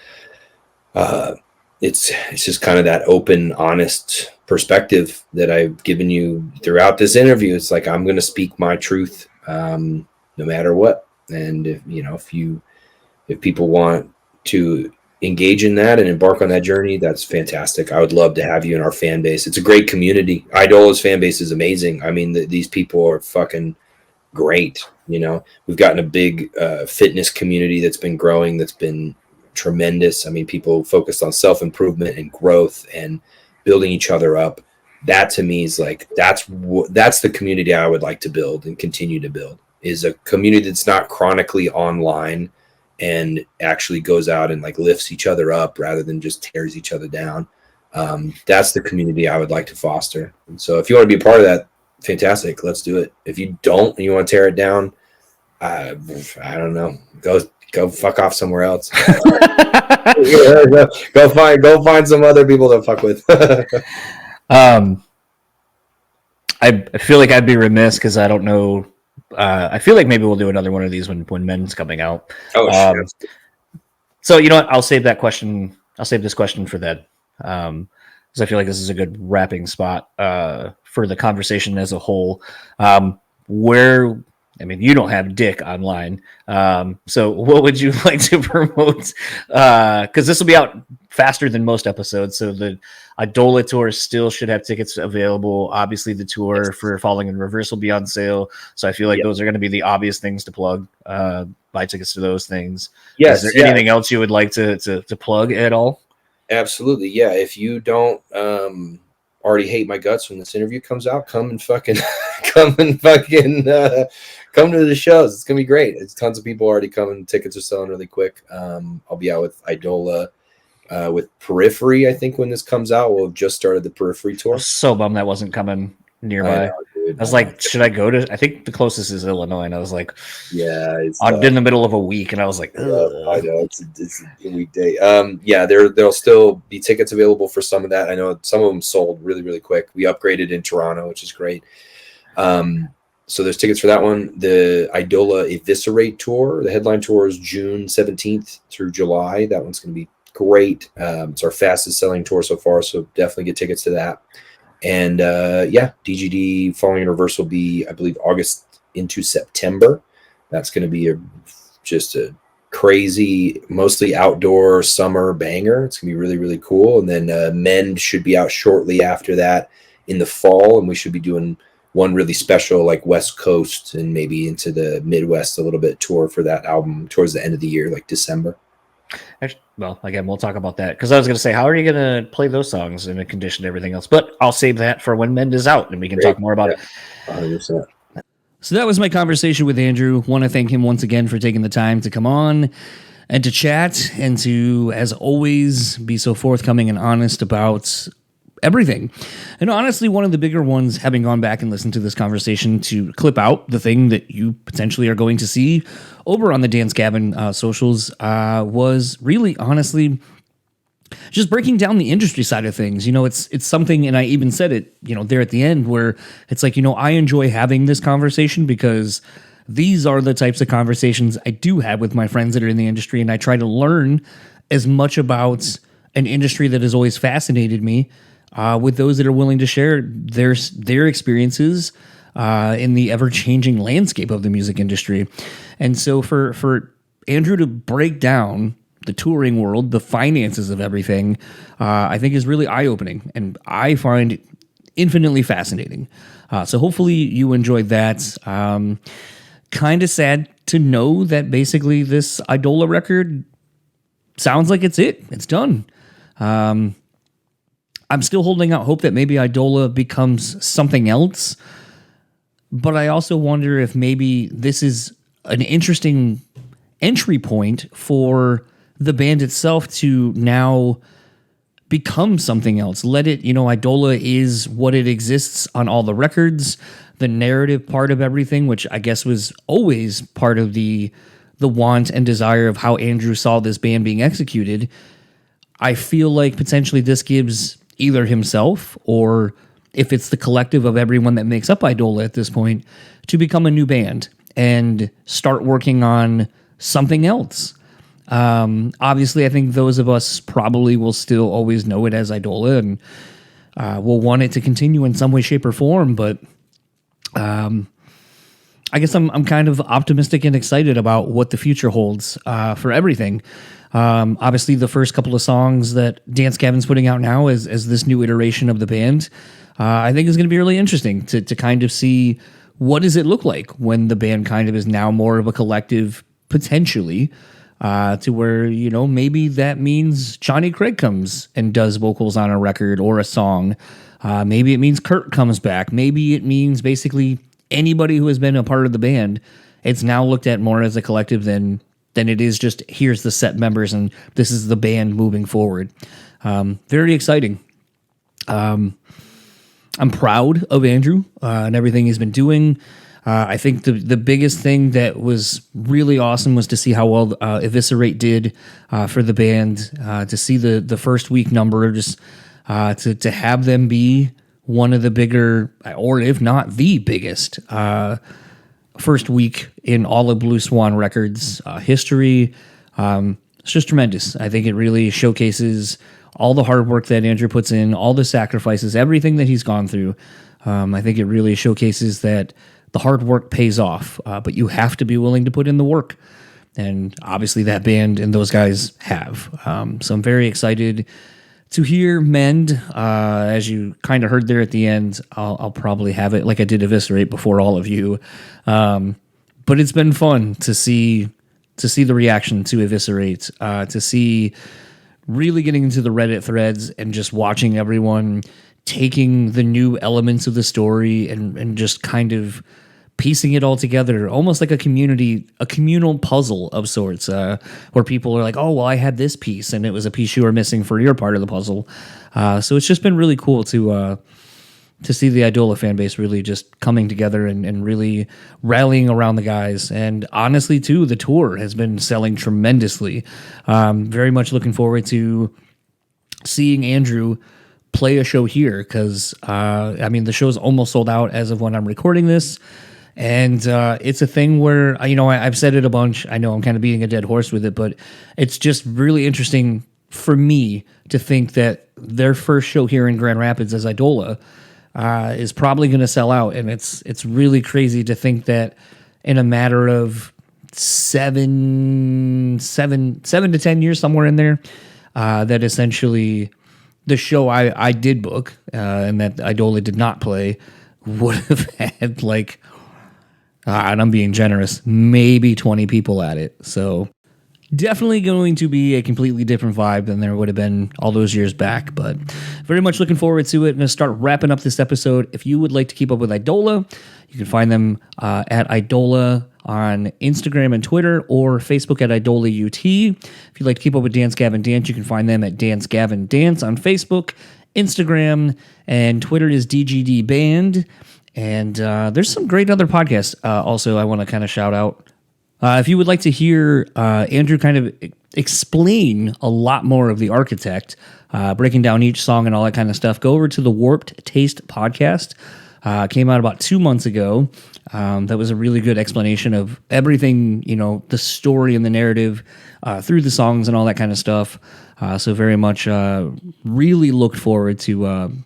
It's just kind of that open, honest perspective that I've given you throughout this interview. It's like, I'm going to speak my truth, no matter what. And if people want to engage in that and embark on that journey, that's fantastic. I would love to have you in our fan base. It's a great community. Idola's fan base is amazing. I mean, these people are fucking great. We've gotten a big fitness community that's been growing, that's been tremendous. I mean, people focused on self-improvement and growth and building each other up. That to me is like, that's the community I would like to build and continue to build, is a community that's not chronically online and actually goes out and like lifts each other up rather than just tears each other down. That's the community I would like to foster. And so if you want to be a part of that, fantastic, let's do it. If you don't and you want to tear it down, I don't know, go fuck off somewhere else. Go find some other people to fuck with. I feel like I'd be remiss because I don't know. I feel like maybe we'll do another one of these when Men's coming out. Oh, sure. So you know what? I'll save this question for that. Because I feel like this is a good wrapping spot for the conversation as a whole. You don't have dick online. So what would you like to promote? Because this will be out faster than most episodes. So the Idola tour still should have tickets available. Obviously, the tour for Falling in Reverse will be on sale. So I feel like those are going to be the obvious things to plug. Buy tickets to those things. Yes. Is there anything else you would like to plug at all? Absolutely. Yeah. If you don't already hate my guts when this interview comes out, come to the shows. It's gonna be great. It's tons of people already coming. Tickets are selling really quick. I'll be out with Idola, with Periphery. I think when this comes out, we'll have just started the Periphery tour. I was so bummed that wasn't coming nearby. I was like, should I go to? I think the closest is Illinois, and I was like, yeah, it's in the middle of a week, and I was like, I know it's a weekday. There'll still be tickets available for some of that. I know some of them sold really, really quick. We upgraded in Toronto, which is great. So there's tickets for that one. The Idola Eviscerate tour, the headline tour is June 17th through July. That one's going to be great. It's our fastest selling tour so far, so definitely get tickets to that. And DGD Falling in Reverse will be, I believe, August into September. That's going to be just a crazy, mostly outdoor summer banger. It's going to be really, really cool. And then Mend should be out shortly after that in the fall, and we should be doing one really special, like West Coast and maybe into the Midwest a little bit tour for that album towards the end of the year, like December. Actually, well, again, we'll talk about that because I was going to say, how are you going to play those songs in a condition and everything else? But I'll save that for when Mend is out and we can talk more about it. 100%. So that was my conversation with Andrew. Want to thank him once again for taking the time to come on and to chat and to, as always, be so forthcoming and honest about everything. And honestly, one of the bigger ones, having gone back and listened to this conversation, to clip out the thing that you potentially are going to see over on the Dance Gavin socials, was really, honestly, just breaking down the industry side of things. You know, it's something, and I even said it, you know, there at the end, where it's like, you know, I enjoy having this conversation because these are the types of conversations I do have with my friends that are in the industry, and I try to learn as much about an industry that has always fascinated me, with those that are willing to share their experiences in the ever-changing landscape of the music industry. And so for Andrew to break down the touring world, the finances of everything, I think is really eye-opening, and I find it infinitely fascinating. So hopefully you enjoyed that. Kind of sad to know that basically this Idola record sounds like it's done. I'm still holding out hope that maybe Idola becomes something else, but I also wonder if maybe this is an interesting entry point for the band itself to now become something else. Let it, you know, Idola is what it exists on all the records, the narrative part of everything, which I guess was always part of the want and desire of how Andrew saw this band being executed. I feel like potentially this gives either himself, or if it's the collective of everyone that makes up Idola at this point, to become a new band and start working on something else. Obviously, I think those of us probably will still always know it as Idola, and will want it to continue in some way, shape, or form. But I guess I'm kind of optimistic and excited about what the future holds for everything. Obviously, the first couple of songs that Dance Gavin's putting out now as this new iteration of the band, I think is going to be really interesting to kind of see what does it look like when the band kind of is now more of a collective, potentially, to where, you know, maybe that means Johnny Craig comes and does vocals on a record or a song. Maybe it means Kurt comes back. Maybe it means basically anybody who has been a part of the band. It's now looked at more as a collective than it is just here's the set members and this is the band moving forward. Very exciting. I'm proud of Andrew and everything he's been doing. I think the biggest thing that was really awesome was to see how well Eviscerate did for the band, to see the first week numbers, to have them be one of the bigger, or if not the biggest, first week in all of Blue Swan Records history. It's just tremendous. I think it really showcases all the hard work that Andrew puts in, all the sacrifices, everything that he's gone through. I think it really showcases that the hard work pays off, but you have to be willing to put in the work. And obviously that band and those guys have. So I'm very excited to hear Mend. As you kind of heard there at the end, I'll probably have it like I did Eviscerate before all of you. But it's been fun to see the reaction to Eviscerate, to see really getting into the Reddit threads and just watching everyone taking the new elements of the story and just kind of piecing it all together, almost like a communal puzzle of sorts, where people are like, oh, well, I had this piece, and it was a piece you were missing for your part of the puzzle. So it's just been really cool to see the Idola fan base really just coming together and really rallying around the guys. And honestly, too, the tour has been selling tremendously. Very much looking forward to seeing Andrew play a show here, because, I mean, the show's almost sold out as of when I'm recording this. And it's a thing where, I've said it a bunch. I know I'm kind of beating a dead horse with it, but it's just really interesting for me to think that their first show here in Grand Rapids as Idola is probably going to sell out. And it's really crazy to think that in a matter of seven to 10 years, somewhere in there, that essentially the show I did book and that Idola did not play would have had like, and I'm being generous, maybe 20 people at it. So definitely going to be a completely different vibe than there would have been all those years back, but very much looking forward to it. I'm going to start wrapping up this episode. If you would like to keep up with Idola, you can find them at Idola on Instagram and Twitter, or Facebook at Eidola UT. If you'd like to keep up with Dance Gavin Dance, you can find them at Dance Gavin Dance on Facebook, Instagram, and Twitter is DGD Band. And there's some great other podcasts also I want to kind of shout out. If you would like to hear Andrew kind of explain a lot more of The Architect, breaking down each song and all that kind of stuff, go over to the Warped Taste podcast. Came out about 2 months ago. That was a really good explanation of everything, the story and the narrative through the songs and all that kind of stuff. So very much really looked forward to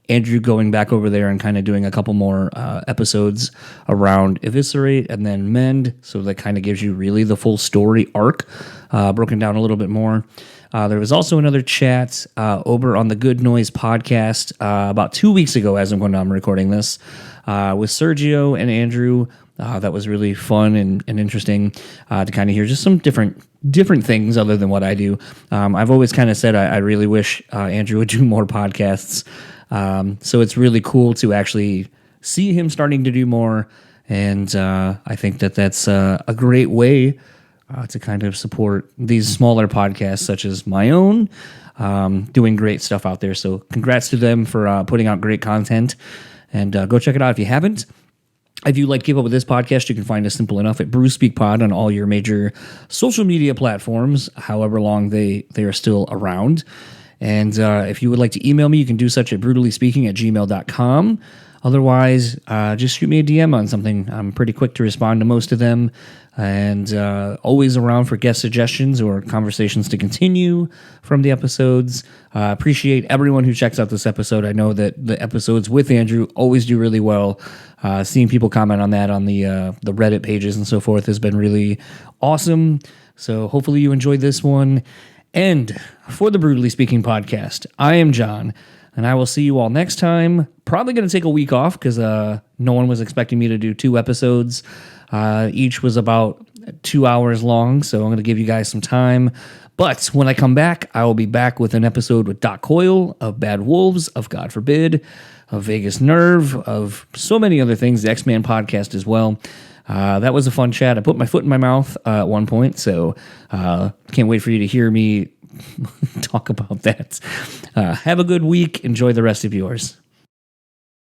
Andrew going back over there and kind of doing a couple more episodes around Eviscerate and then Mend. So that kind of gives you really the full story arc broken down a little bit more. There was also another chat over on the Good Noise podcast about 2 weeks ago as I'm recording this with Sergio and Andrew. That was really fun and interesting to kind of hear just some different things other than what I do. I've always kind of said I really wish Andrew would do more podcasts. So it's really cool to actually see him starting to do more. And I think that that's a great way to kind of support these smaller podcasts such as my own, doing great stuff out there. So congrats to them for putting out great content, and go check it out if you haven't. If you'd like to keep up with this podcast, you can find us simple enough at Brew Speak Pod on all your major social media platforms, however long they are still around. And if you would like to email me, you can do such at brutallyspeaking@gmail.com. Otherwise, just shoot me a DM on something. I'm pretty quick to respond to most of them, and always around for guest suggestions or conversations to continue from the episodes. Appreciate everyone who checks out this episode. I know that the episodes with Andrew always do really well. Seeing people comment on that on the Reddit pages and so forth has been really awesome. So hopefully you enjoyed this one. And for the Brutally Speaking podcast, I am John, and I will see you all next time. Probably going to take a week off because no one was expecting me to do 2 episodes. Each was about 2 hours long, so I'm going to give you guys some time. But when I come back, I will be back with an episode with Doc Coyle of Bad Wolves, of God Forbid, of Vegas Nerve, of so many other things, the X-Man podcast as well. That was a fun chat. I put my foot in my mouth at one point, so can't wait for you to hear me talk about that. Have a good week. Enjoy the rest of yours.